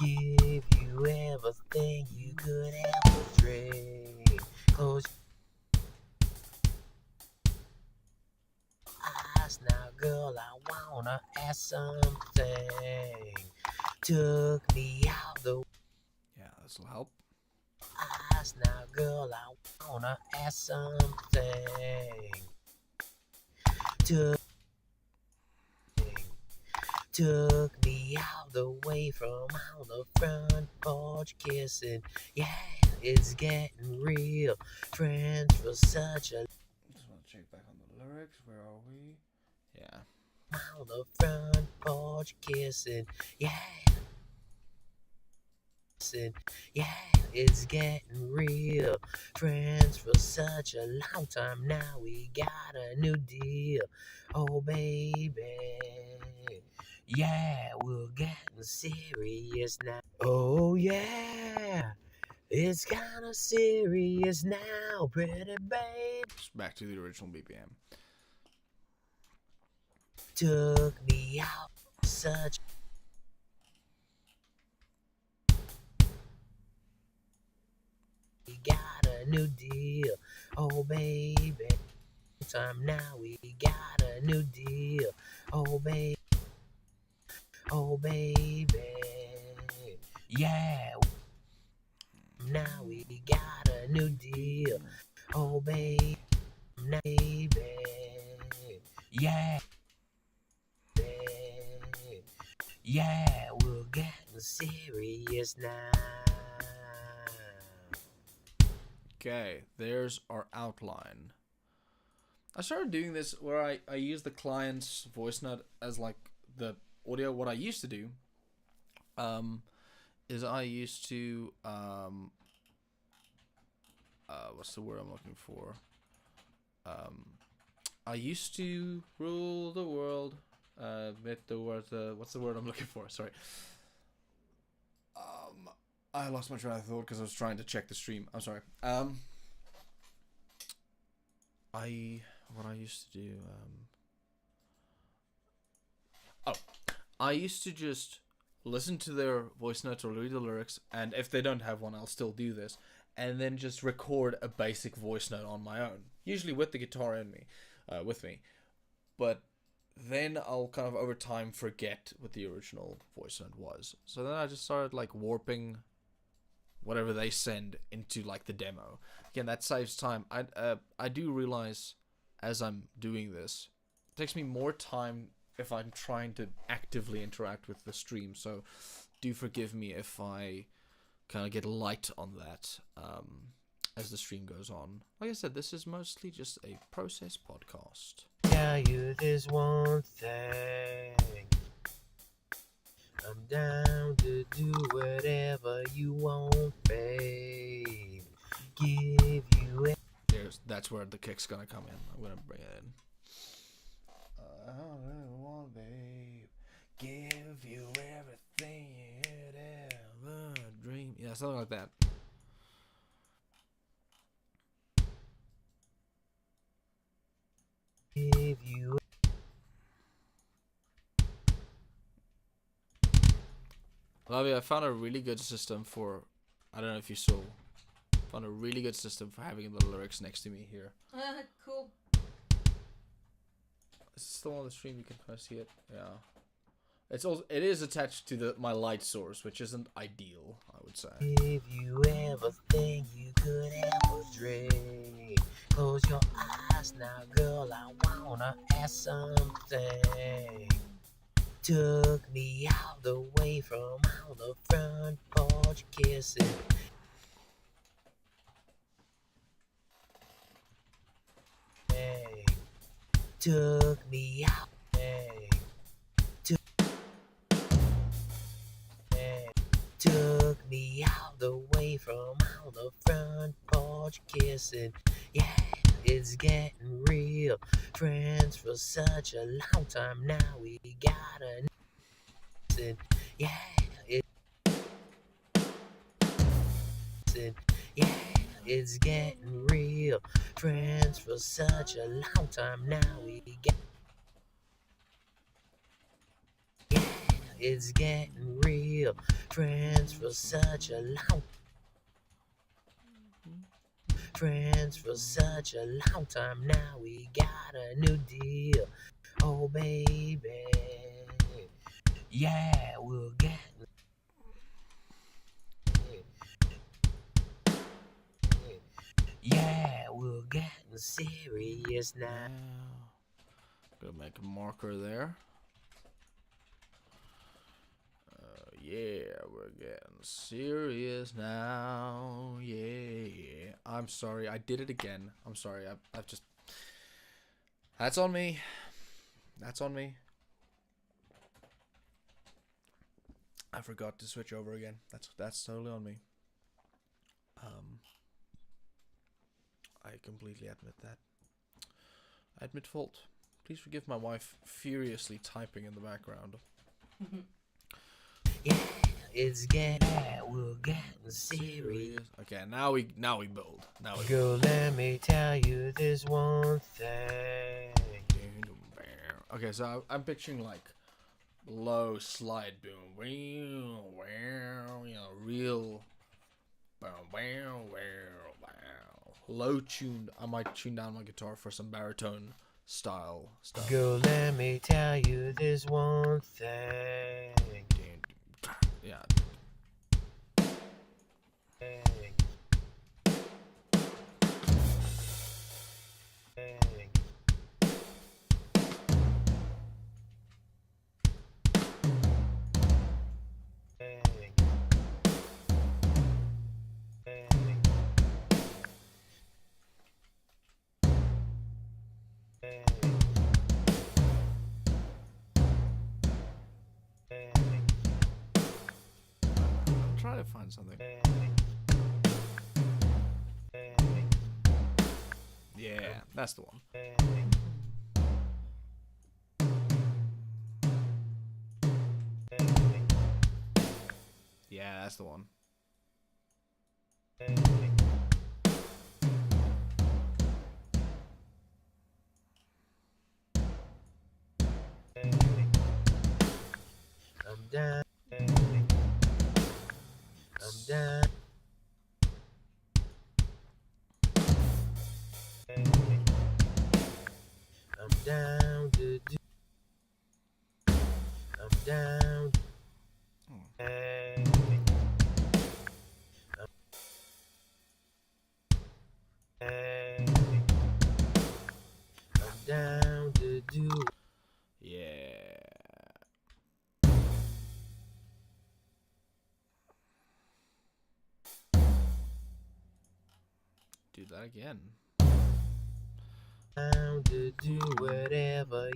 give you everything you could ever dream. Close your eyes now, girl. I wanna ask something. Took me out the
Yeah, this will help.
eyes now, girl. I wanna ask something. Took me out the way from on the front porch kissing. Yeah, it's getting real. Friends for such a
Just want to check back on the lyrics. Where are we? Yeah.
on the front porch kissing. Yeah. Yeah, it's getting real. Friends for such a long time now. We got a new deal. Oh, baby. Yeah, we're getting serious now. Oh, yeah. It's kind of serious now, pretty babe.
Just back to the original BPM.
Took me out such. We got a new deal. Oh, baby. Time now we got a new deal. Oh, baby. Oh, baby. Yeah. Now we got a new deal. Oh, baby. Baby. Yeah. Yeah, we're getting serious now.
Okay, there's our outline. I started doing this where I use the client's voice note as like the audio. What I used to do is I used to what's the word I'm looking for? I used to rule the world with the word what's the word I'm looking for? Sorry. I lost my train of thought because I was trying to check the stream. I'm sorry. What I used to do. I used to just listen to their voice notes or read the lyrics, and if they don't have one, I'll still do this, and then just record a basic voice note on my own, usually with the guitar with me. But then I'll kind of over time forget what the original voice note was. So then I just started like warping whatever they send into like the demo. Again, that saves time. I do realize as I'm doing this, it takes me more time if I'm trying to actively interact with the stream. So do forgive me if I kind of get light on that as the stream goes on. Like I said, this is mostly just a process podcast.
Tell you this one thing. I'm down to do whatever you want, babe. Give you it.
That's where the kick's gonna come in. I'm gonna bring it in. I want, babe. Give you everything you could ever dream. Yeah, something like that.
Give you.
Lavi, I found a really good system for. I don't know if you saw. Found a really good system for having the lyrics next to me here.
Cool.
Is it still on the stream? You can kind of see it. Yeah. It is attached to my light source, which isn't ideal, I would say.
Give you everything you could ever dream. Close your eyes now, girl. I wanna ask something. Took me out the way from on the front porch kissing. Hey, took me out. Hey, took me out the way from on the front porch kissing. Yeah, it's getting real. Friends for such a long time now. We gotta listen. Yeah, yeah, it's getting real. Friends for such a long time now. We got. Yeah, it's getting real. Friends for such a long. Friends for such a long time now. We got a new deal. Oh baby, yeah, we'll get. Yeah, we're getting serious now.
Gonna make a marker there. Yeah, we're getting serious now. Yeah. I'm sorry, I did it again. I'm sorry. I've just. That's on me. That's on me. I forgot to switch over again. That's totally on me. I completely admit that. I admit fault. Please forgive my wife furiously typing in the background.
Yeah, it's getting. We're getting serious.
Okay, now we build. Now we
Girl, let me tell you this one thing.
Okay, so I'm picturing like low slide boom, you know, real low tuned. I might tune down my guitar for some baritone style stuff.
Girl, let me tell you this one thing.
Yeah. Try to find something. Yeah, that's the one. Yeah, that's the one.
I'm down. I'm down. I'm down to do. I'm down. I'm down to do.
Yeah. Do that again.
Down to do whatever.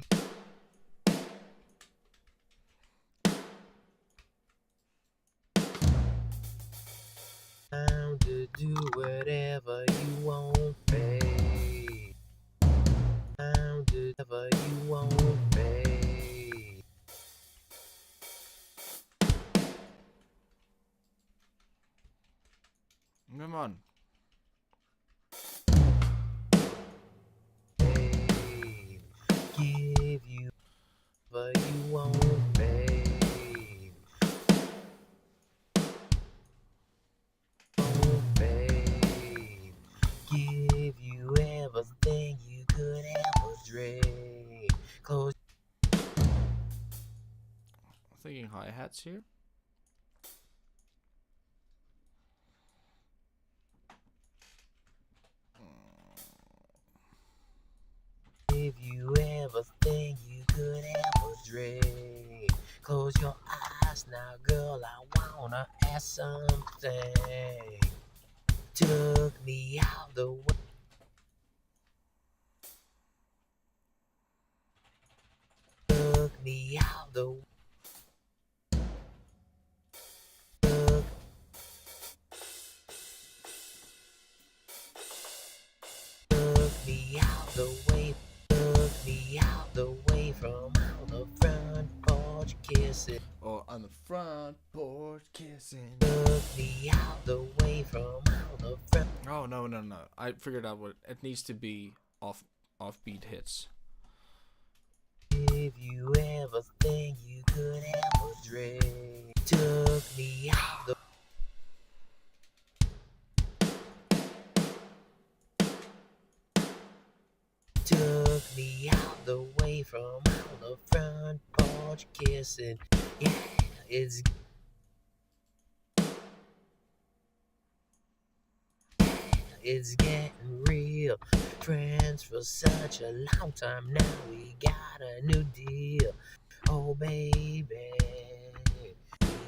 Down to do whatever you want, babe. Down to whatever you want, babe.
Come on.
Babe, give you whatever you want, babe. Want, babe. Give you everything you could ever dream. Close.
I'm thinking hi-hats here.
Give you everything you could ever dream. Close your eyes now, girl. I wanna ask something. Took me out the way. Took me out the way. Took me me out the way, took me out the way from on the front porch kissing.
Or on the front porch kissing.
Took me out the way from on the front.
Oh no. I figured out what it needs to be. Offbeat hits.
If you ever think you could have a drink, took me out the. Took me out the way from on the front porch kissing. Yeah, it's getting real. Friends for such a long time now. We got a new deal. Oh baby, we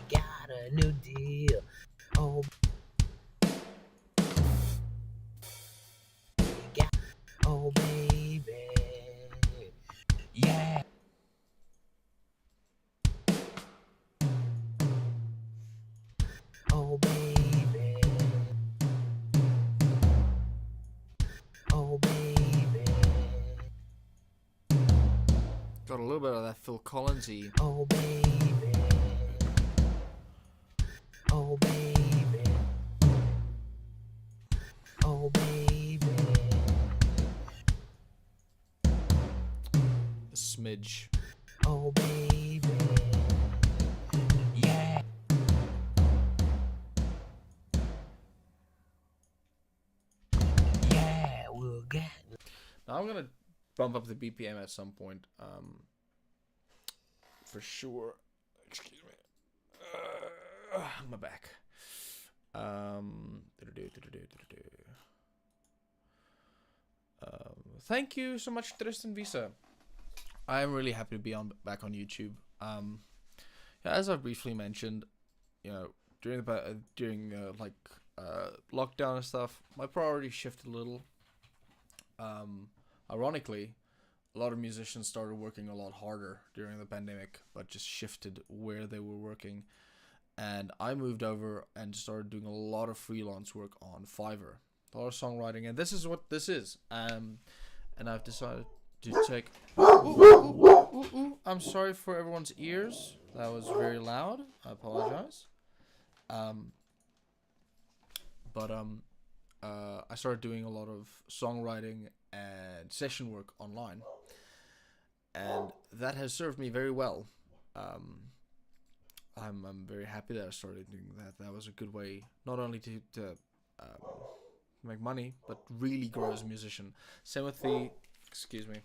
got a new deal. Oh, we got. Oh baby, yeah. Oh baby, oh baby,
Got a little bit of that Phil Collinsy.
oh baby, oh baby, oh baby,
A smidge.
oh baby, yeah. Yeah, we'll get.
Now I'm gonna bump up the BPM at some point. For sure. Excuse me. My back. Thank you so much, Tristan Visa. I am really happy to be back on YouTube. Yeah, as I briefly mentioned, during lockdown and stuff, my priorities shifted a little. Ironically, a lot of musicians started working a lot harder during the pandemic, but just shifted where they were working. And I moved over and started doing a lot of freelance work on Fiverr, a lot of songwriting, and this is what this is. And I've decided to take. I'm sorry for everyone's ears. That was very loud. I apologize. I started doing a lot of songwriting and session work online, and that has served me very well. I'm very happy that I started doing that. That was a good way not only to make money, but really grow as a musician. Same with the, excuse me.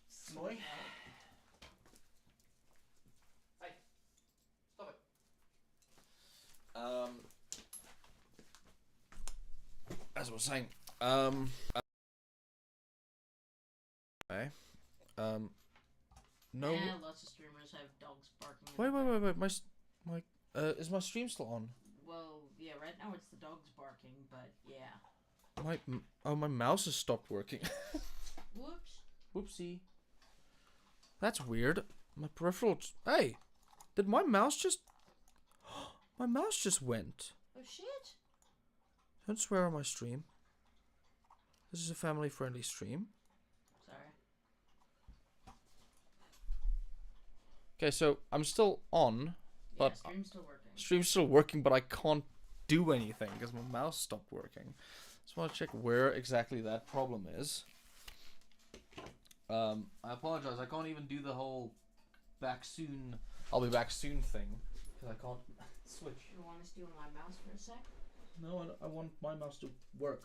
Snoy. Hey, stop it. As I was saying, okay. No.
Yeah, lots of streamers have dogs barking.
Wait. My is my stream still on?
Well, yeah, right now it's the dogs barking, but yeah.
My mouse has stopped working.
Whoops.
Whoopsie. That's weird. My peripheral. Hey, did my mouse just? My mouse just went.
Oh shit.
Don't swear on my stream. This is a family-friendly stream.
Sorry.
Okay, so I'm still on, but
yeah, stream's still working.
Stream's still working, but I can't do anything because my mouse stopped working. Just want to check where exactly that problem is. I apologize. I can't even do the whole back soon. I'll be back soon thing because I can't switch.
You want to steal my mouse for a sec?
No, I want my mouse to work.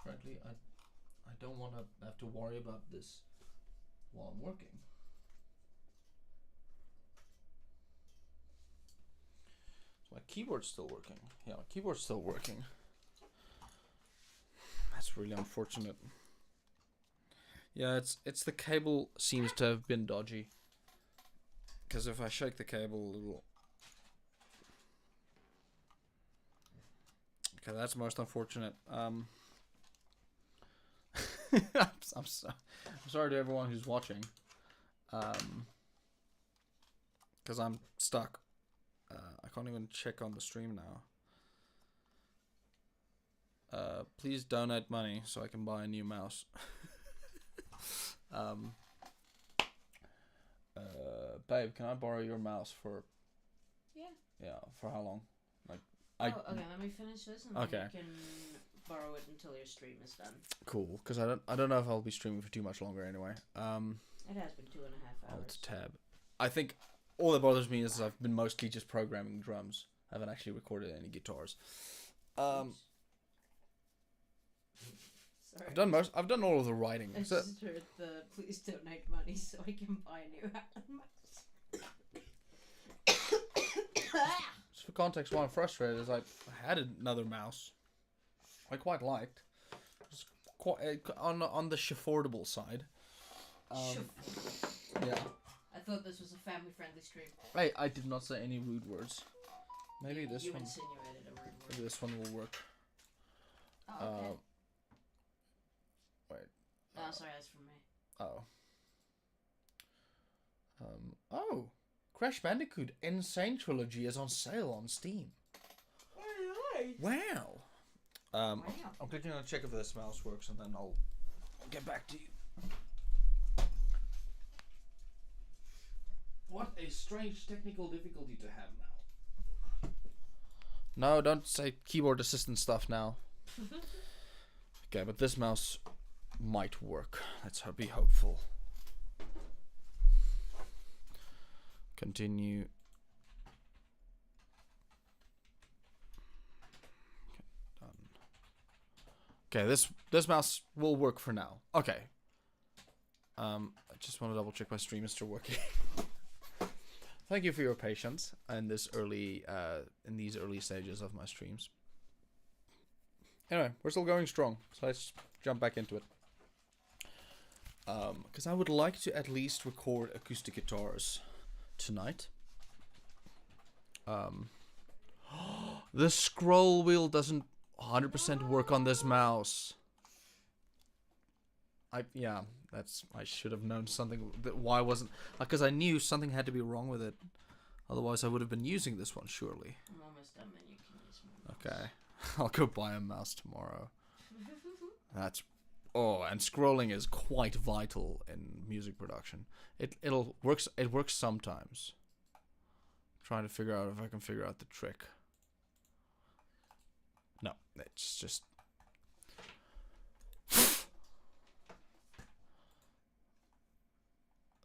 Frankly, I don't want to have to worry about this while I'm working. So my keyboard's still working. Yeah, my keyboard's still working. That's really unfortunate. Yeah, it's the cable seems to have been dodgy. Because if I shake the cable, it'll. Okay, that's most unfortunate. I'm sorry to everyone who's watching. Because I'm stuck. I can't even check on the stream now. Please donate money so I can buy a new mouse. Babe, can I borrow your mouse for? Yeah. For how long? Like,
okay. Let me finish this, and
Okay.
then you can borrow it until your stream is done.
Cool, because I don't know if I'll be streaming for too much longer anyway.
It has been 2.5 hours.
Alt tab. I think all that bothers me is I've been mostly just programming drums. I haven't actually recorded any guitars.
Sorry.
I've done all of the writing.
I
So,
just heard the please donate money so I can buy a new mouse.
just for context, why I'm frustrated is I had another mouse I quite liked. Just quite on the affordable side. Yeah.
I thought this was a family-friendly stream.
Hey, I did not say any rude words. Maybe
You
this one.
insinuated a rude word.
Maybe this one will work.
Oh, okay.
Wait.
Oh, sorry, that's from me.
Oh. Crash Bandicoot Insane Trilogy is on sale on Steam. Wow. I'm clicking on check if this mouse works, and then I'll get back to you. What a strange technical difficulty to have now. No, don't say keyboard assistant stuff now. Okay, but this mouse might work. Let's be hopeful. Continue. Okay, done. Okay, this mouse will work for now. Okay. I just want to double check my stream is still working. Thank you for your patience in this early in these early stages of my streams. Anyway, we're still going strong, so let's jump back into it. Because I would like to at least record acoustic guitars tonight. The scroll wheel doesn't 100% work on this mouse. I should have known something. Why wasn't? Because I knew something had to be wrong with it. Otherwise, I would have been using this one surely.
I'm almost done, then you can use my mouse.
Okay, I'll go buy a mouse tomorrow. And scrolling is quite vital in music production. It works sometimes. Trying to figure out if I can figure out the trick. No, it's just.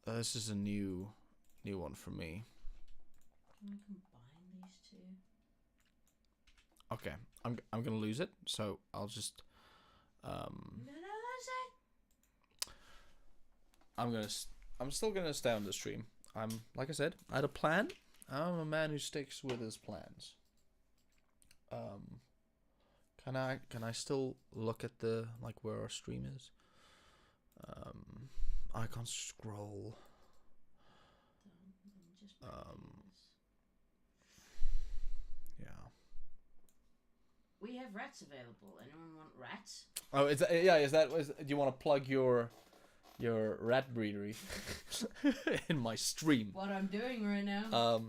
This is a new one for me.
Can I combine these two?
Okay, I'm gonna lose it, so I'll just I'm still gonna stay on the stream. Like I said, I had a plan. I'm a man who sticks with his plans. Can I still look at the where our stream is? I can't scroll. Yeah.
We have rats available. Anyone want rats?
Oh, do you want to plug your rat breedery in my stream?
What I'm doing right now.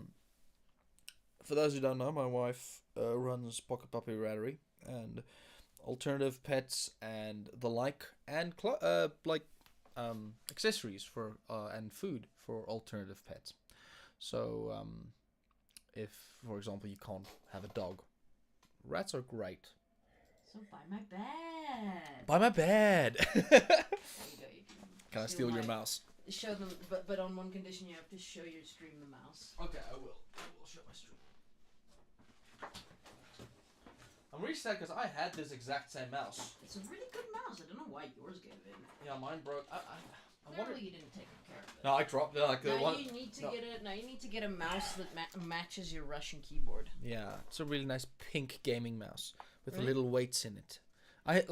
For those who don't know, my wife runs Pocket Puppy Rattery and alternative pets and the like, and accessories for and food for alternative pets. So if, for example, you can't have a dog, rats are great.
So buy my bed.
Buy my bed.
There you go. You
Can I steal your mouse?
Show them, but on one condition: you have to show your stream the mouse.
Okay, I will. I will show my stream. I'm really sad because I had this exact same mouse.
It's a really good mouse. I don't know why yours gave in.
Yeah, mine broke. I wonder.
You didn't take care of it.
No, I dropped it the one.
You need to get a mouse that matches your Russian keyboard.
Yeah, it's a really nice pink gaming mouse with
Really?
little weights in it. I had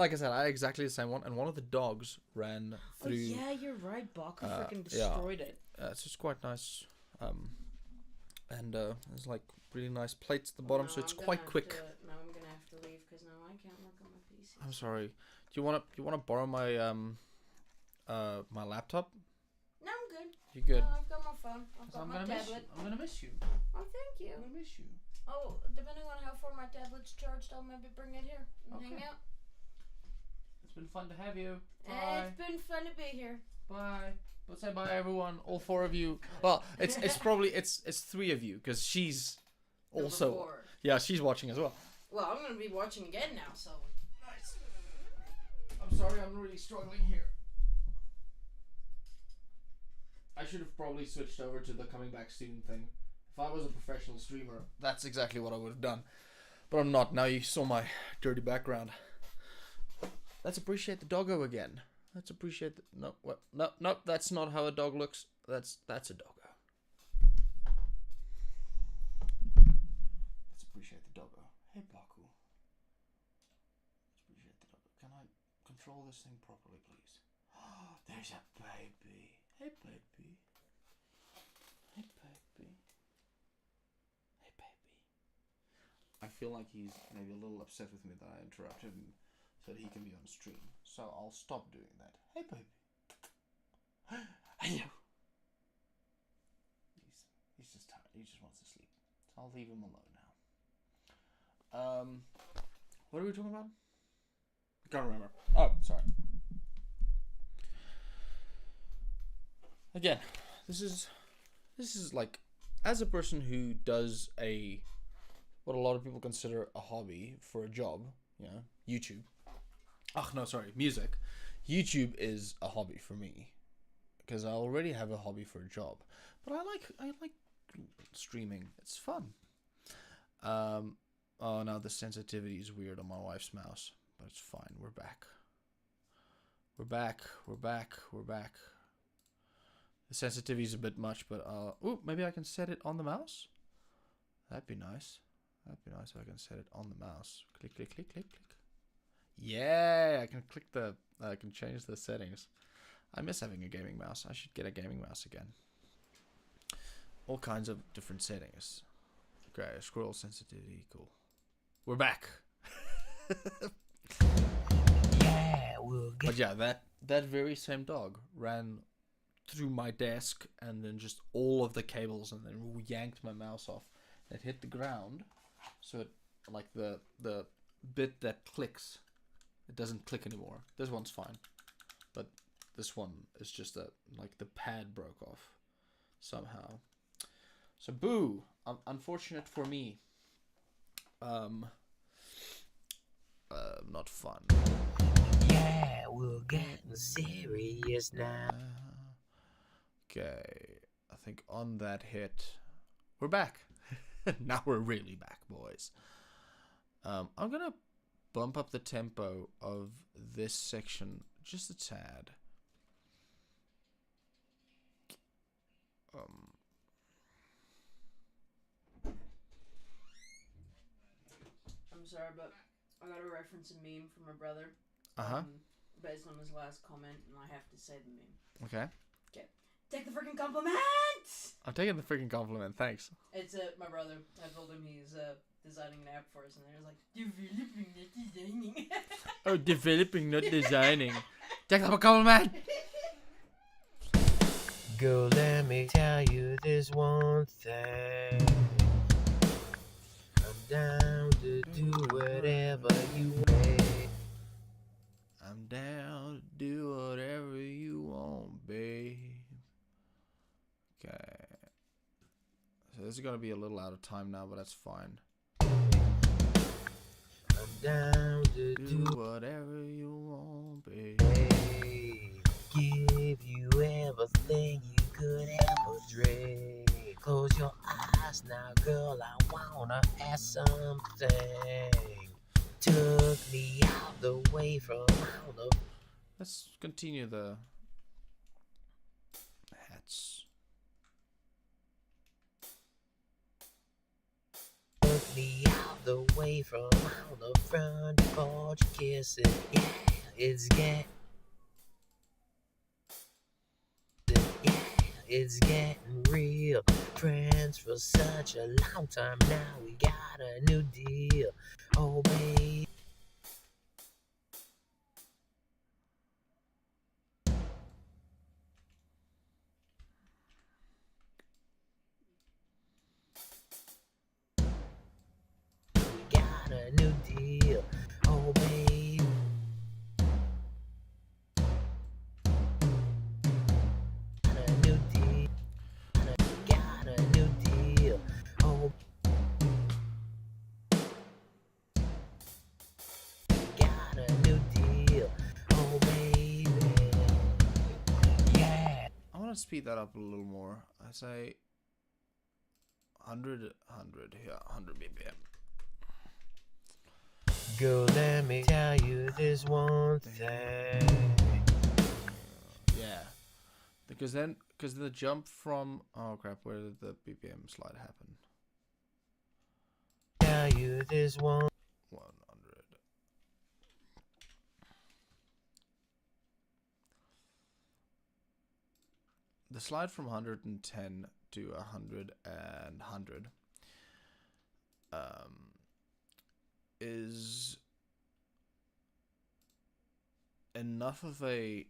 exactly the same one, and one of the dogs ran through.
Oh yeah, you're right. Baka freaking destroyed it.
It's just quite nice. And there's really nice plates at the bottom, so it's quite quick.
Now I'm gonna have to leave because now I can't work on my PC.
I'm sorry. Do you wanna borrow my my laptop?
No, I'm good.
You good?
No, I've got my phone. I've got my tablet.
I'm gonna miss you.
Oh, thank you.
I'm gonna miss you.
Oh, depending on how far my tablet's charged, I'll maybe bring it here and hang out.
It's been fun to have you.
It's been fun to be here.
Bye. Let's say bye, everyone. All 4 of you. Well, it's probably it's 3 of you because she's also she's watching as well.
Well, I'm gonna be watching again now, so.
Nice. I'm sorry, I'm really struggling here. I should have probably switched over to the coming back soon thing. If I was a professional streamer, that's exactly what I would have done. But I'm not. Now you saw my dirty background. Let's appreciate the doggo again. Let's appreciate the... No, what? No, that's not how a dog looks. That's a doggo. Let's appreciate the doggo. Hey, Baku. Let's appreciate the doggo. Can I control this thing properly, please? Oh, there's a baby. Hey, baby. Hey, baby. Hey, baby. I feel like he's maybe a little upset with me that I interrupted him so that he can be on stream. So I'll stop doing that. Hey, baby. Hello. He's just tired. He just wants to sleep. So I'll leave him alone now. What are we talking about? I can't remember. Oh, sorry. Again, this is like, as a person who does what a lot of people consider a hobby for a job, YouTube. Music. YouTube is a hobby for me because I already have a hobby for a job, but I like streaming. It's fun. Oh, now the sensitivity is weird on my wife's mouse, but it's fine. We're back. The sensitivity is a bit much, but maybe I can set it on the mouse. That'd be nice. If I can set it on the mouse. Click, click, click, click, click. Yeah, I can I can change the settings. I miss having a gaming mouse. I should get a gaming mouse again. All kinds of different settings. Okay, scroll sensitivity, cool. We're back. But yeah, that very same dog ran through my desk and then just all of the cables and then yanked my mouse off. It hit the ground, so it, like the bit that clicks, it doesn't click anymore. This one's fine, but this one is just like the pad broke off somehow. So boo, unfortunate for me. Not fun.
Yeah, we're getting serious now.
Okay, I think on that hit, we're back. Now we're really back, boys. I'm gonna bump up the tempo of this section just a tad.
I'm sorry, but I got to reference a meme from my brother.
Uh-huh.
Based on his last comment, and I have to say the meme.
Okay.
Okay. Take the freaking compliment!
I'm taking the freaking compliment, thanks.
It's my brother. I told him he's designing an app for us, and he was like, developing, not designing.
Oh, developing, not designing. Take the compliment!
Girl, let me tell you this one thing. I'm down to do whatever you want.
I'm down to do whatever you want, babe. Okay. So this is going to be a little out of time now, but that's fine.
I'm down to
Do whatever you want, babe.
give you everything you could ever dream. Close your eyes now, girl, I wanna ask something. Took me out the way from out of.
Let's continue the hats.
Took me out the way from out the front porch kissing. Yeah, it's getting. Yeah, it's getting real. Friends for such a long time now. We got a new deal. Oh, babe. We got a new deal. Oh, babe.
want to speed that up a little more. I say 100 here, 100 BPM.
Girl, let me tell you this one thing.
Yeah, because then the jump from, oh crap, where did the BPM slide happen?
Tell you this one.
100. The slide from 110 to 100 and 100 is enough of a...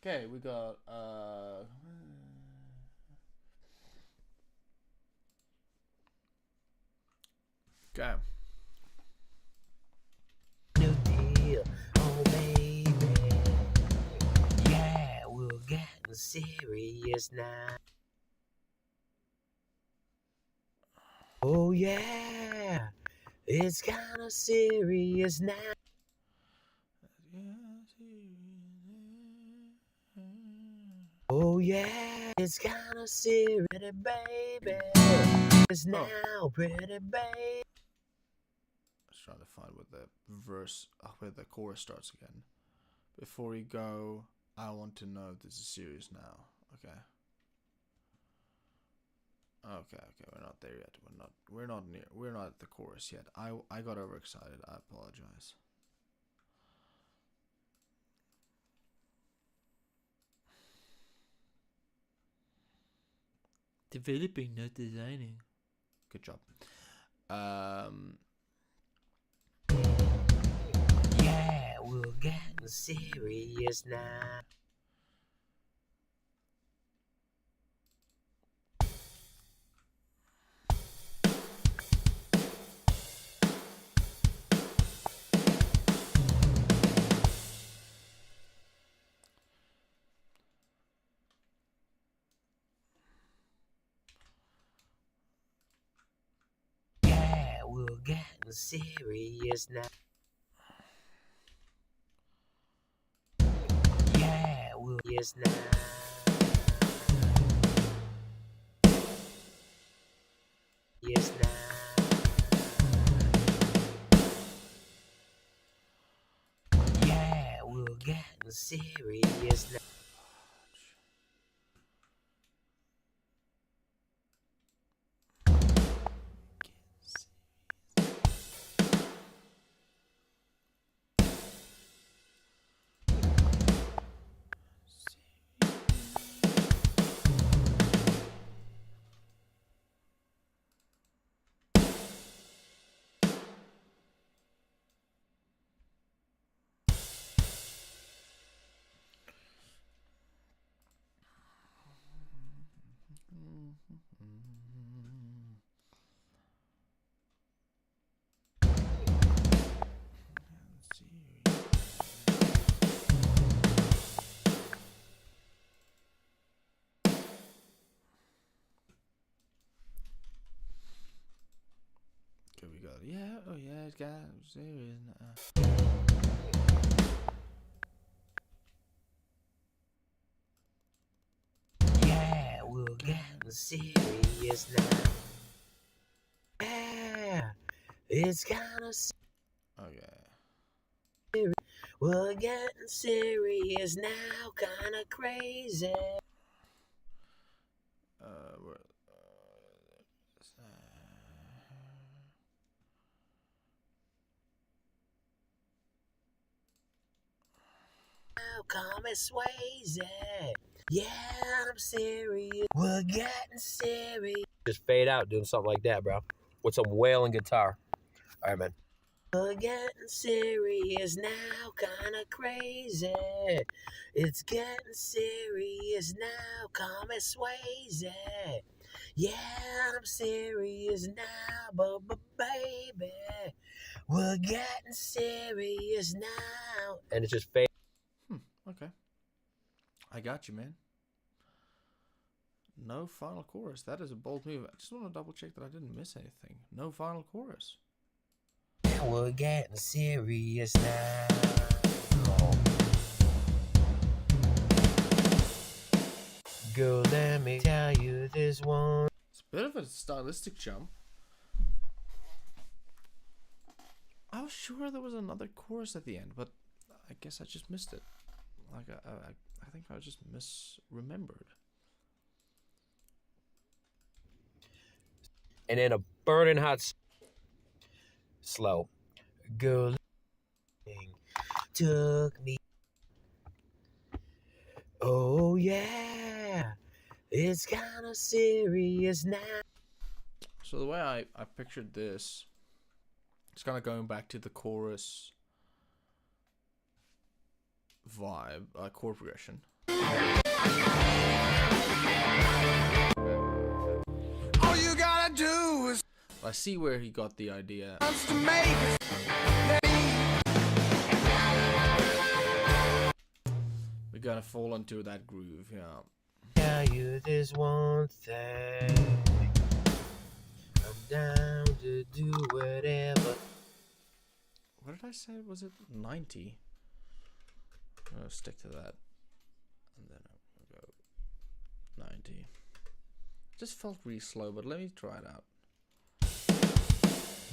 Okay, we got okay.
New deal, oh baby. Yeah, we're getting serious now. Oh yeah, it's kinda serious now. Oh yeah, it's kinda serious, baby. It's now, pretty baby.
I was trying to find what the verse, where the chorus starts again. Before you go, I want to know if this is serious now. Okay. Okay, we're not there yet. We're not at the chorus yet. I got overexcited. I apologize. Developing, not designing. Good job.
Yeah, we're getting serious now. Yeah, we're getting serious now. Yeah, we're yes now. Yes now. Yeah, we're getting serious now.
Okay, we got oh yeah, it's got serious now.
Yeah, we're getting serious now. Yeah, it's kinda
Okay.
we're getting serious now, kinda crazy.
We're,
Now, call me Swayze. Yeah, I'm serious. We're getting serious. Just fade out doing something like that, bro. With some wailing guitar. All right, man. We're getting serious now, kinda crazy. It's getting serious now, call me Swayze. Yeah, I'm serious now, baby. We're getting serious now. And it's just fade.
okay. I got you, man. No final chorus. That is a bold move. I just want to double check that I didn't miss anything. No final chorus.
We're getting serious now. Girl, let me tell you this one.
It's a bit of a stylistic jump. I was sure there was another chorus at the end, but I guess I just missed it. Like I think I just misremembered.
And then a burning hot slow. Girl took me. Oh yeah, it's kind of serious now.
So the way I pictured this, it's kind of going back to the chorus vibe, chord progression.
All you gotta do is
I see where he got the idea.
to make it.
We gotta fall into that groove, yeah.
Tell you this one thing. I'm down to do whatever.
What did I say? Was it 90? I'm gonna stick to that. And then I'll go 90. Just felt really slow, but let me try it out.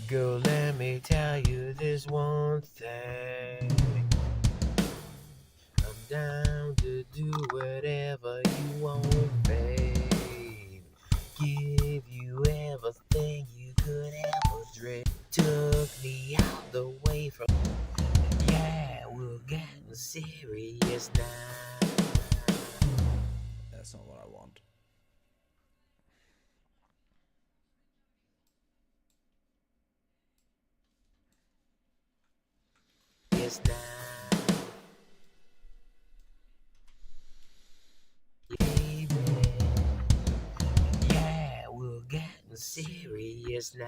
Girl, let me tell you this one thing. I'm down to do whatever you want, babe. Give you everything you could ever dream. Took me out the way from. Yeah, we're getting serious now.
That's not what I want.
Yes, now. Baby. Yeah, we're getting serious now.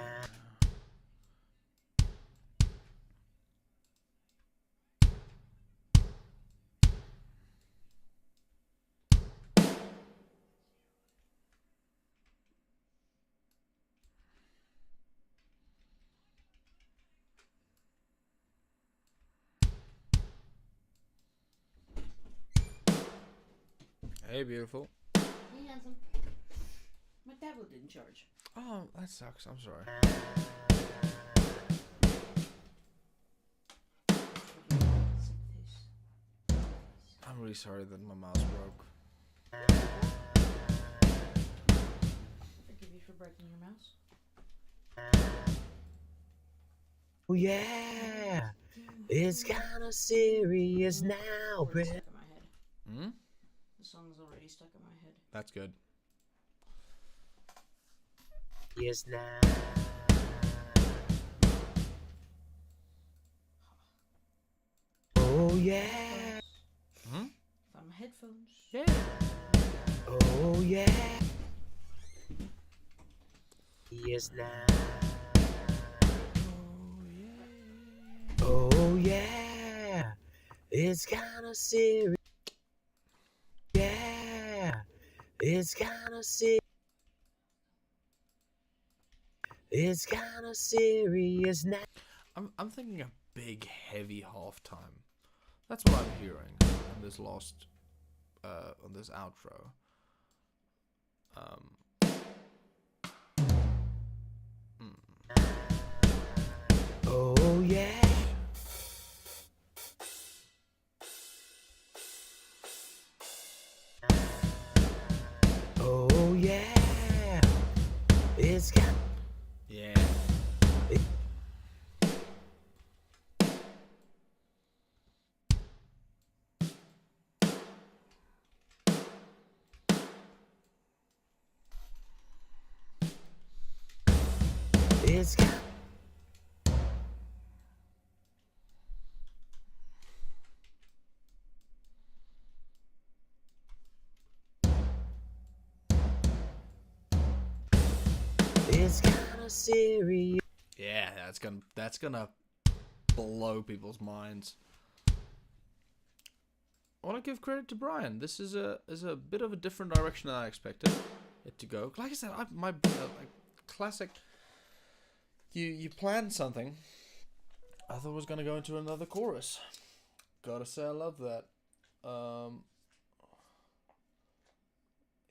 Hey, beautiful.
Hey, handsome. My tablet didn't charge.
Oh, that sucks. I'm sorry. I'm really sorry that my mouse broke.
Forgive you for breaking your mouse.
Oh yeah, it's kind of serious now,
Already
bro.
stuck in my head.
Hmm?
The song's already stuck in my head.
That's good.
Yes now. Oh yeah.
Hmm?
Found my headphones.
Yeah.
Oh yeah. Yes now. Oh yeah. It's kind of serious. Yeah. It's kind of serious. It's kind of serious now.
I'm thinking a big, heavy halftime. That's what I'm hearing on this on this outro.
Oh yeah. Oh yeah. It's kind.
Yeah.
It's kind. It's kind of serious.
Yeah, that's gonna blow people's minds. I want to give credit to Brian. This is a bit of a different direction than I expected it to go. Like I said, my classic. You planned something. I thought it was gonna go into another chorus. Gotta say, I love that.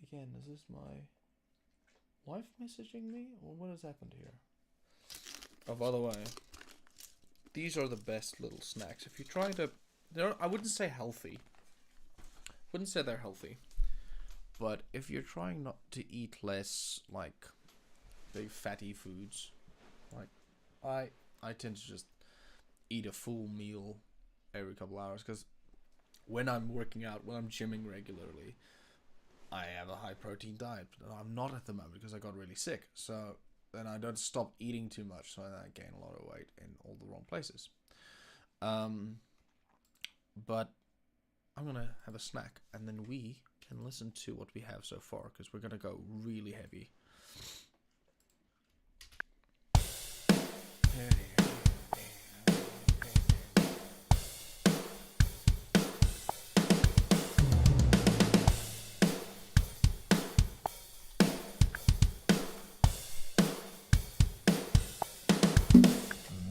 again, is this my wife messaging me? Or what has happened here? Oh, by the way, these are the best little snacks. If you try to... I wouldn't say healthy. Wouldn't say they're healthy. But if you're trying not to eat less, like, big fatty foods, like, I tend to just eat a full meal every couple hours, because when I'm working out, when I'm gymming regularly, I have a high protein diet, but I'm not at the moment because I got really sick. So then I don't stop eating too much, so then I gain a lot of weight in all the wrong places. But I'm gonna have a snack, and then we can listen to what we have so far, because we're gonna go really heavy.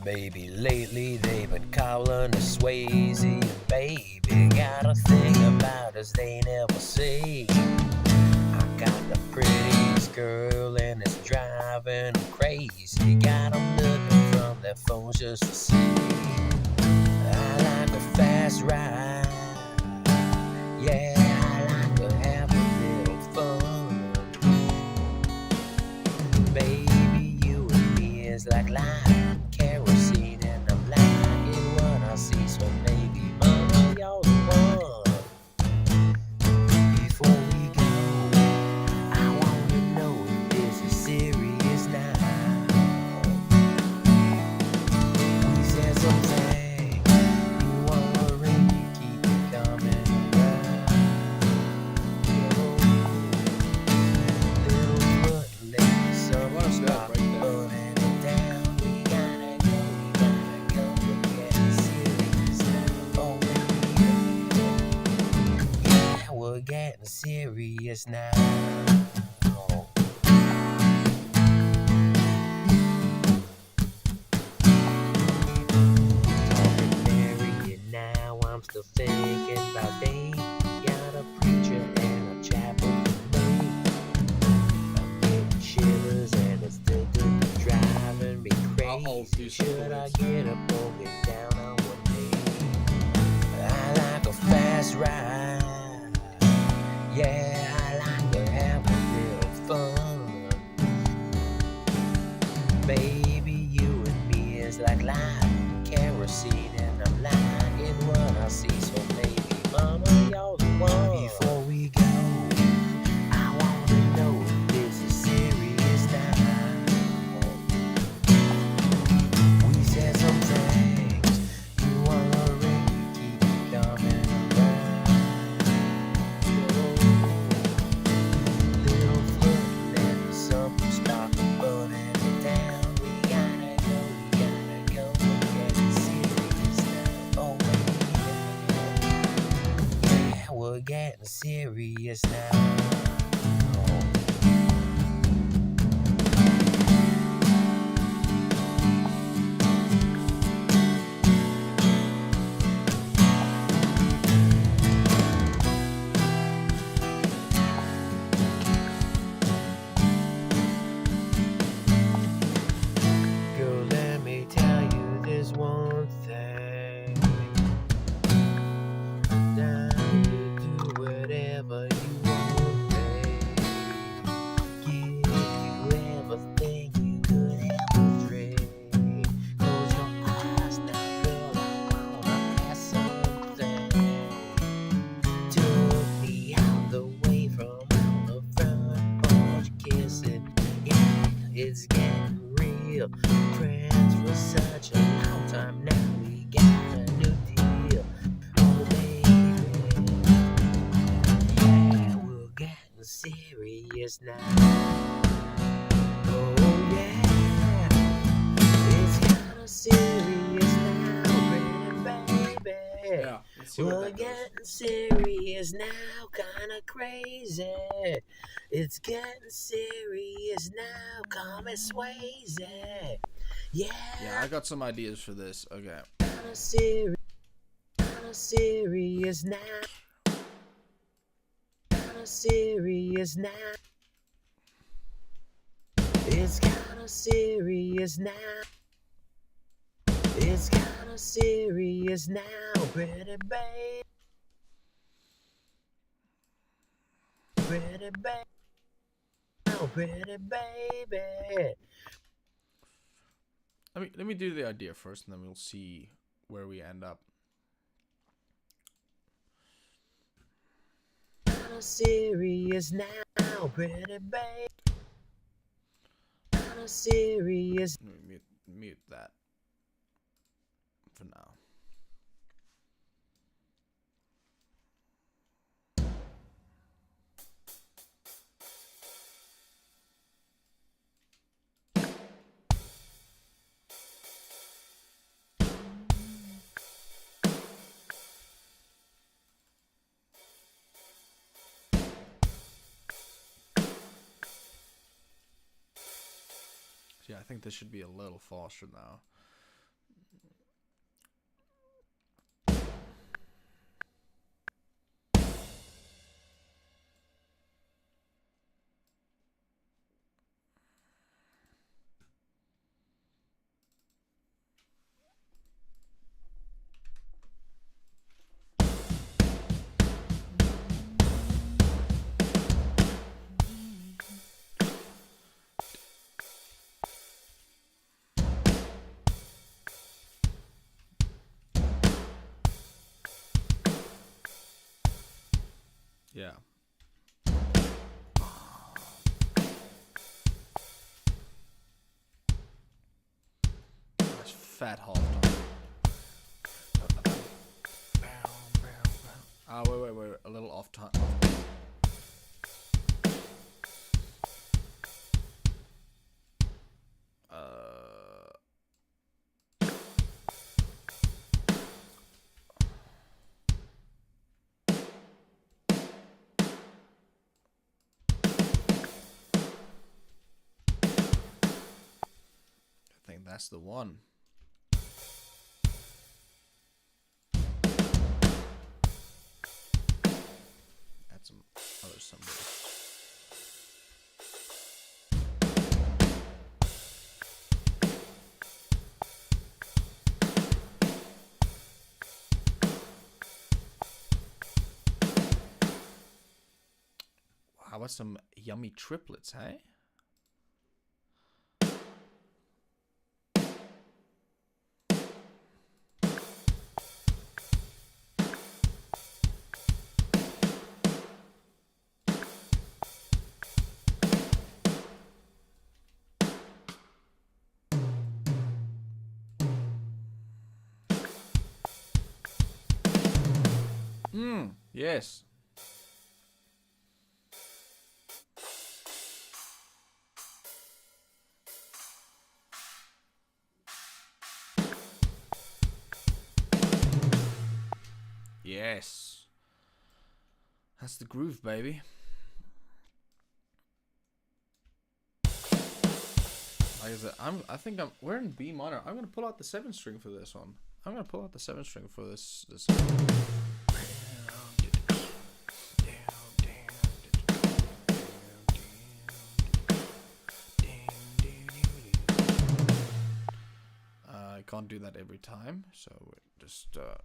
Baby, lately they've been calling us Swayze. Baby, got a thing about us they never say. I got the prettiest girl and it's driving them crazy. Got them looking from their phones just to see. I like a fast ride. Yeah, I like to have a little fun. Baby, you and me is like life. Kerosene and I'm liking what I see. So maybe mama, you're the one. Before we go, I wanna know if this is serious now. We said something, you wanna ring, you keep it coming around. Little foot lady, someone's stop burning it down. We gotta go, we're getting serious now. Oh, yeah, we're getting serious now. Talking married now, I'm still thinking about Dave. Got a preacher and a chapel to make. I'm getting shivers and it's still driving me crazy. Should I get up or get down on one knee? I like a fast ride. Yeah, I like to have a little fun. Baby, you and me is like life. Kerosene and I'm liking what I see. So maybe mama, you're the one. Before we go, I wanna know if this is serious now. We said some things, you wanna ring, you keep it coming around. Little foot, let me something start burning it down. We gotta go, we're getting serious now. Oh, yeah, we're getting serious now. Girl, let me tell you this one thing. Down to do whatever you want, babe. Give you everything you could ever dream. Close your eyes now, girl, I wanna ask something. Took me out the way from out the front porch kissing. Yeah, it's getting real. Friends for such a long time now. We got a new deal. Oh, baby. Yeah, we're getting serious now. Oh, yeah. It's kinda serious now, baby.
Yeah, let's see what
We're
that goes.
getting serious now, kinda crazy. It's getting serious now, call me Swayze.
Yeah, I got some ideas for this. Okay.
Kinda serious now. Kinda kinda serious now. It's kinda serious now. It's kinda serious now, pretty babe. Pretty babe. Oh, pretty baby.
Let me do the idea first, and then we'll see where we end up.
Kinda serious now, pretty babe. Kinda serious.
Let me mute that for now. Yeah, I think this should be a little faster now. Yeah. That's fat half time. Wait. A little off time. I think that's the one. Add some other symbols. How about some yummy triplets, hey? Yes. Yes. That's the groove, baby. Like I said, I think we're in B minor. I'm gonna pull out the 7th string for this one. I'm gonna pull out the 7th string for this. I can't do that every time, so we're just no.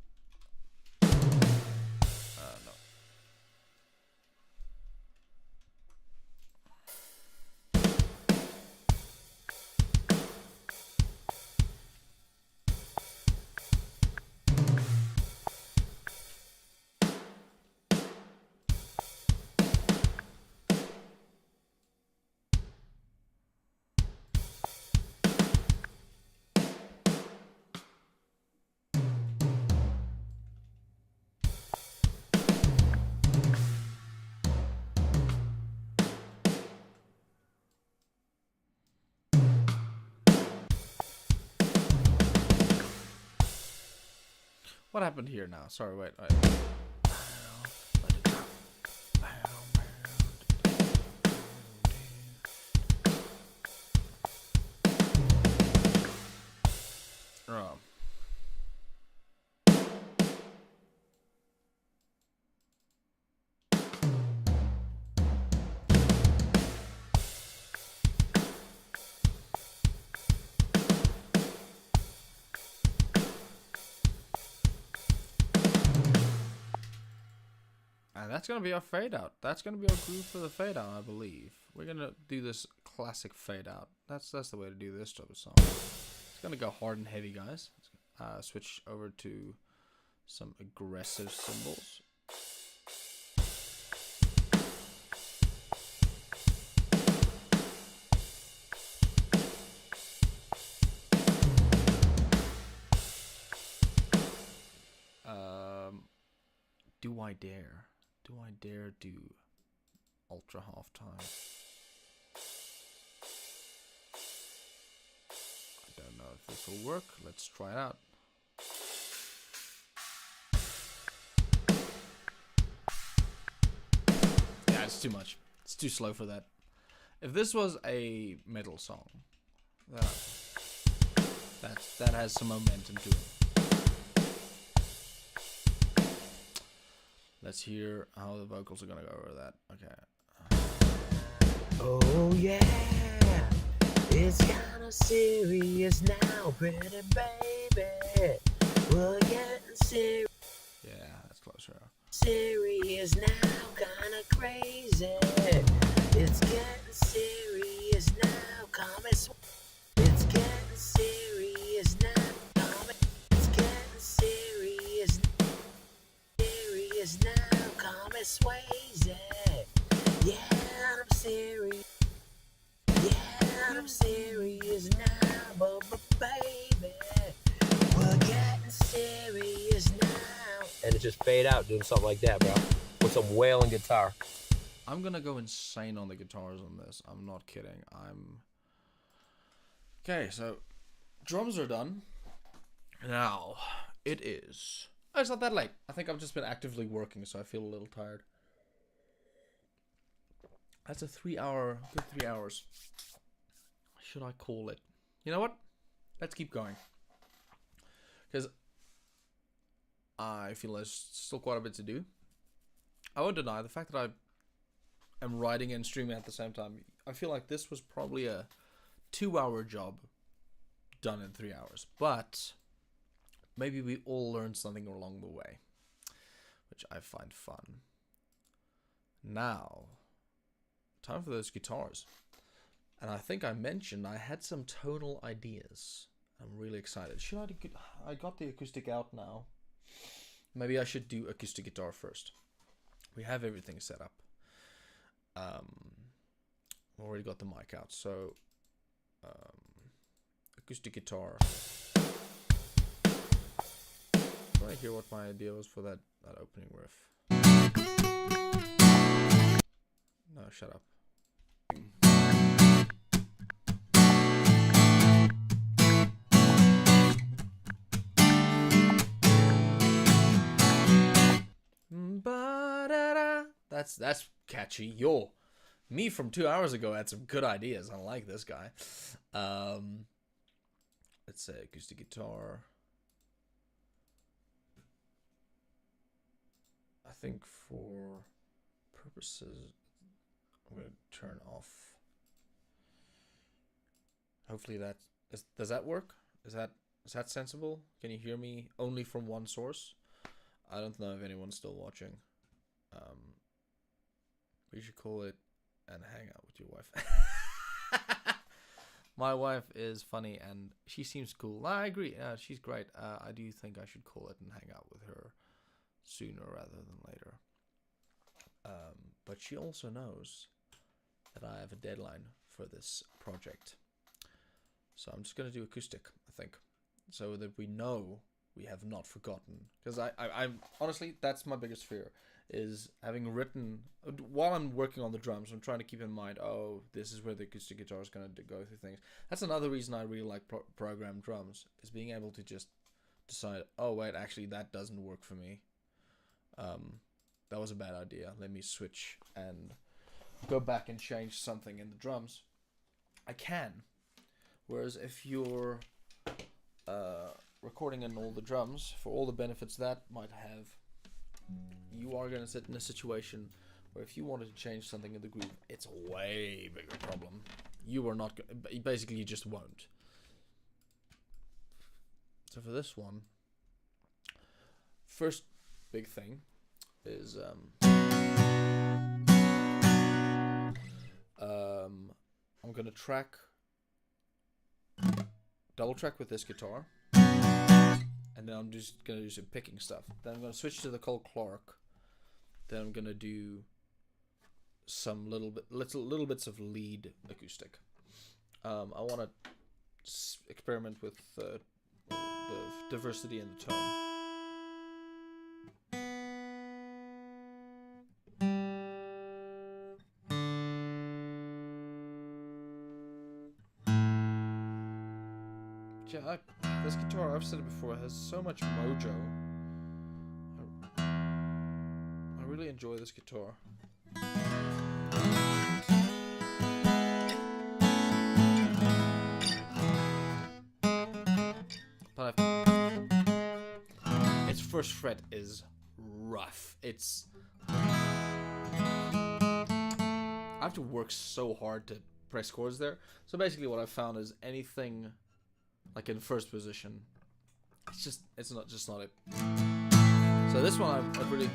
What happened here now? Sorry, wait. Oh. that's gonna be our fade out. That's gonna be our groove for the fade out, I believe. We're gonna do this classic fade out. That's the way to do this type of song. It's gonna go hard and heavy, guys. Switch over to some aggressive cymbals. Do I dare? Do I dare do ultra halftime? I don't know if this will work. Let's try it out. Yeah, it's too much. It's too slow for that. If this was a metal song, that has some momentum to it. Let's hear how the vocals are gonna go over that. Okay.
Oh yeah, it's kinda serious now, pretty baby. We're getting serious.
Yeah, that's closer.
Serious now, kinda crazy. It's getting serious now, come and it's getting serious now, come and it's getting serious now, come and Swayze. Yeah, I'm serious. Yeah, I'm serious now, but baby, we're getting serious now. And it just fade out doing something like that, bro, with some wailing guitar.
I'm gonna go insane on the guitars on this. I'm not kidding. Okay, so drums are done. Now it is. Oh, it's not that late. I think I've just been actively working, so I feel a little tired. That's a good 3 hours. Should I call it? You know what? Let's keep going. Because I feel there's still quite a bit to do. I won't deny the fact that I am writing and streaming at the same time. I feel like this was probably a 2-hour job done in 3 hours. But maybe we all learned something along the way, which I find fun. Now, time for those guitars. And I think I mentioned I had some tonal ideas. I'm really excited. I got the acoustic out now. Maybe I should do acoustic guitar first. We have everything set up. Already got the mic out, so acoustic guitar. Do I hear what my idea was for that opening riff? No, shut up. That's catchy. Yo, me from 2 hours ago had some good ideas. I like this guy. Let's say acoustic guitar. I think for purposes, I'm gonna turn off. Hopefully does that work? Is that sensible? Can you hear me only from one source? I don't know if anyone's still watching. We should call it and hang out with your wife. My wife is funny and she seems cool. I agree. She's great. I do think I should call it and hang out with her sooner rather than later. But she also knows that I have a deadline for this project. So I'm just going to do acoustic, I think. So that we know we have not forgotten. Because I'm honestly, that's my biggest fear. Is having written, while I'm working on the drums, I'm trying to keep in mind, oh, this is where the acoustic guitar is going to go through things. That's another reason I really like programmed drums, is being able to just decide, oh, wait, actually, that doesn't work for me. That was a bad idea. Let me switch and go back and change something in the drums. I can. Whereas if you're recording in all the drums, for all the benefits that might have, you are going to sit in a situation where if you wanted to change something in the groove, it's a way bigger problem. You are not, basically you just won't. So for this one, first big thing is I'm gonna double track with this guitar, and then I'm just gonna do some picking stuff. Then I'm gonna switch to the Cole Clark. Then I'm gonna do some little bits of lead acoustic. I want to experiment with the diversity in the tone. Yeah, this guitar, I've said it before, has so much mojo. I really enjoy this guitar. But its first fret is rough. I have to work so hard to press chords there. So basically what I've found is anything like in first position, it's not it. So this one I've really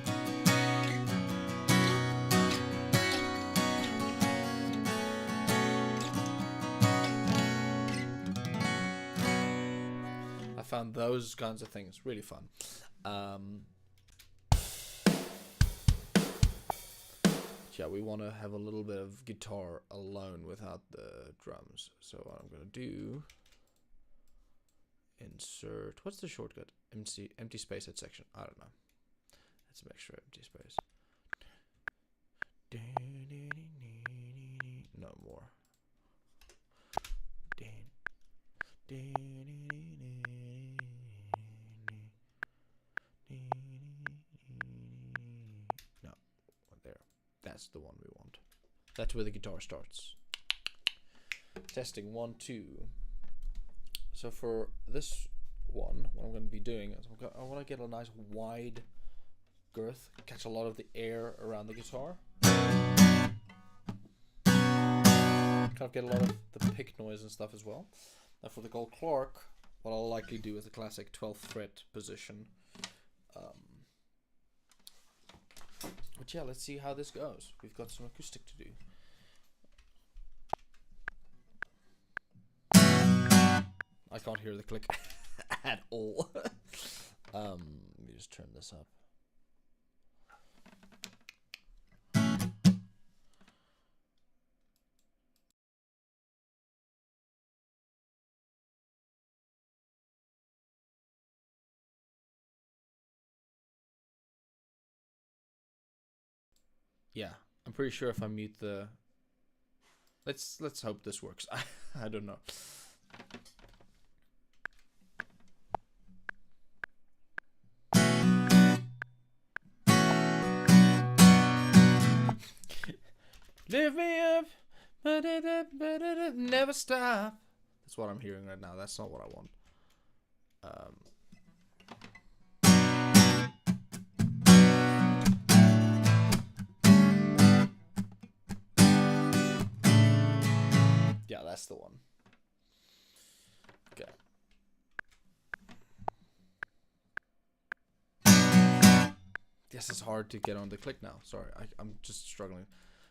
I found those kinds of things really fun. Yeah, we want to have a little bit of guitar alone without the drums. So what I'm gonna do, insert, what's the shortcut? Empty space at section. I don't know. Let's make sure empty space. No more. No, there. That's the one we want. That's where the guitar starts. Testing 1, 2. So for this one, what I'm going to be doing is I want to get a nice wide girth, catch a lot of the air around the guitar. Kind of get a lot of the pick noise and stuff as well. Now for the Gold Clark, what I'll likely do is the classic 12th fret position. But yeah, let's see how this goes. We've got some acoustic to do. I can't hear the click at all. Let me just turn this up. Yeah, I'm pretty sure if I mute the... Let's hope this works. I don't know. Lift me up, never stop. That's what I'm hearing right now. That's not what I want. Yeah, that's the one. Okay. Yes, it's hard to get on the click now. Sorry, I'm just struggling.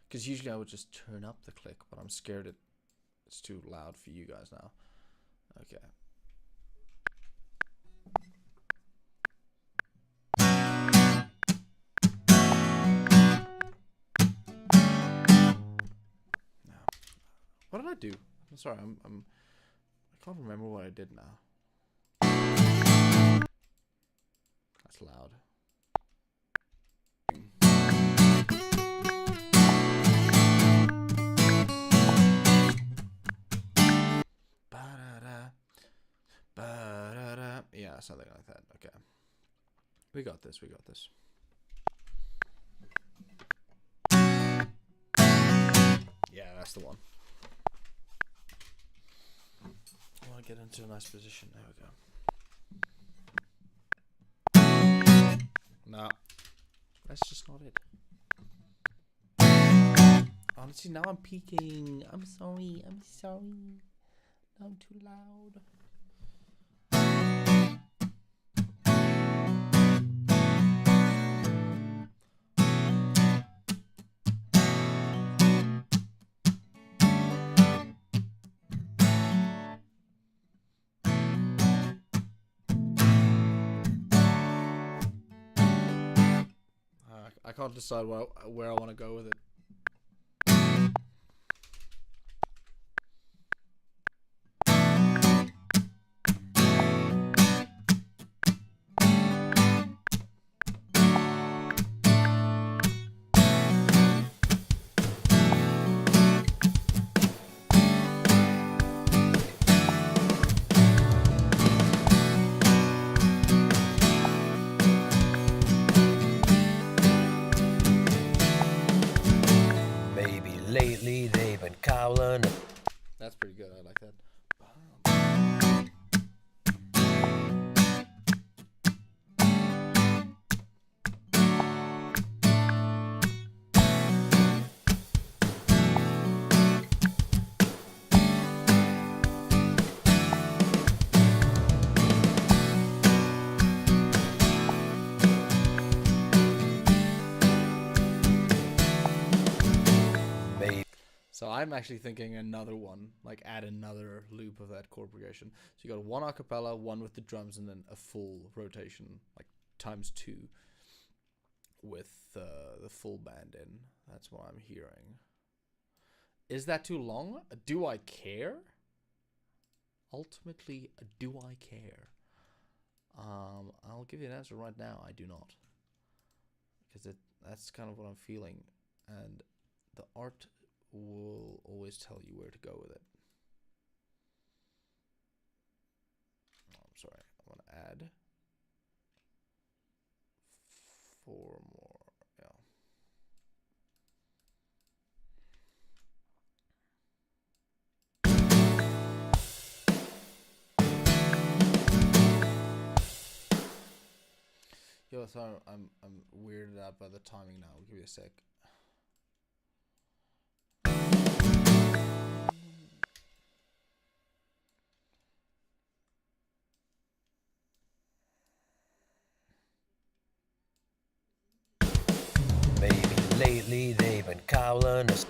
Because usually I would just turn up the click, but I'm scared it's too loud for you guys now. Okay. Now, what did I do? I'm sorry, I can't remember what I did now. That's loud. Yeah, something like that. Okay. We got this. Yeah, that's the one. I want to get into a nice position. There we go. No. That's just not it. Honestly, now I'm peeking. I'm sorry. Now I'm too loud. I can't decide where I want to go with it.
Maybe lately they've been calling.
That's pretty good. I like that.
Maybe.
So I'm actually thinking another one, like add another loop of that chord progression. So you got one a cappella, one with the drums, and then a full rotation, like ×2, with the full band in. That's what I'm hearing. Is that too long? Do I care? Ultimately, do I care? I'll give you an answer right now. I do not, because that's kind of what I'm feeling, and the art will always tell you where to go with it. Oh, I'm sorry. I want to add 4 more. Yeah. Yo, sorry, I'm weirded out by the timing now. I'll give you a sec.
Maybe lately they've been calling us.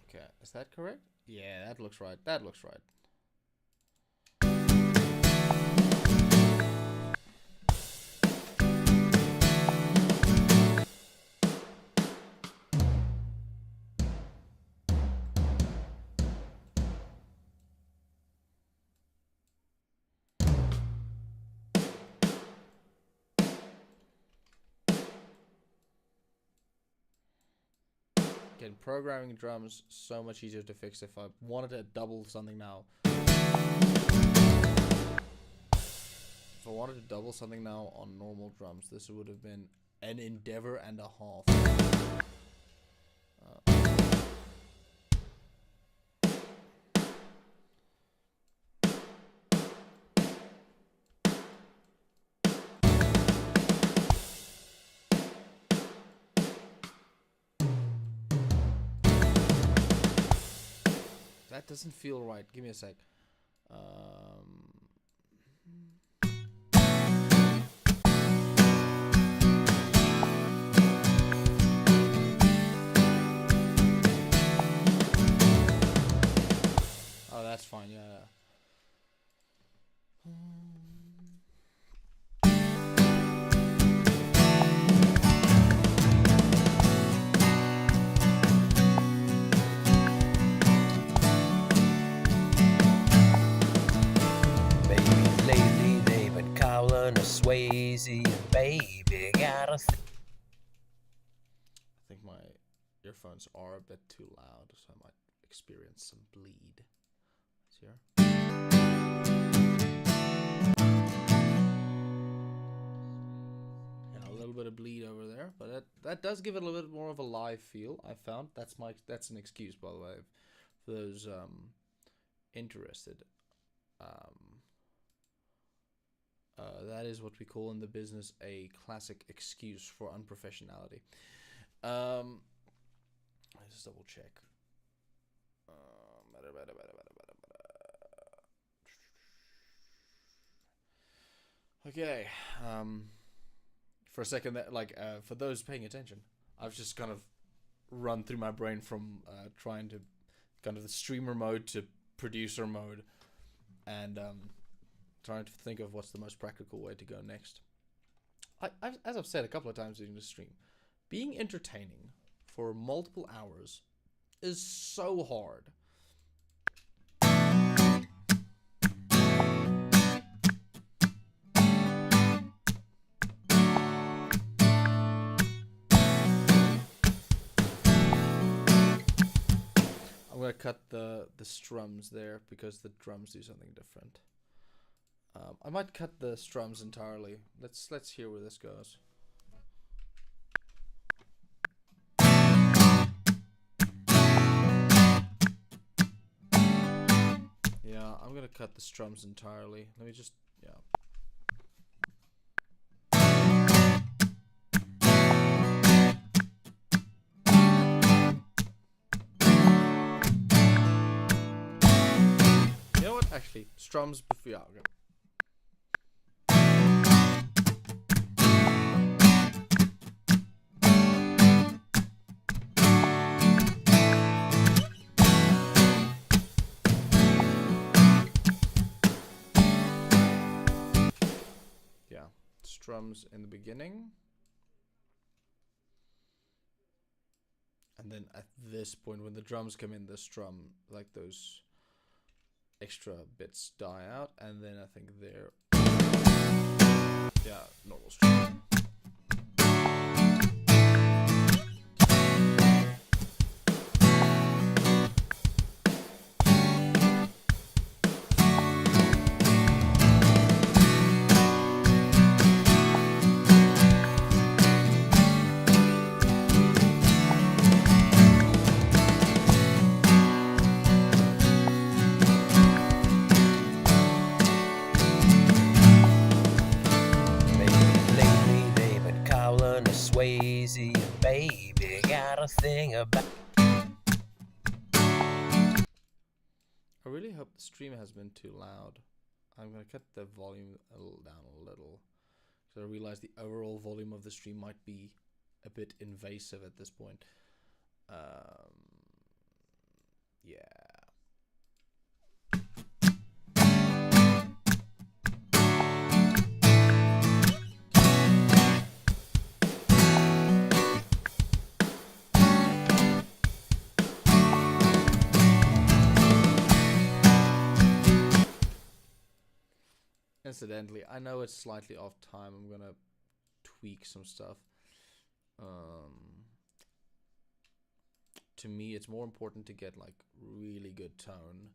Okay, is that correct? Yeah, that looks right. That looks right. Again, programming drums so much easier to fix. If I wanted to double something now, on normal drums, this would have been an endeavor and a half. That doesn't feel right. Give me a sec. Oh, that's fine. Yeah.
Maybe lately they've been calling us Swayze, and baby got a.
I think my earphones are a bit too loud, so I might experience some bleed. Here. Yeah, a little bit of bleed over there, but that does give it a little bit more of a live feel. I found that's an excuse, by the way, for those interested. That is what we call in the business a classic excuse for unprofessionality. Let's just double check. Okay. For a second, for those paying attention, I've just kind of run through my brain from trying to kind of the streamer mode to producer mode, and trying to think of what's the most practical way to go next. As I've said a couple of times during the stream, being entertaining for multiple hours is so hard. I'm gonna cut the strums there because the drums do something different. I might cut the strums entirely. Let's hear where this goes. Yeah, I'm gonna cut the strums entirely. Let me just, yeah. You know what? Actually, strums before, yeah, okay. Drums in the beginning, and then at this point when the drums come in, the strum, like those extra bits die out, and then I think they're, yeah, normal strum.
Baby, got a thing about.
I really hope the stream has been too loud. I'm gonna cut the volume down a little, because I realize the overall volume of the stream might be a bit invasive at this point. Yeah. Incidentally, I know it's slightly off time. I'm gonna tweak some stuff. To me, it's more important to get like really good tone.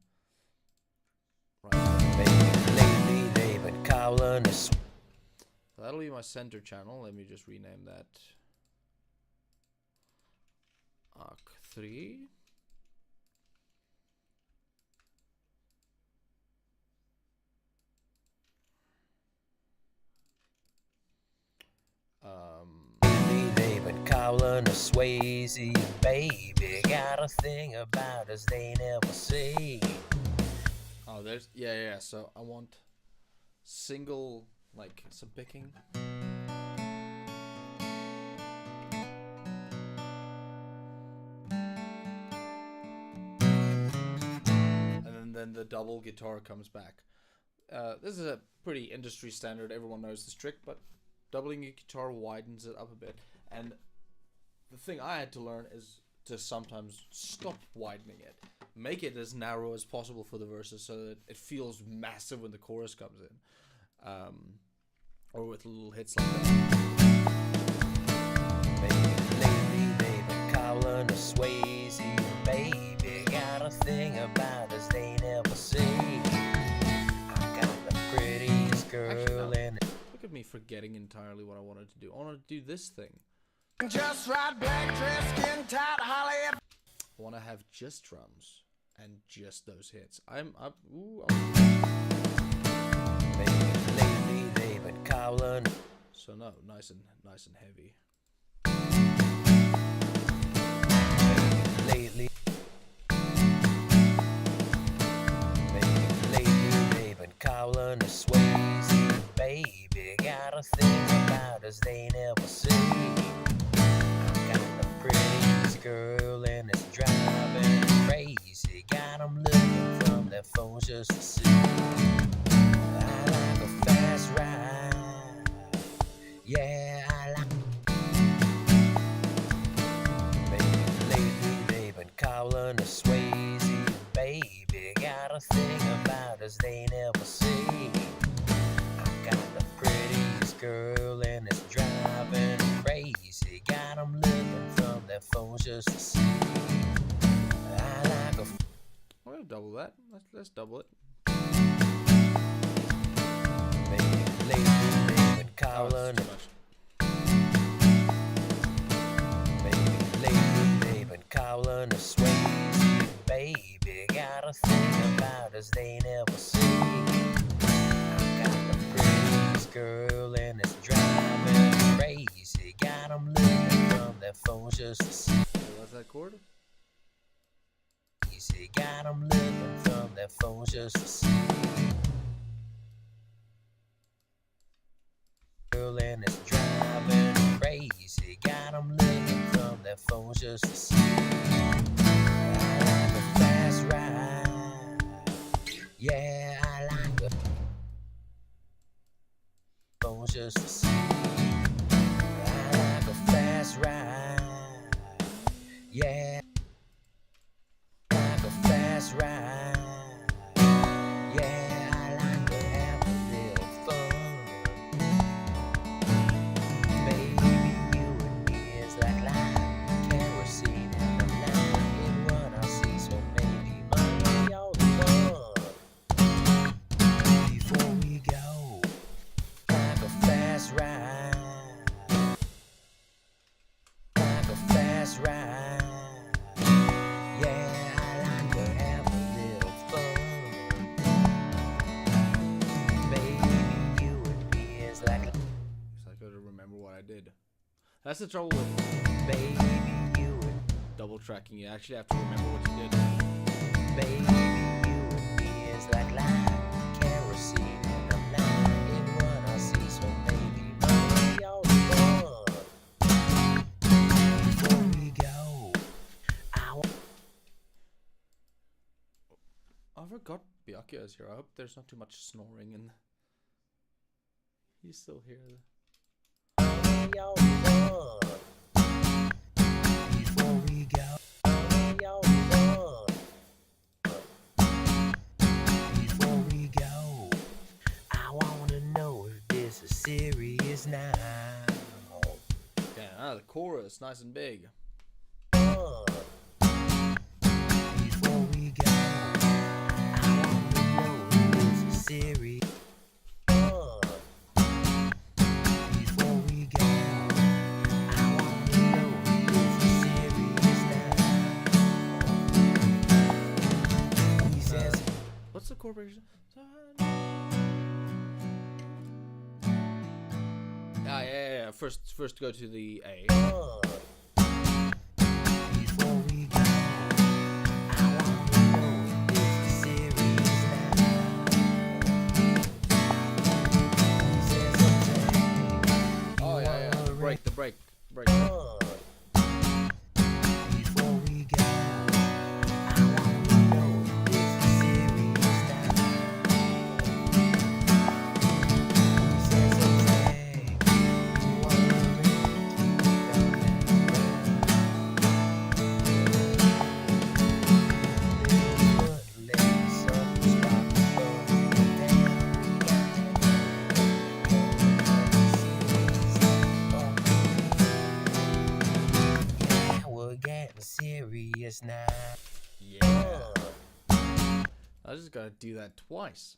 Right.
Lately they've been calling us.
That'll be my center channel. Let me just rename that Arc 3.
They've been calling us Swayze, baby. Got a thing about us they never see.
Oh, there's, yeah. So I want single, like some picking. And then the double guitar comes back. This is a pretty industry standard. Everyone knows this trick, but doubling your guitar widens it up a bit. And the thing I had to learn is to sometimes stop widening it. Make it as narrow as possible for the verses so that it feels massive when the chorus comes in. Or with little hits like that.
Lately they've been calling us Swayze, baby. Got a thing about us they never see. I got the prettiest girl in it.
Look at me forgetting entirely what I wanted to do. I wanted to do this thing.
Just right, black dress, skin tight, Holly.
I want to have just drums and just those hits.
Lately they've been calling.
So no, nice and heavy.
Lately they've been calling us Swayze, baby. Got a thing about us they never see. I got the prettiest girl and it's driving crazy. Got them looking from their phones just to see. I like a fast ride. Yeah, I like. just to see. I like a
We'll double that. Let's double it.
baby, lately they've been
Oh,
calling.
it's too much.
Baby, lately they've been calling a Swayze. Baby, got a thing about us they never see. I got the prettiest girl and it's driving me crazy. Got 'em looking from their phones just to see.
What's that chord?
Got 'em looking from their phones just to see. Girl and it's driving me crazy. Got 'em looking from their phones just to see. I like a fast ride. Yeah, I like a phones just to see. I like a fast ride. Yeah. Fast ride. Yeah, I like to have a little fun. Baby, you and me is like light kerosene in the night. In what I see, so maybe money all the fun. Before we go, like a fast ride. Like a fast ride. Yeah.
Did. That's the trouble with
baby you
double tracking. You actually have to remember what you did.
Baby you and me is like light kerosene in the night. In what I see, so maybe money all the fun. Before we go,
I forgot Byakuya is here. I hope there's not too much snoring and he's still here.
All the fun. Before we go, all the fun. Before we go, I wanna know if this is serious now.
Yeah, the chorus, nice and big.
Before we go, I wanna know if this is serious.
What's the corporation? Yeah. First go to the A.
Before we go, I wanna know if this is serious now.
Oh yeah. The break.
Before we go, I wanna know if this is serious now. He says, okay, you wanna serious now.
Yeah. I just gotta do that twice.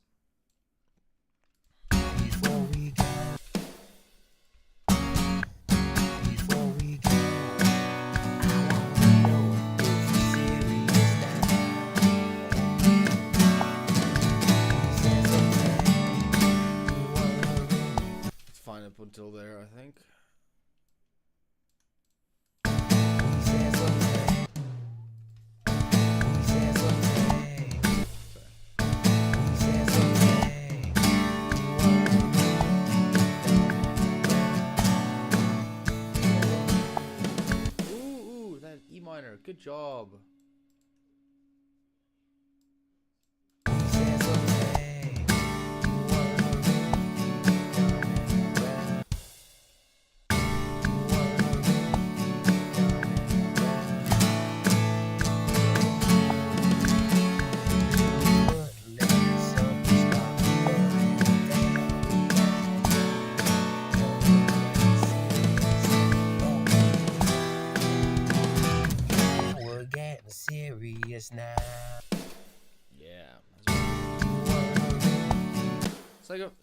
Before we go. Before we go. I wanna know if this is serious now. He says, okay, you wanna ring.
It's fine up until there, I think.
He says, okay. He says, okay. He says, okay.
Ooh, that E minor. Good job.
He says, okay. You wanna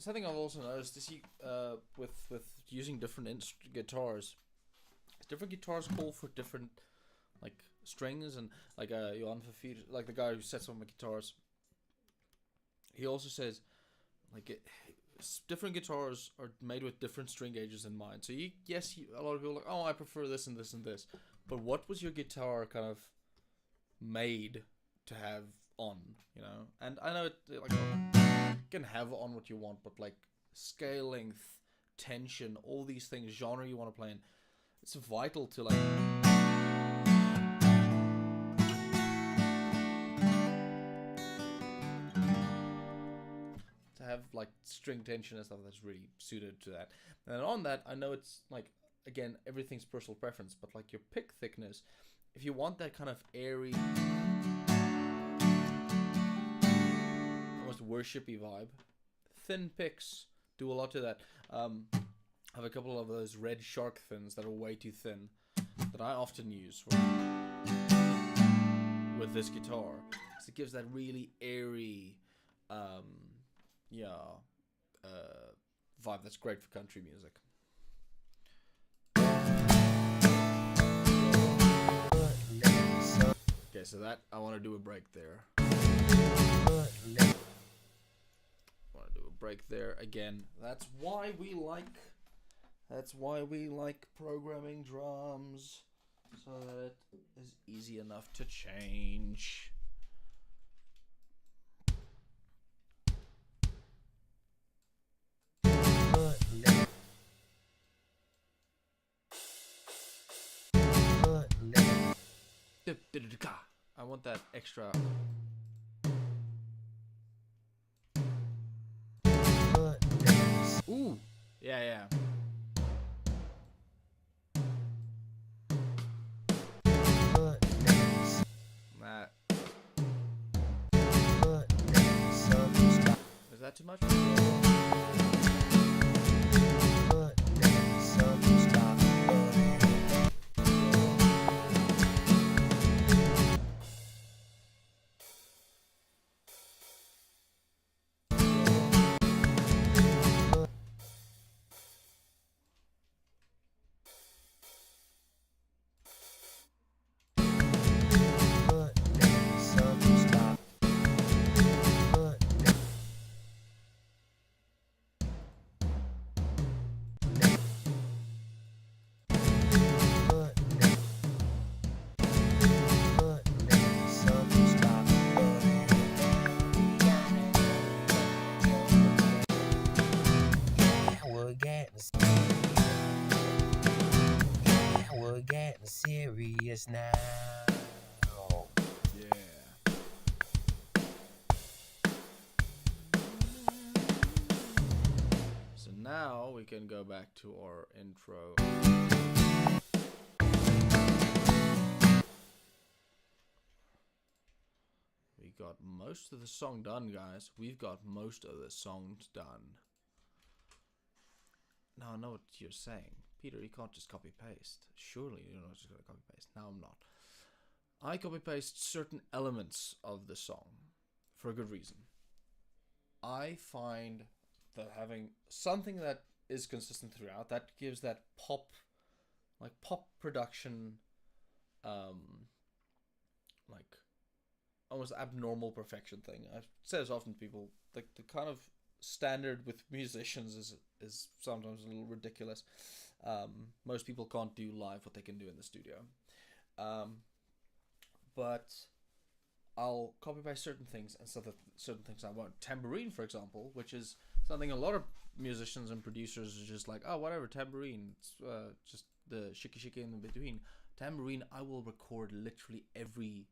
something I've also noticed is with using different guitars. Different guitars call for different like strings, and like Johan Verveer, like the guy who sets up my guitars. He also says like different guitars are made with different string gauges in mind. So a lot of people are like, oh, I prefer this and this and this. But what was your guitar kind of made to have on, you know? And I know like you can have on what you want, but like scale length, tension, all these things, genre you want to play in, it's vital to like to have like string tension and stuff that's really suited to that. And on that, I know it's like, again, everything's personal preference, but like your pick thickness, if you want that kind of airy, almost worshipy vibe, thin picks do a lot to that. I have a couple of those red shark thins that are way too thin that I often use with this guitar. So it gives that really airy vibe that's great for country music. Okay, so that I want to do a break there. Again. That's why we like programming drums, so that it is easy enough to change. I want that extra. Ooh, yeah. That. Is that too much?
We're getting serious now.
Yeah. So now we can go back to our intro. We got most of the song done, guys. We've got most of the songs done. Now I know what you're saying. Peter, you can't just copy paste. Surely you're not just going to copy paste. No, I'm not. I copy paste certain elements of the song for a good reason. I find that having something that is consistent throughout, that gives that pop production, like almost abnormal perfection thing. I've said this often to people, like the kind of standard with musicians is sometimes a little ridiculous. Most people can't do live what they can do in the studio. But I'll copy paste certain things and certain things I won't. Tambourine, for example, which is something a lot of musicians and producers are just like, oh, whatever, tambourine, it's just the shiki in between. Tambourine, I will record literally every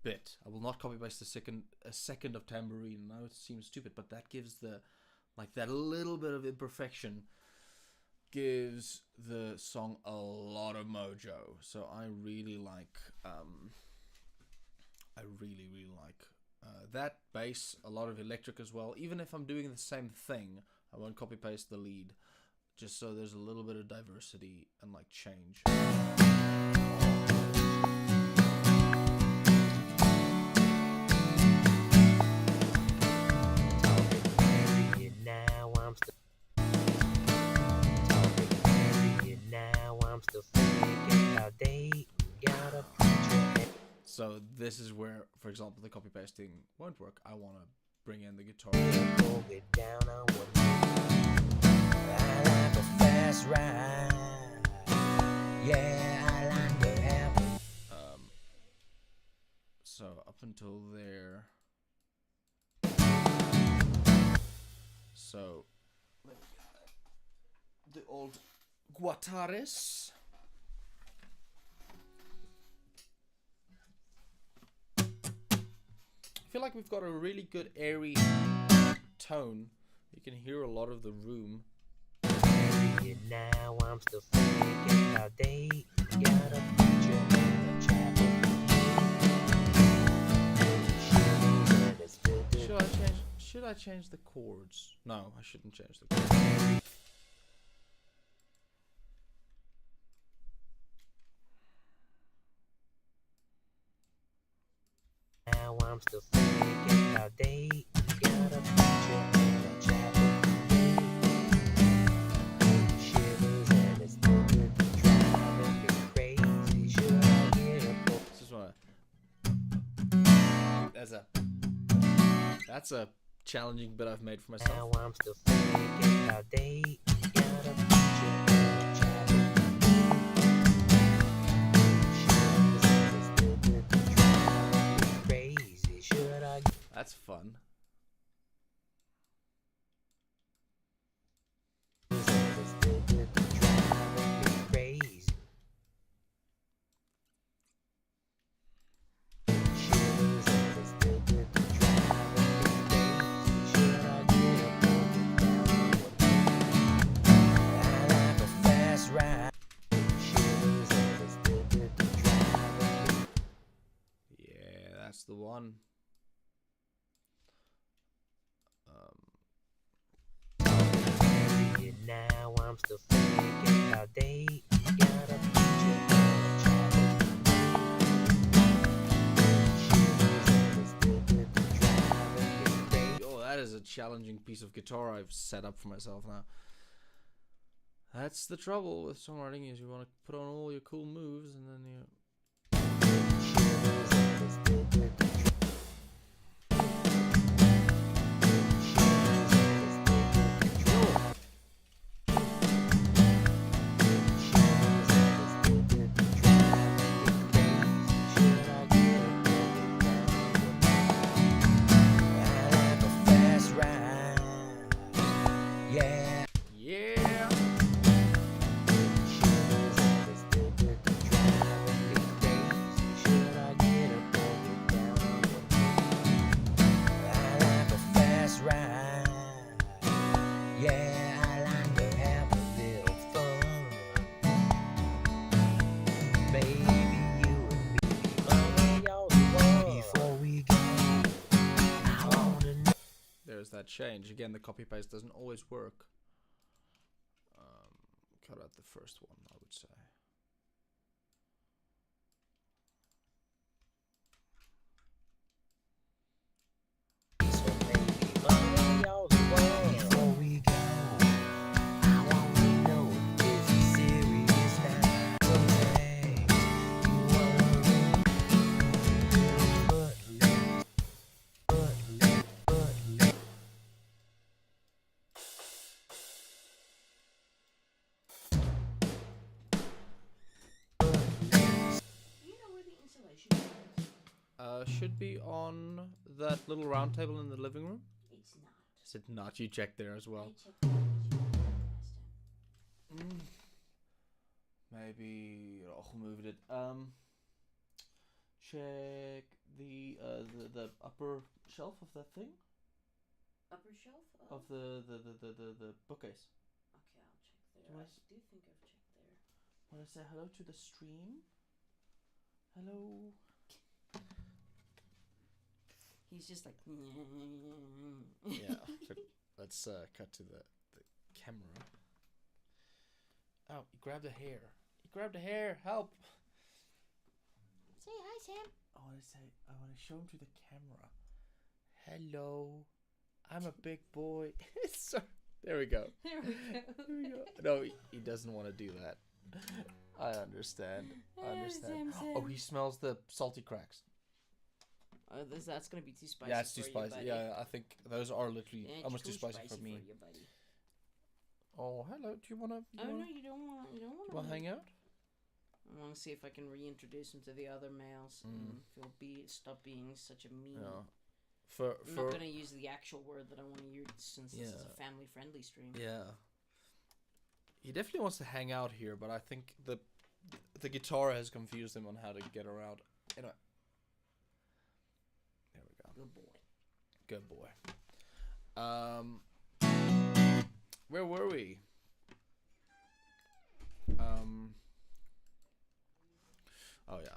bit. I will not copy paste a second of tambourine. I know it seems stupid, but that gives that little bit of imperfection gives the song a lot of mojo. So I really like that bass, a lot of electric as well. Even if I'm doing the same thing, I won't copy paste the lead, just so there's a little bit of diversity and like change.
Now I'm still talking period. Now I'm still thinking about dating. Gotta put your
So this is where, for example, the copy pasting won't work. I want to bring in the guitar.
go get down on one knee. I like a fast ride. Yeah, I like to have a
So up until there. So the old Guatares. I feel like we've got a really good airy tone. You can hear a lot of the room.
period. Now I'm still thinking about dating. Gotta put your in a chapel.
Should I change the chords? No, I shouldn't change the chords.
Now I'm still thinking about dating. Gotta put your in a chapel. Shivers and it's still good. Driving me crazy. Should I get a book?
This is what that's a challenging bit I've made for myself.
Now I'm still thinking about dating. Gotta put your in a chapel. Shivers and it's still good. Driving me crazy. Should I get
That's fun.
it's still good. Driving me crazy. Shivers and it's still good. Driving me crazy. Should I get a book down on one knee? I like a fast ride. Shivers and it's still good. Driving me.
Yeah, that's the one.
Period. Now I'm still thinking about dating. Gotta put your in a chapel. Shivers and it's still good. Driving me crazy.
Oh, that is a challenging piece of guitar I've set up for myself now. That's the trouble with songwriting, is you want to put on all your cool moves and then you.
Shivers and it's still good. Shivers and it's still good. Shivers and it's still good. Driving me crazy. Should I get a book down on one knee? I like a fast ride. Yeah.
Yeah.
Shivers and it's still good. Driving me crazy. Should I get a book down on one knee? I like a fast ride. Yeah, I like to have a little fun. Baby, you and me, money all the one. Before we go, I wanna know.
There's that change. Again, the copy paste doesn't always work. Cut out the first one, I would say.
So baby, money all the one. Before we go, I wanna know, is it serious now? Hey, you wanna but
You know where the insulation is?
Should be on that little round table in the living room.
It's not.
Is it not? You checked there as
I
well.
checked it last time.
Maybe Rachel moved it. Check the upper shelf of that thing,
Upper shelf?
of the bookcase.
Okay, I'll check there.
Do I
I
s-
do think I've checked there.
Want to say hello to the stream? Hello.
He's just like.
Yeah. So let's cut to the camera. Oh, he grabbed a hair. He grabbed a hair. Help!
Say hi, Sam.
I want to show him to the camera. Hello. I'm a big boy. Sorry. There we go.
There we go.
There we go. No, he doesn't want to do that. I understand. I understand. Oh, he smells the salty cracks.
That's gonna be too spicy.
Yeah, it's too
for
spicy.
You, buddy.
Yeah, I think those are literally
Yeah, it's
almost too spicy for me.
you, buddy.
Oh, hello. Do you wanna?
Oh no, you don't want. You don't want.
Wanna hang out?
I want to see if I can reintroduce him to the other males and stop being such a mean.
Yeah.
I'm not gonna use the actual word that I want to use since this is a family-friendly stream.
Yeah. He definitely wants to hang out here, but I think the guitar has confused him on how to get around. Anyway. There we go.
Good boy.
Good boy. Where were we? Oh yeah.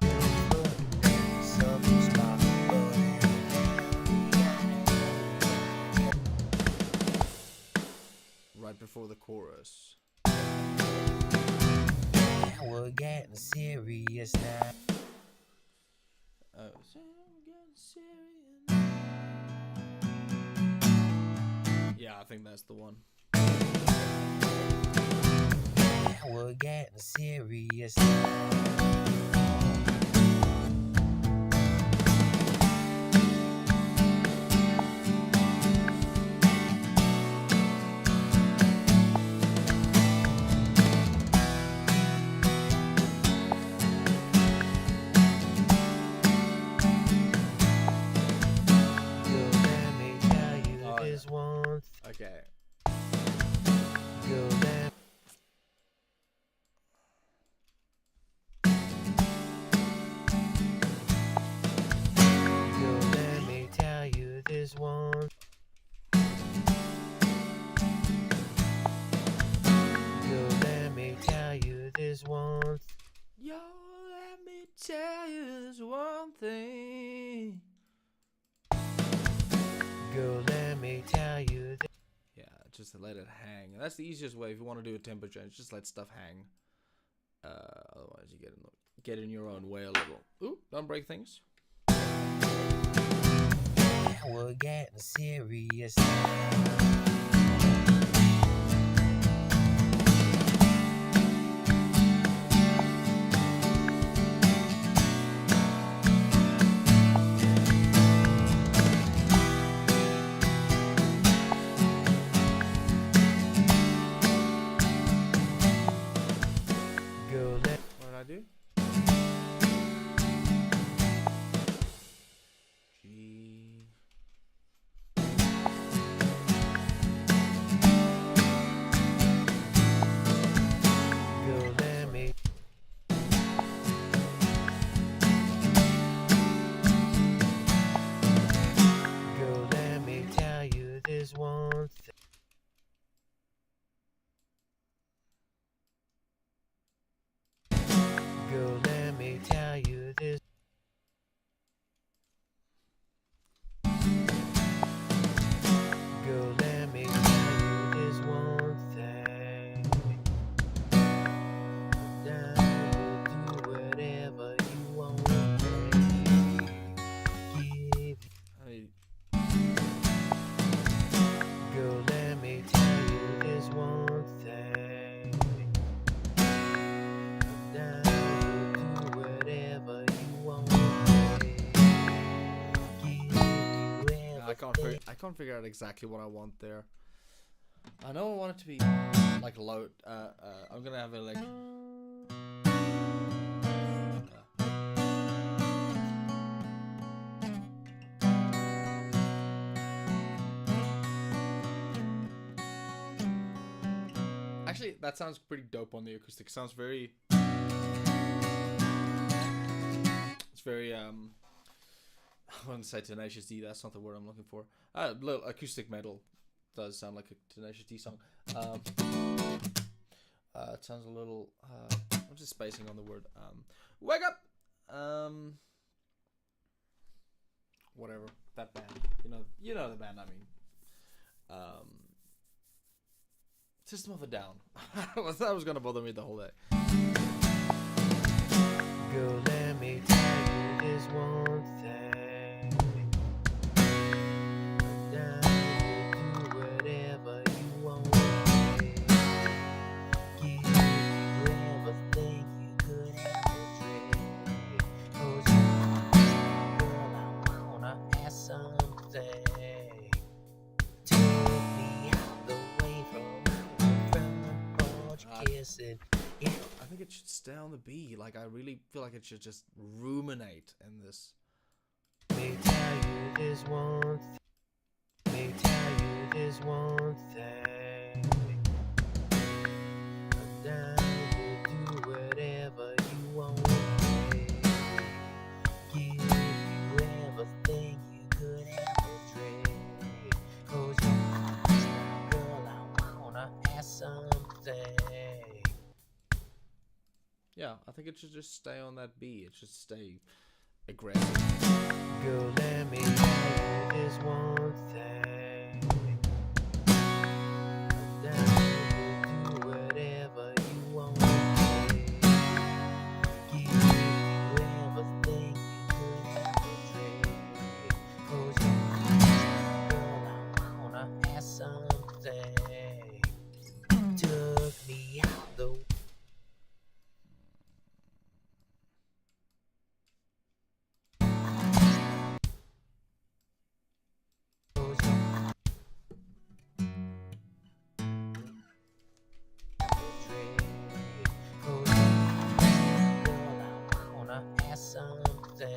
Right before the chorus.
We're getting serious now.
Oh. Yeah, I think that's the one.
We're getting serious now.
Okay.
Let me tell you this one. Let me tell you this one.
Yo, let me tell you this one thing.
Girl, let me tell you this.
Yeah, just let it hang. That's the easiest way if you want to do a tempo change. Just let stuff hang. Otherwise, you get in your own way a little. Ooh, don't break things.
We're getting serious.
What did I do? G.
Girl, let me. Girl, let me tell you this one thing. Girl, let me tell you this. Girl, let me tell you this one thing. Now you'll do whatever you want, baby. Give. Girl, let me tell you this one thing. Now you'll do whatever you want, baby. Give you everything.
I can't figure out exactly what I want there. I know I want it to be like low. I'm gonna have it like. Actually, that sounds pretty dope on the acoustic. It sounds very. It's very I wouldn't say Tenacious D. That's not the word I'm looking for. Little acoustic metal does sound like a Tenacious D song. It sounds a little. I'm just spacing on the word. Wake up. Whatever that band. You know the band. I mean. System of a Down. That was gonna bother me the whole day.
Girl, let me tell you this one thing. Now you do whatever you want.
it should stay on the B. Like, I really feel like it should just ruminate in this.
Let me tell you this one thing. Let me tell you this one thing. I'm down to do whatever you want. Give you everything you could ever dream. Close your eyes now, girl, I wanna ask something.
Yeah, I think it should just stay on that B. It should stay aggressive.
Girl, let me tell you this one thing. I'm down to do whatever you want. Give you everything you could ever dream. Close your eyes, girl, I wanna ask something. Took me out the something.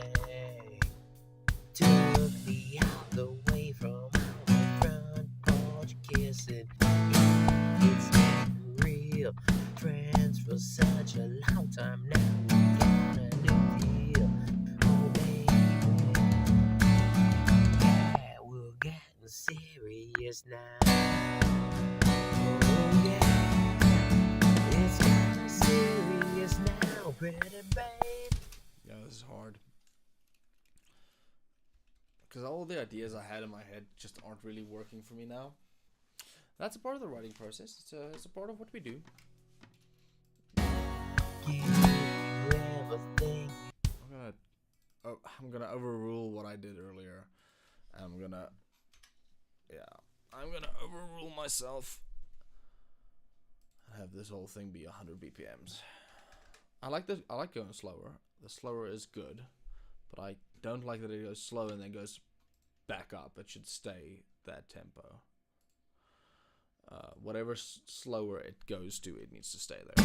Took me out the way from our front porch kissing. It's getting real. Friends for such a long time now. We got a new deal. Oh baby, yeah, we're getting serious now. Oh yeah, it's getting serious now, pretty babe.
Yeah, this is hard. Because all the ideas I had in my head just aren't really working for me now. That's a part of the writing process. It's a part of what we do. I'm gonna overrule what I did earlier. I'm gonna overrule myself. Have this whole thing be 100 BPMs. I like going slower. The slower is good, but I don't like that it goes slow and then goes back up. It should stay that tempo. Whatever slower it goes to, it needs to stay there.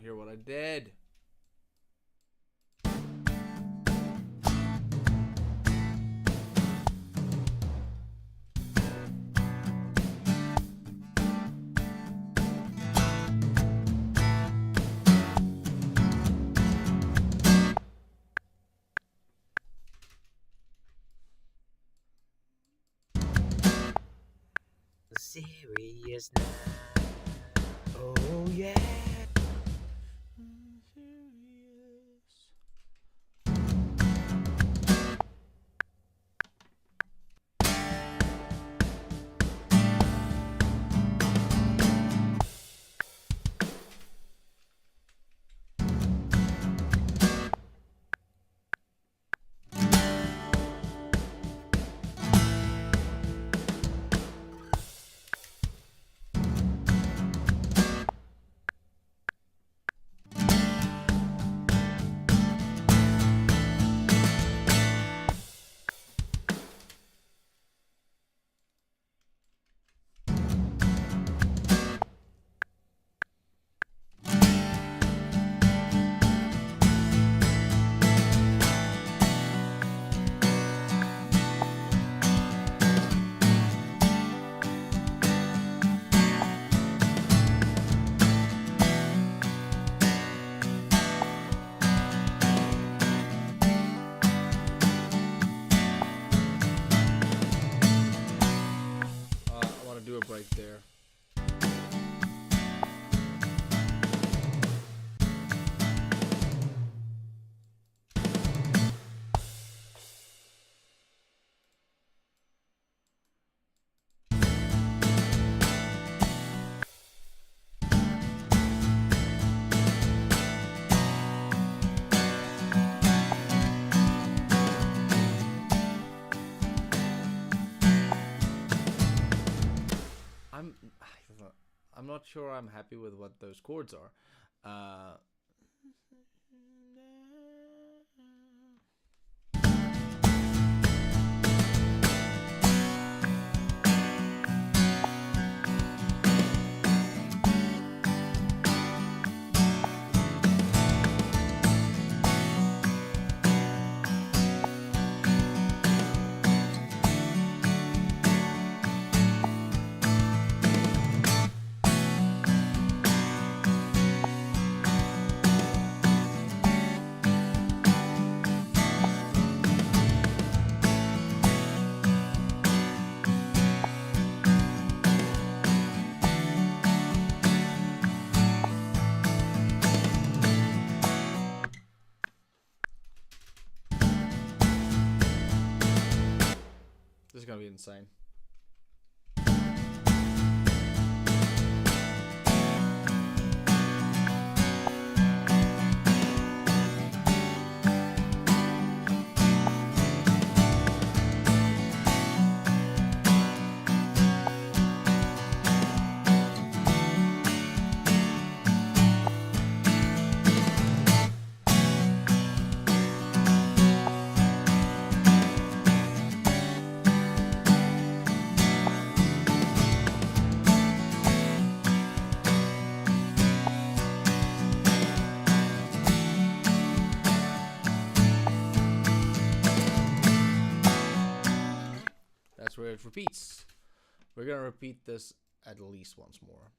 Hear what I did.
Serious now. Oh yeah.
not sure I'm happy with what those chords are. This is gonna be insane. That's where it repeats. We're gonna repeat this at least once more.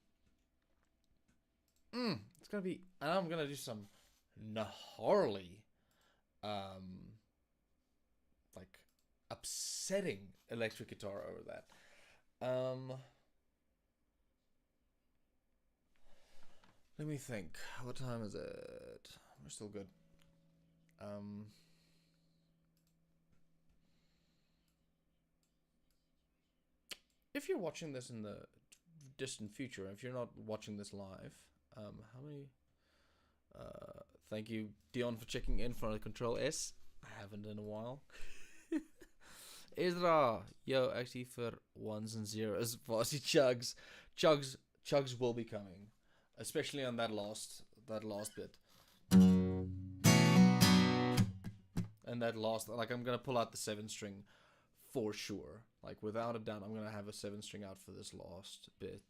It's gonna be, and I'm gonna do some gnarly, like upsetting electric guitar over that. Let me think. What time is it? We're still good. If you're watching this in the distant future, if you're not watching this live, how many? Thank you, Dion, for checking in for the Control S. I haven't in a while. Ezra, yo, actually for ones and zeros, Varsity chugs will be coming, especially on that last bit. And that last, like, I'm gonna pull out the 7-string for sure. Like, without a doubt, I'm gonna have a 7-string out for this last bit.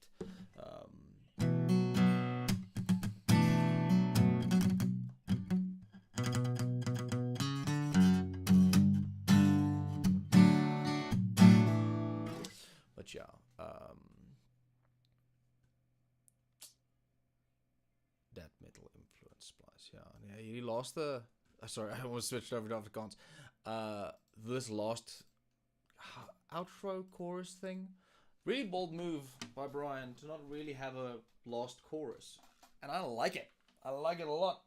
But yeah, that metal influence splice. Yeah, you lost the. Sorry, I almost switched over to Afrikaans. This last outro chorus thing, really bold move by Brian to not really have a lost chorus, and I like it. I like it a lot.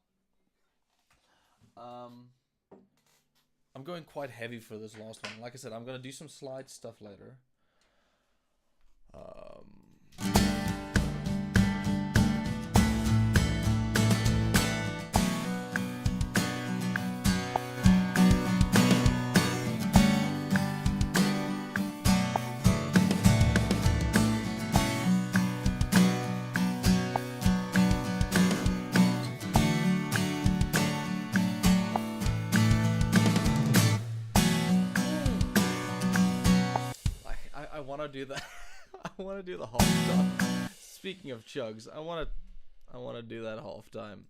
I'm going quite heavy for this last one. Like I said, I'm gonna do some slide stuff later. I want to do that. I want to do the half time. Speaking of chugs, I want to do that half time.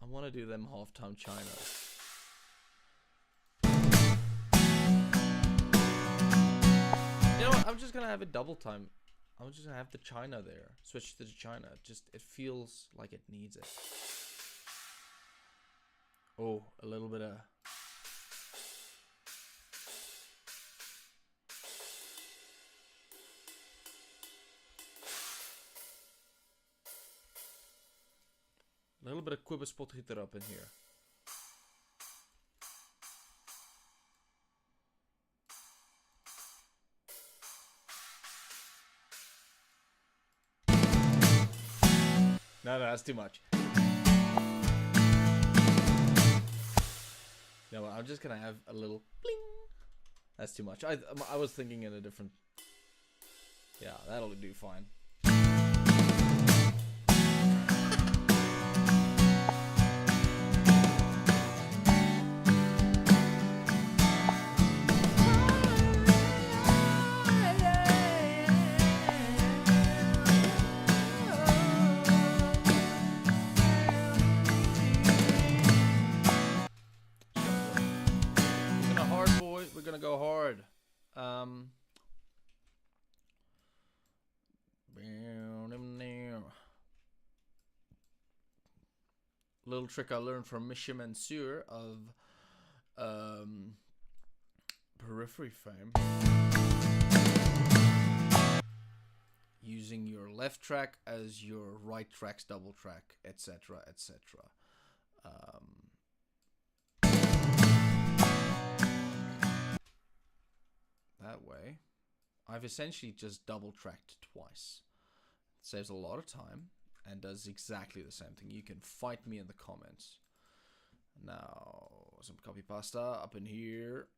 I want to do them half-time Chinas. You know what? I'm just gonna have it double time. I'm just gonna have the China there. Switch to the China. It feels like it needs it. Oh, a little bit of. A little bit of Quiver spot hitter up in here. No, that's too much. No, I'm just gonna have a little bling. That's too much. I was thinking in a different Yeah, that'll do fine. We're gonna hard, boy. We're gonna go hard. Little trick I learned from Misha Mansour of Periphery fame. Using your left track as your right track's double track, etc., etc. That way, I've essentially just double tracked twice. It saves a lot of time and does exactly the same thing. You can fight me in the comments. Now, some copy pasta up in here.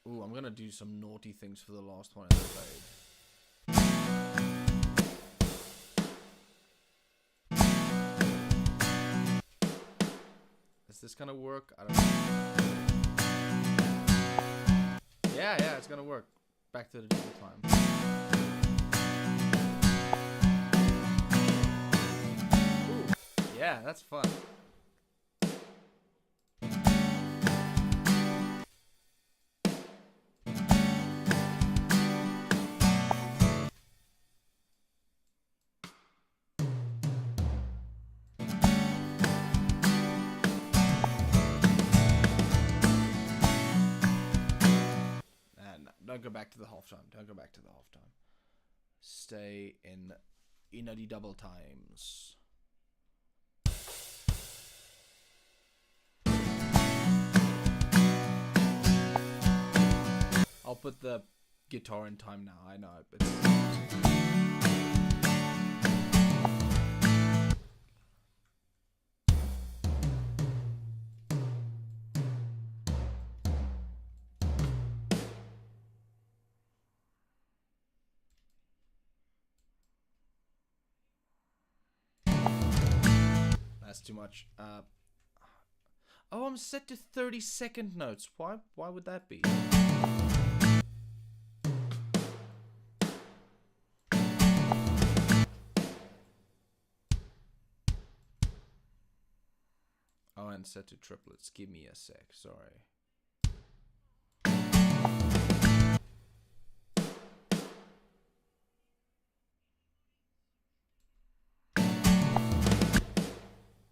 Ooh, I'm gonna do some naughty things for the last one in the fade. Is this gonna work? I don't know. Yeah, it's gonna work. Back to the digital time. Ooh, yeah, that's fun. Don't go back to the halftime. Don't go back to the halftime. Stay in the double times. I'll put the guitar in time now. I know, but that's too much. Oh, I'm set to 30-second notes. Why would that be? Oh, and set to triplets. Give me a sec. Sorry.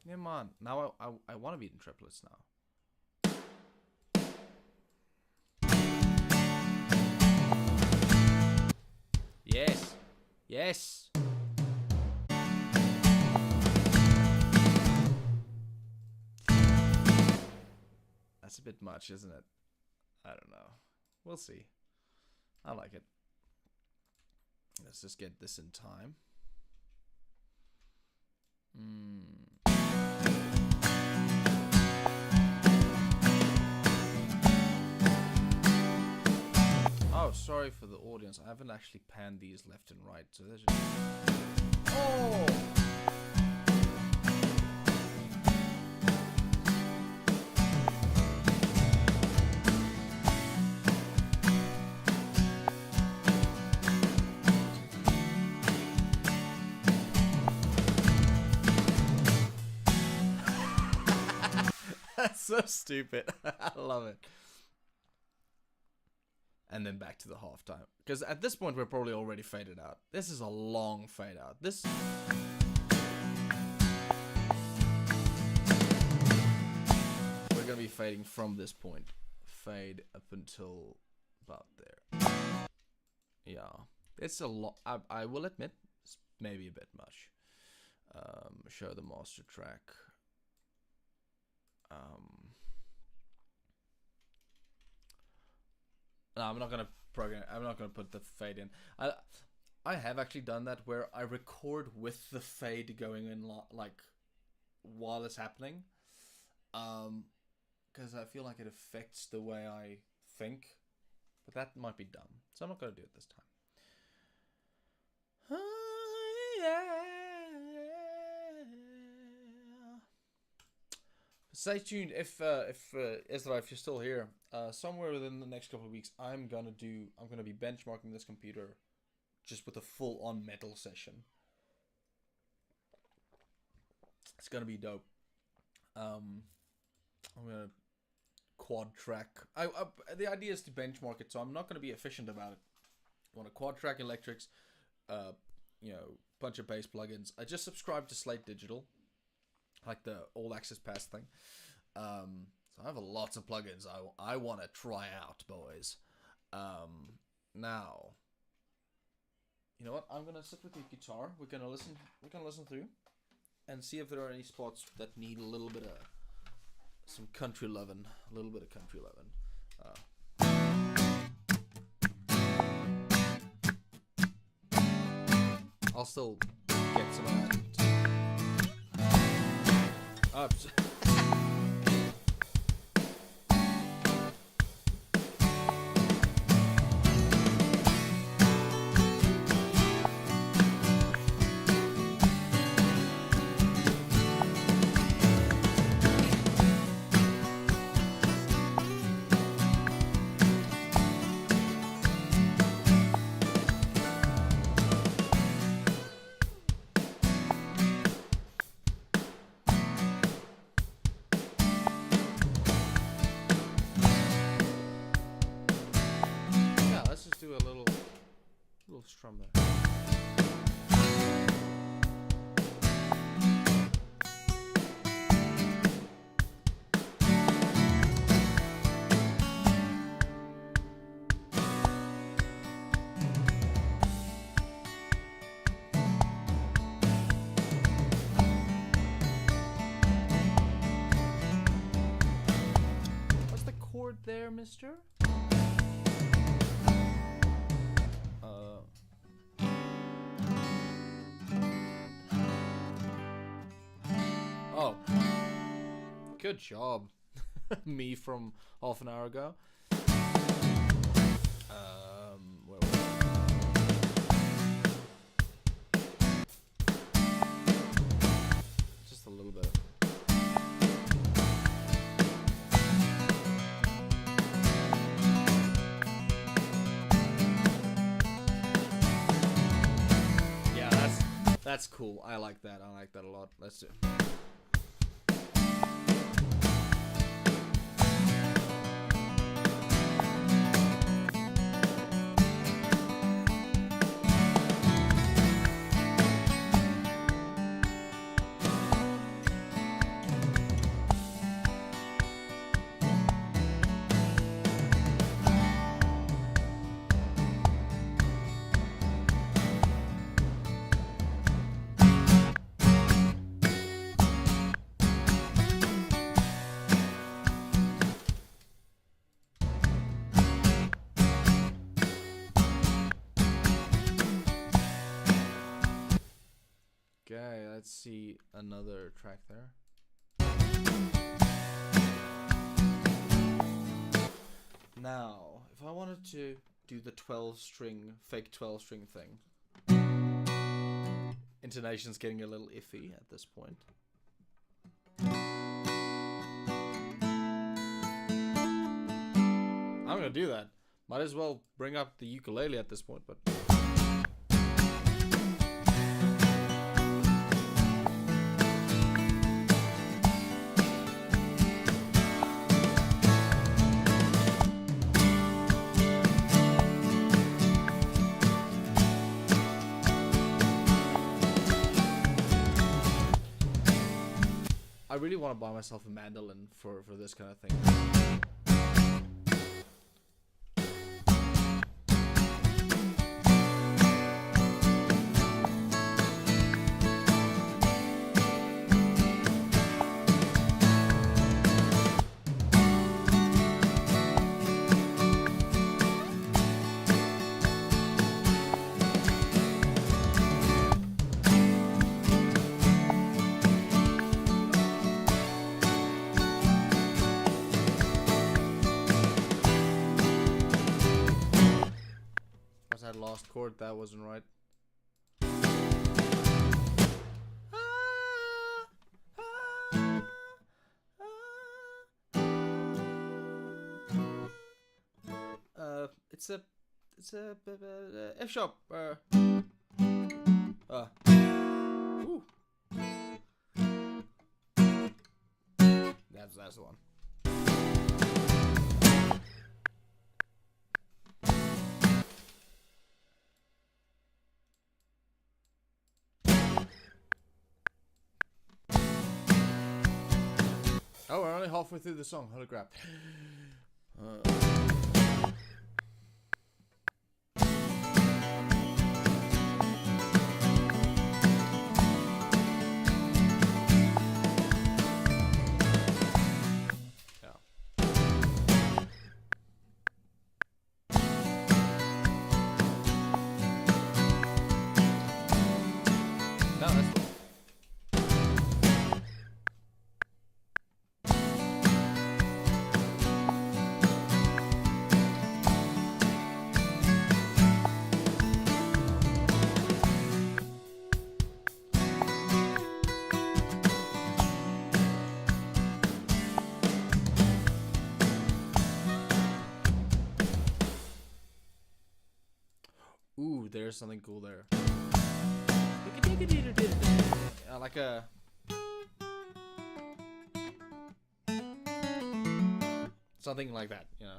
Come on. Now I want to be in triplets now. Yes. Yes. That's a bit much, isn't it? I don't know. We'll see. I like it. Let's just get this in time. Oh, sorry for the audience. I haven't actually panned these left and right, so there's just... Oh! That's so stupid. I love it. And then back to the halftime. Because at this point, we're probably already faded out. This is a long fade out. This... We're going to be fading from this point. Fade up until about there. Yeah. It's a lot. I will admit, it's maybe a bit much. Show the master track. No, I'm not gonna program. I'm not gonna put the fade in. I have actually done that where I record with the fade going in like while it's happening, because I feel like it affects the way I think But that might be dumb, so I'm not going to do it this time. Stay tuned if Ezra, if you're still here, somewhere within the next couple of weeks, I'm gonna be benchmarking this computer just with a full-on metal session. It's gonna be dope. I'm gonna quad track. The idea is to benchmark it, so I'm not gonna be efficient about it. I want to quad track electrics, bunch of bass plugins. I just subscribed to Slate Digital, like the all access pass thing. So I have lots of plugins I want to try out, boys. Now, you know what? I'm gonna sit with the guitar. We're gonna listen through, and see if there are any spots that need a little bit of some country lovin', a little bit of country lovin'. I'll still get some of that. Do a little strum there. What's the chord there, mister? Good job. Me from half an hour ago. Where was it? Just a little bit. Yeah, that's cool. I like that. I like that a lot. Let's do it. Okay, let's see another track there. Now, if I wanted to do the 12-string, fake 12-string thing, intonation's getting a little iffy at this point. I'm gonna do that. Might as well bring up the ukulele at this point, but... I really want to buy myself a mandolin for this kind of thing. had lost chord. That wasn't right. It's a F sharp. Ooh. That's the one. Oh, we're only halfway through the song. Holy crap. No, that's the Ooh, there's something cool there. Like a... something like that, you know.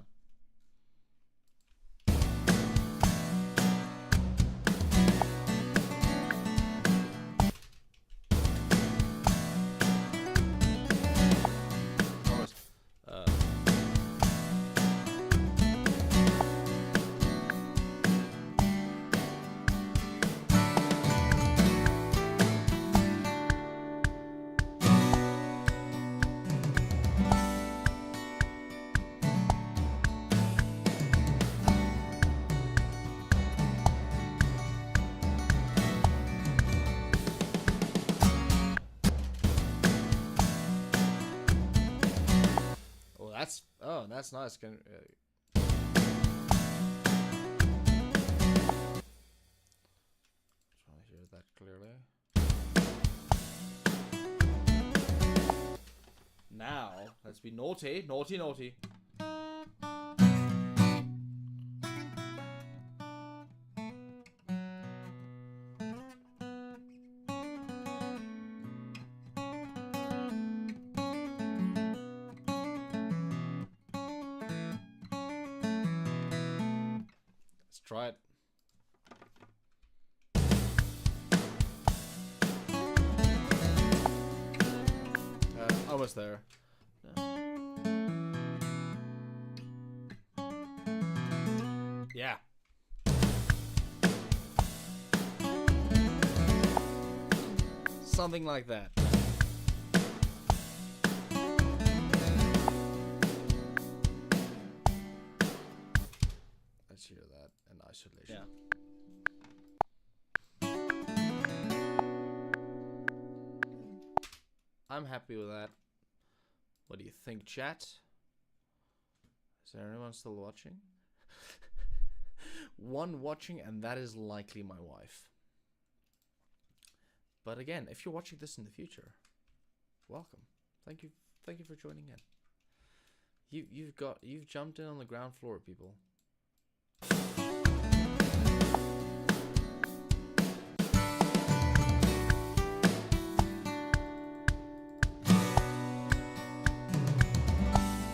That's nice. Can trying to hear that clearly. Now, let's be naughty, naughty, naughty. Try it. Almost there. Yeah. Something like that. Let's hear that in isolation. Yeah. I'm happy with that. What do you think, chat? Is there anyone still watching? One watching, and that is likely my wife. But again, if you're watching this in the future, welcome. Thank you for joining in. You've jumped in on the ground floor, people.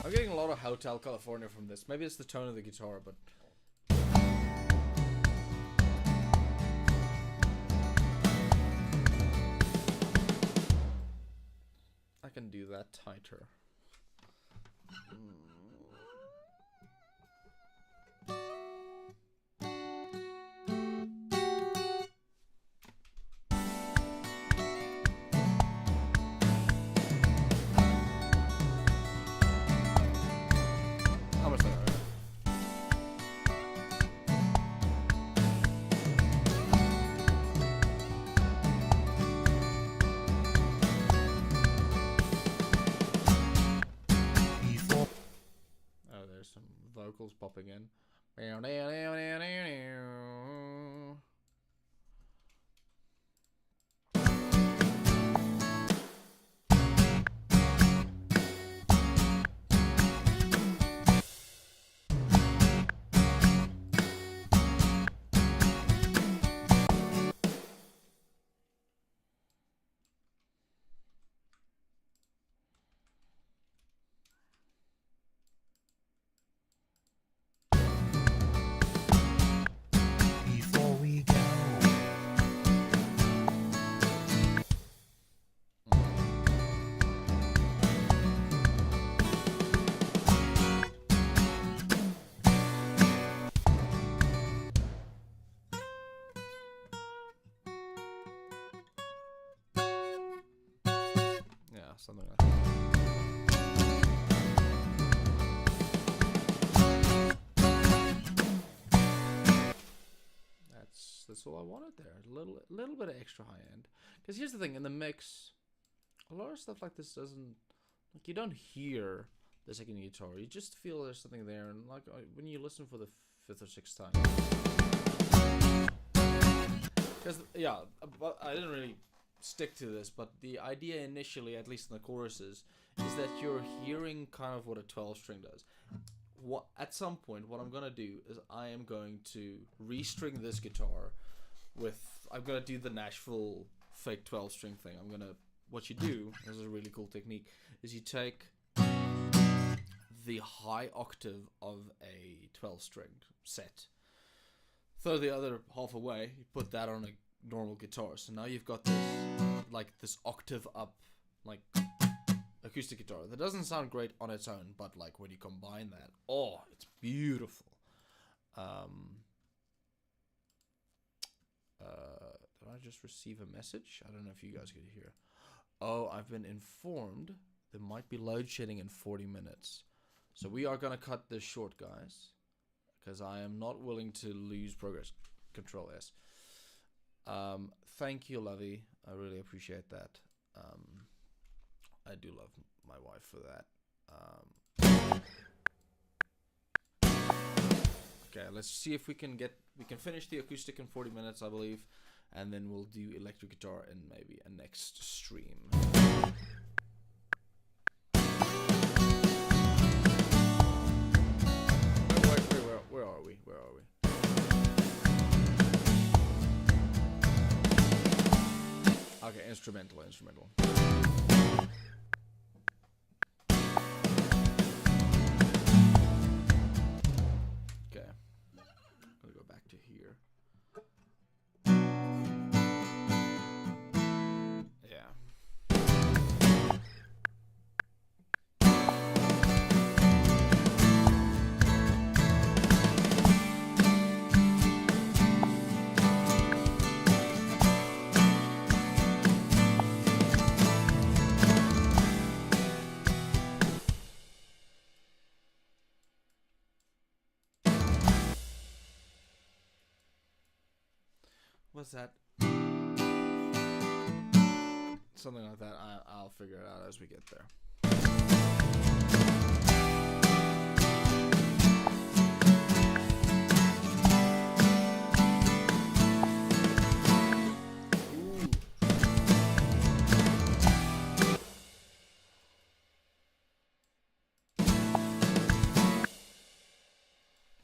I'm getting a lot of Hotel California from this. Maybe it's the tone of the guitar, but I can do that tighter. Vocals popping in. Yeah, something like that. That's all I wanted there. A little bit of extra high end. Because here's the thing, in the mix, a lot of stuff like this doesn't, like, you don't hear the second guitar. You just feel there's something there, and like when you listen for the fifth or sixth time. Because yeah, but I didn't really stick to this, but the idea initially, at least in the choruses, is that you're hearing kind of what a 12 string does. What at some point, what I'm gonna do is I am going to restring this guitar with. I'm gonna do the Nashville fake 12 string thing. What you do, this is a really cool technique, is you take the high octave of a 12 string set, throw the other half away, you put that on a normal guitar. So now you've got this octave up, like, acoustic guitar that doesn't sound great on its own, but like when you combine that, oh, it's beautiful. Did I just receive a message? I don't know if you guys could hear. Oh, I've been informed there might be load shedding in 40 minutes. So we are going to cut this short, guys, because I am not willing to lose progress. Control S. Thank you, Lovey. I really appreciate that. I do love my wife for that. Okay, let's see if we can finish the acoustic in 40 minutes, I believe, and then we'll do electric guitar in maybe a next stream. Where are we? Okay, instrumental. Okay, I'm gonna go back to here. Yeah. What's that? Something like that. I'll figure it out as we get there. Ooh.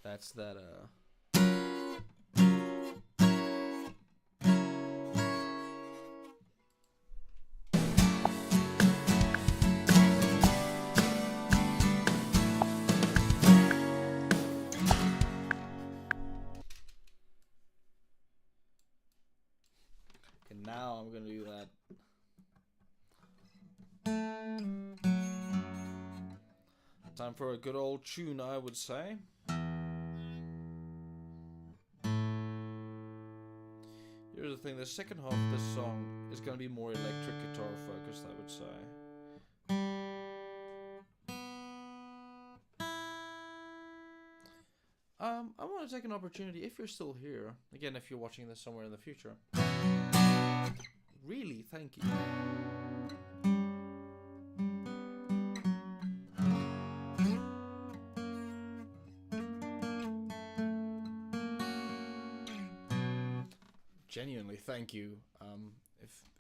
That's that, and now I'm gonna do that. Time for a good old tune, I would say. Here's the thing, the second half of this song is gonna be more electric guitar focused, I would say. I want to take an opportunity, if you're still here, again, if you're watching this somewhere in the future, really, thank you. Genuinely, thank you.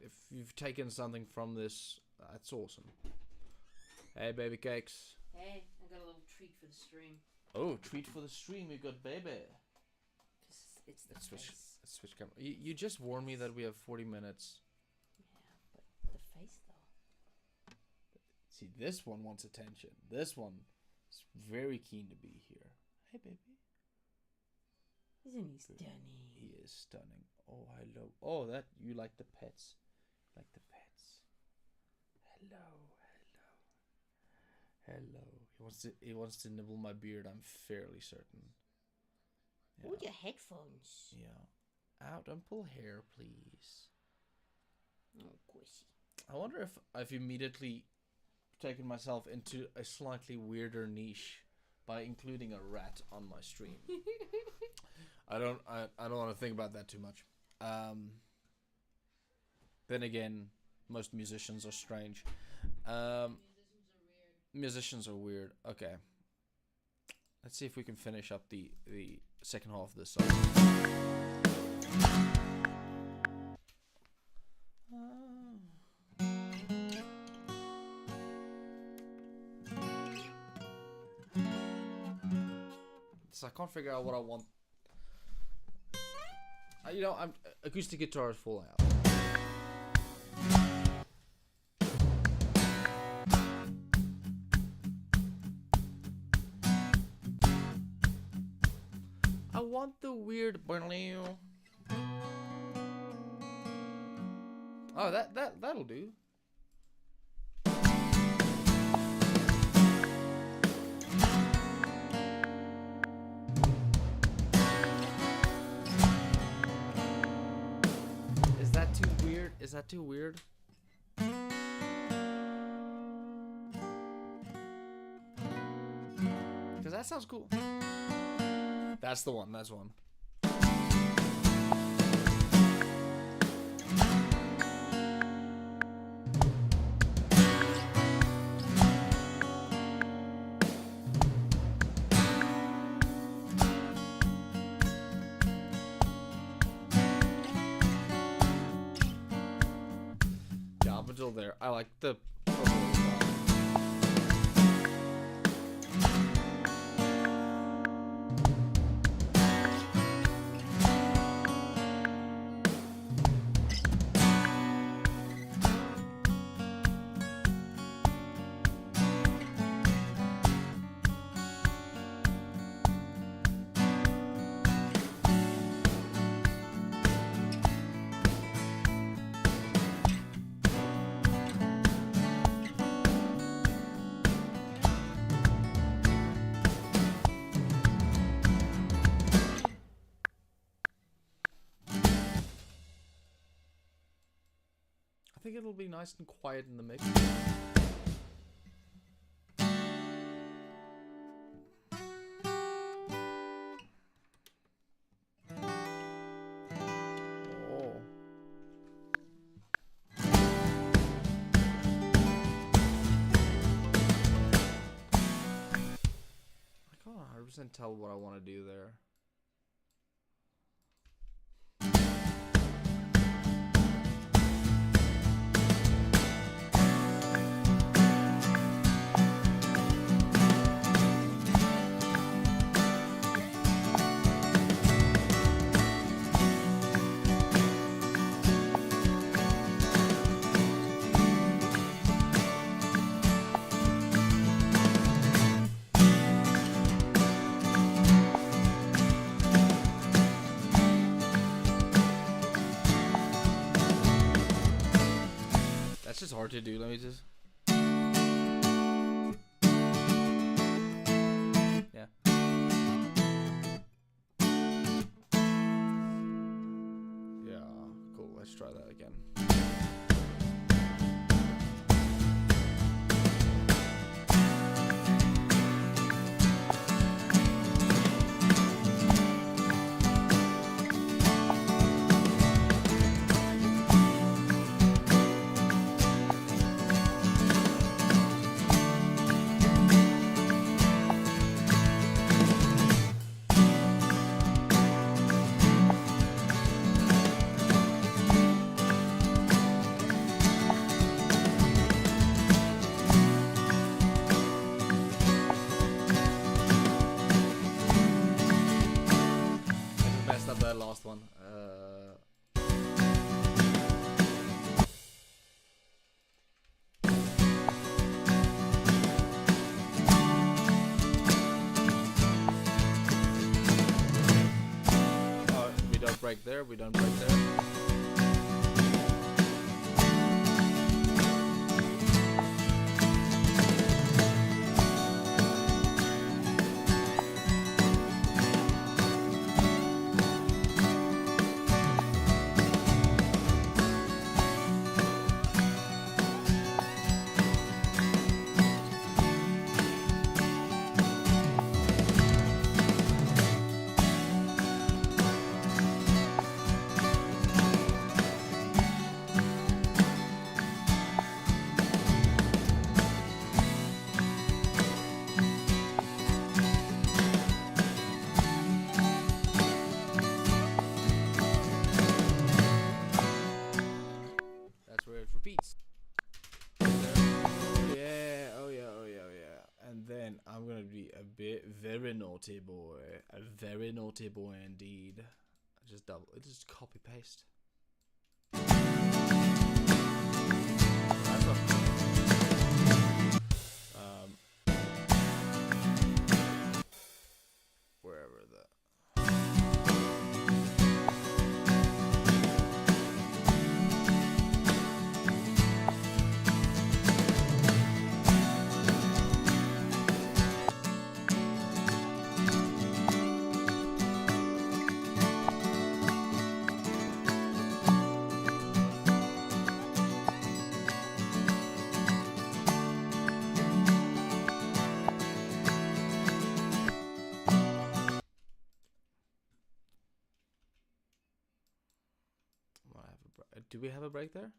If you've taken something from this, that's awesome. Hey, baby cakes.
Hey, I got a little treat for the stream.
Oh, treat for the stream. You got baby.
It's the
Let's switch camera. You just warned me that we have 40 minutes.
Yeah, but the face though.
See, this one wants attention. This one is very keen to be here. Hey, baby.
Isn't he stunning?
He is stunning. Oh, hello. Oh, that you like the pets. Like the pets. Hello. He wants to nibble my beard, I'm fairly certain.
Yeah. Oh, your headphones.
Yeah. Out and pull hair, please.
Oh, Quissy.
I wonder if I've immediately taken myself into a slightly weirder niche by including a rat on my stream. I don't want to think about that too much. Then again, most musicians are strange. Musicians are weird. Okay. Let's see if we can finish up the second half of this song. So I can't figure out what I want. I'm acoustic guitar is full out. I want the weird. Oh, that'll do. Is that too weird? Is that too weird? Because that sounds cool. That's the one. That's one. Yeah, up until there, I like the. I think it'll be nice and quiet in the mix. Oh. I can't 100% tell what I want to do there. That's just hard to do. Let me just. Yeah. Yeah, cool. Let's try that again. That last one. Oh, we don't break there. We don't break there. I'm gonna be a bit very naughty boy. A very naughty boy indeed. Just copy paste. That's not wherever the do we have a break there?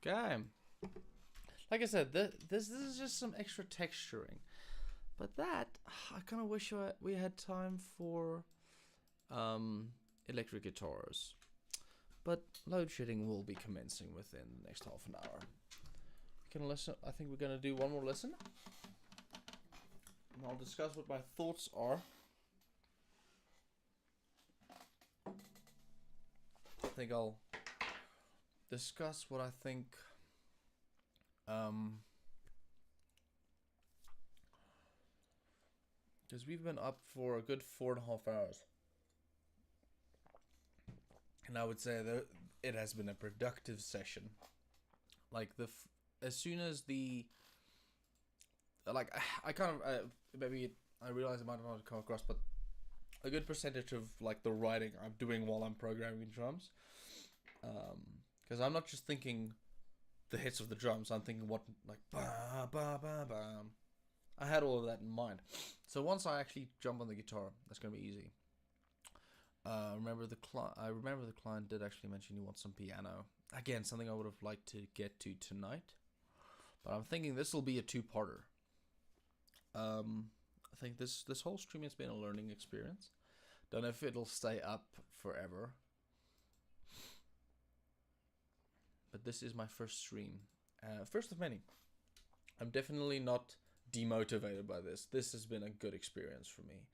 Okay. Like I said, this is just some extra texturing, but that I kind of wish we had time for electric guitars. But load shedding will be commencing within the next half an hour. We can listen. I think we're gonna do one more listen, and I'll discuss what my thoughts are. I think I'll discuss what I think because we've been up for a good 4.5 hours, and I would say that it has been a productive session. Like as soon as the I kind of maybe I realize it might not come across, but a good percentage of like the writing I'm doing while I'm programming drums. Because I'm not just thinking the hits of the drums, I'm thinking what, like, ba ba ba ba. I had all of that in mind. So once I actually jump on the guitar, that's going to be easy. I remember the client did actually mention he wants some piano. Again, something I would have liked to get to tonight. But I'm thinking this will be a two-parter. I think this whole stream has been a learning experience. Don't know if it'll stay up forever. But this is my first stream. First of many. I'm definitely not demotivated by this. This has been a good experience for me.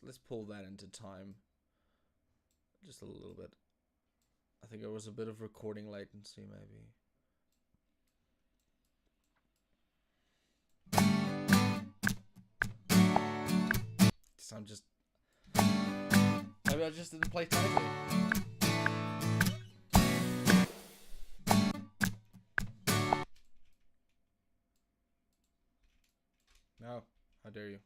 Let's pull that into time. Just a little bit. I think there was a bit of recording latency maybe. So maybe I just didn't play tightly. No, how dare you?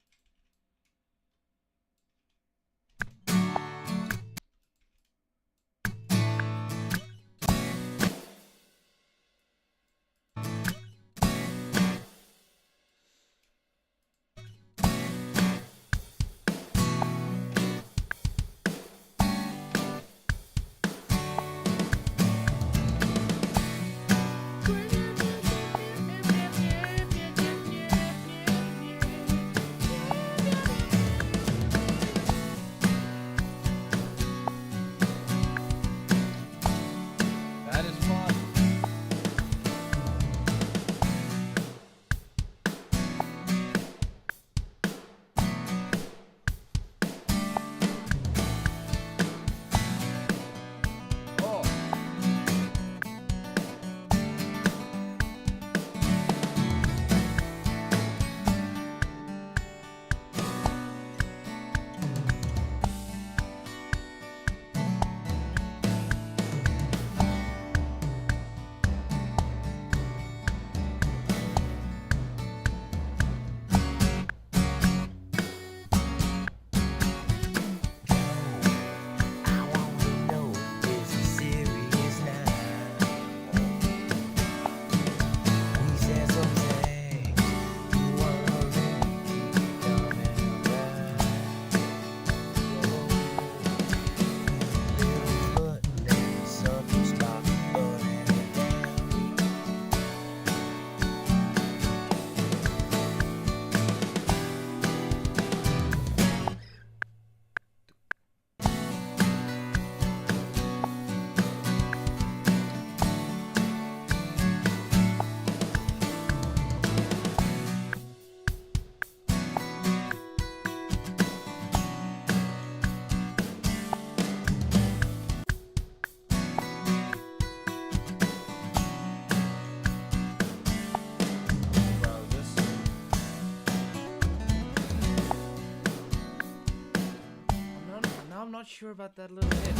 sure about that little hit.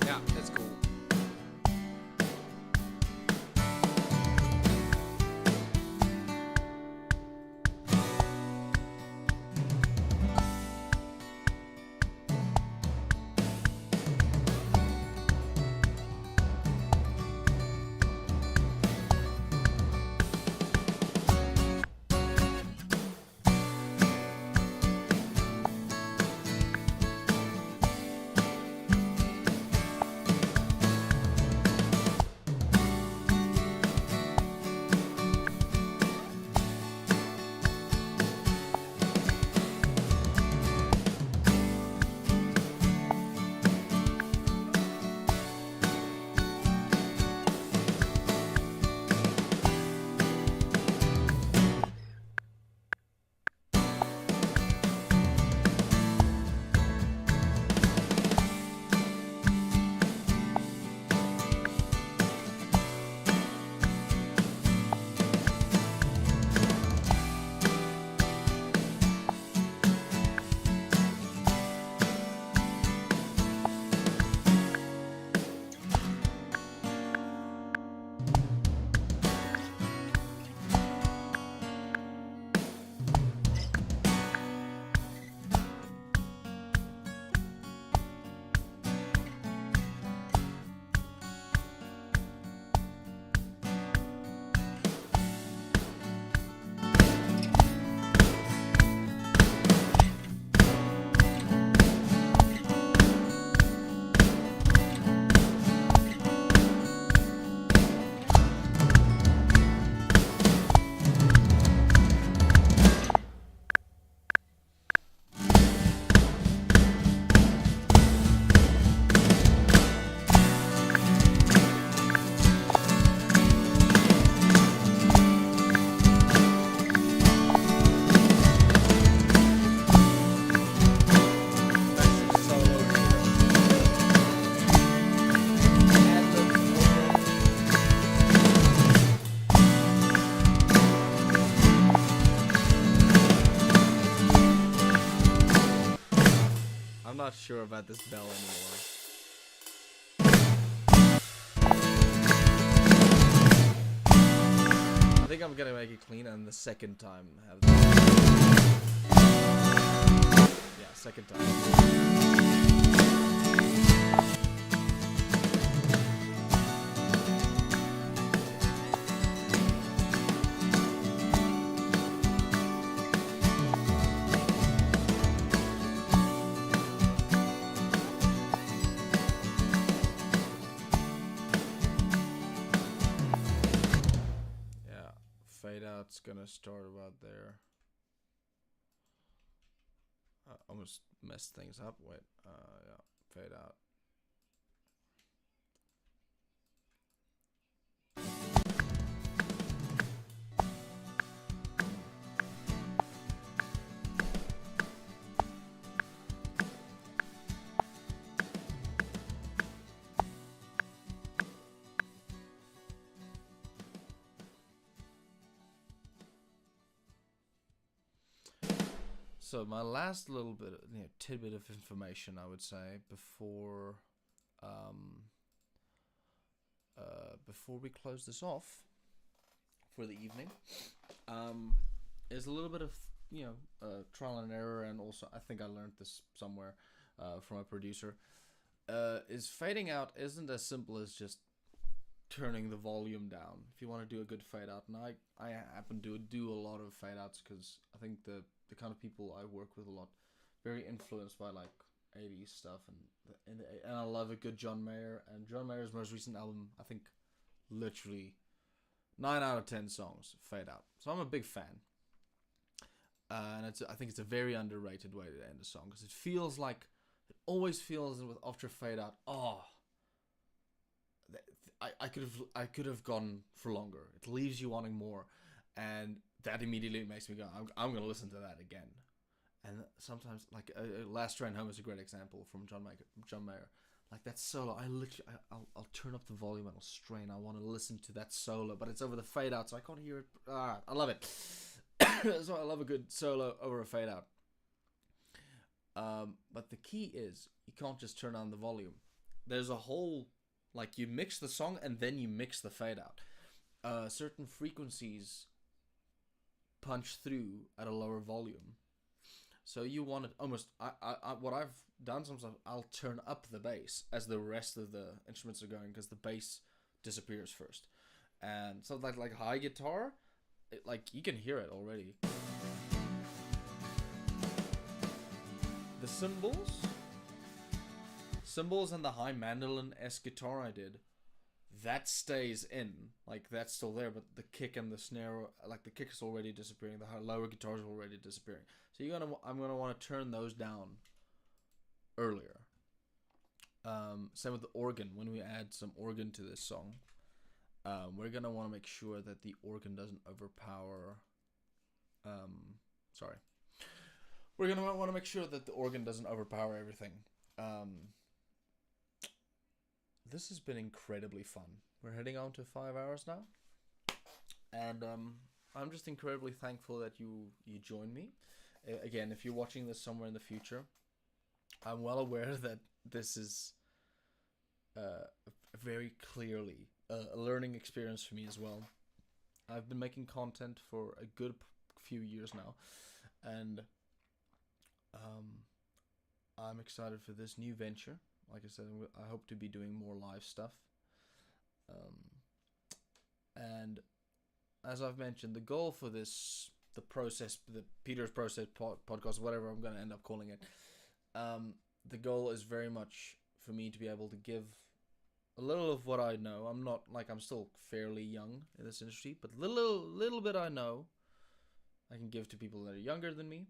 Yeah, that's cool. I'm not sure about this bell anymore. I think I'm gonna make it clean and the second time have this. Yeah, second time. Fade out's gonna start about there. Almost messed things up. Wait, yeah, fade out. So my last little bit, tidbit of information, I would say, before we close this off for the evening, is a little bit of trial and error, and also I think I learned this somewhere from a producer. Is fading out isn't as simple as just turning the volume down. If you want to do a good fade out, and I happen to do a lot of fade outs because I think the kind of people I work with a lot, very influenced by like 80s stuff, and I love a good John Mayer, and John Mayer's most recent album, I think literally 9 out of 10 songs fade out. So I'm a big fan. And I think it's a very underrated way to end a song, because it always feels with after fade out, I could have gone for longer. It leaves you wanting more, and that immediately makes me go, I'm gonna listen to that again. And sometimes, like Last Train Home is a great example from John Mayer. Like that solo, I'll turn up the volume and I'll strain. I want to listen to that solo, but it's over the fade out, so I can't hear it. I love it. So I love a good solo over a fade out. But the key is you can't just turn on the volume. There's a whole, like, you mix the song and then you mix the fade out. Certain frequencies punch through at a lower volume. So you want it almost. What I've done sometimes, I'll turn up the bass as the rest of the instruments are going, because the bass disappears first. And so like high guitar, like you can hear it already. The cymbals and the high mandolin-esque guitar I did, that stays in, like that's still there, but the kick and the snare, like the kick is already disappearing, the lower guitar is already disappearing. So I'm gonna want to turn those down earlier. Same with the organ. When we add some organ to this song, we're gonna want to make sure that the organ doesn't overpower. We're gonna want to make sure that the organ doesn't overpower everything. This has been incredibly fun. We're heading on to 5 hours now, and I'm just incredibly thankful that you joined me. Again, if you're watching this somewhere in the future, I'm well aware that this is very clearly a learning experience for me as well. I've been making content for a good few years now, and I'm excited for this new venture. Like I said, I hope to be doing more live stuff. And as I've mentioned, the goal for this, the Peter's Process podcast, whatever I'm going to end up calling it, the goal is very much for me to be able to give a little of what I know. I'm still fairly young in this industry, but little bit I know, I can give to people that are younger than me,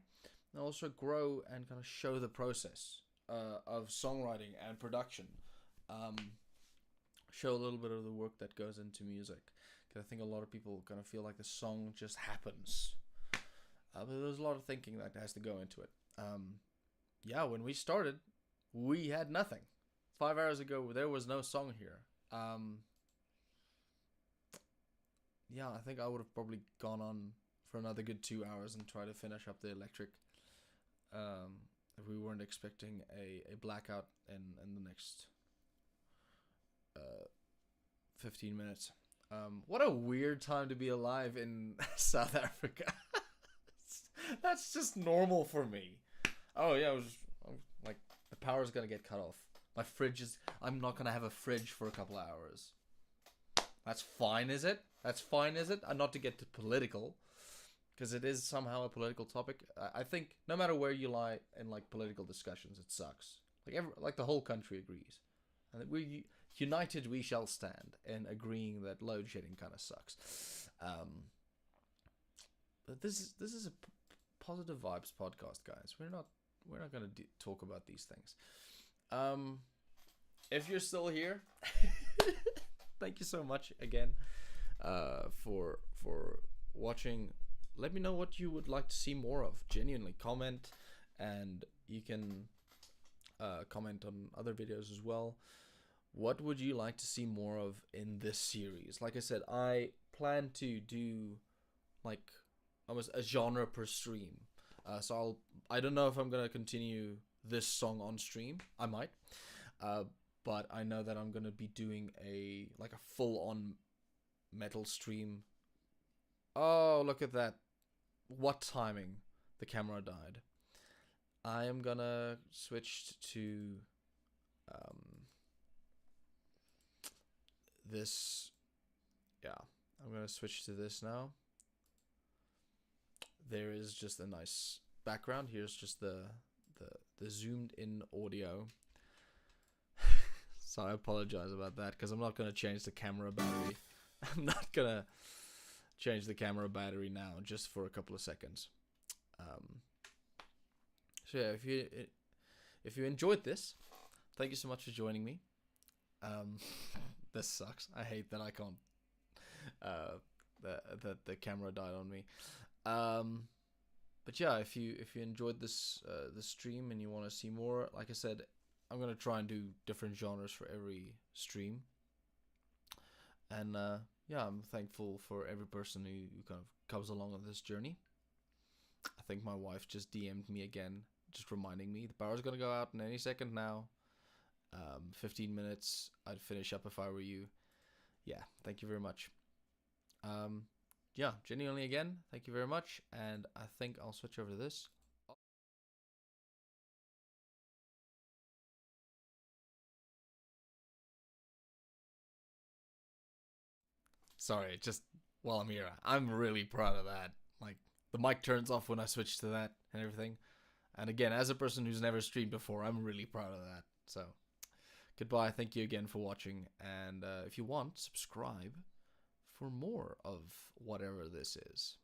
and also grow and kind of show the process of songwriting and production. Show a little bit of the work that goes into music, because I think a lot of people kind of feel like the song just happens, but there's a lot of thinking that has to go into it. When we started, we had nothing. 5 hours ago, there was no song here. I think I would have probably gone on for another good 2 hours and try to finish up the electric. If we weren't expecting a blackout in the next 15 minutes. What a weird time to be alive in South Africa. That's just normal for me. Oh yeah, I'm like, the power's gonna get cut off. My fridge is. I'm not gonna have a fridge for a couple of hours. That's fine, is it? Not to get too political, because it is somehow a political topic. I think no matter where you lie in like political discussions, it sucks. Like the whole country agrees, and we united we shall stand in agreeing that load shedding kind of sucks. But this is a positive vibes podcast, guys. We're not gonna talk about these things. If you're still here, thank you so much again for watching. Let me know what you would like to see more of. Genuinely comment, and you can comment on other videos as well. What would you like to see more of in this series? Like I said, I plan to do like almost a genre per stream. So I don't know if I'm gonna continue this song on stream. I might, but I know that I'm gonna be doing a full-on metal stream. Oh, look at that! What timing? The camera died. I am gonna switch to this. Yeah, I'm gonna switch to this now. There is just a nice background. Here's just the zoomed in audio. So I apologize about that, because I'm not going to change the camera battery. I'm not going to change the camera battery now, just for a couple of seconds. So yeah, if you enjoyed this, thank you so much for joining me. This sucks. I hate that I can't that the camera died on me. But yeah, if you enjoyed this stream and you want to see more, like I said, I'm gonna try and do different genres for every stream. And I'm thankful for every person who kind of comes along on this journey. I think my wife just DM'd me again just reminding me. The power's gonna go out in any second now. 15 minutes. I'd finish up if I were you. Yeah, thank you very much. Yeah, genuinely again, thank you very much. And I think I'll switch over to this. Sorry, just while I'm here, I'm really proud of that. Like, the mic turns off when I switch to that and everything. And again, as a person who's never streamed before, I'm really proud of that. So, goodbye. Thank you again for watching. And if you want, subscribe for more of whatever this is.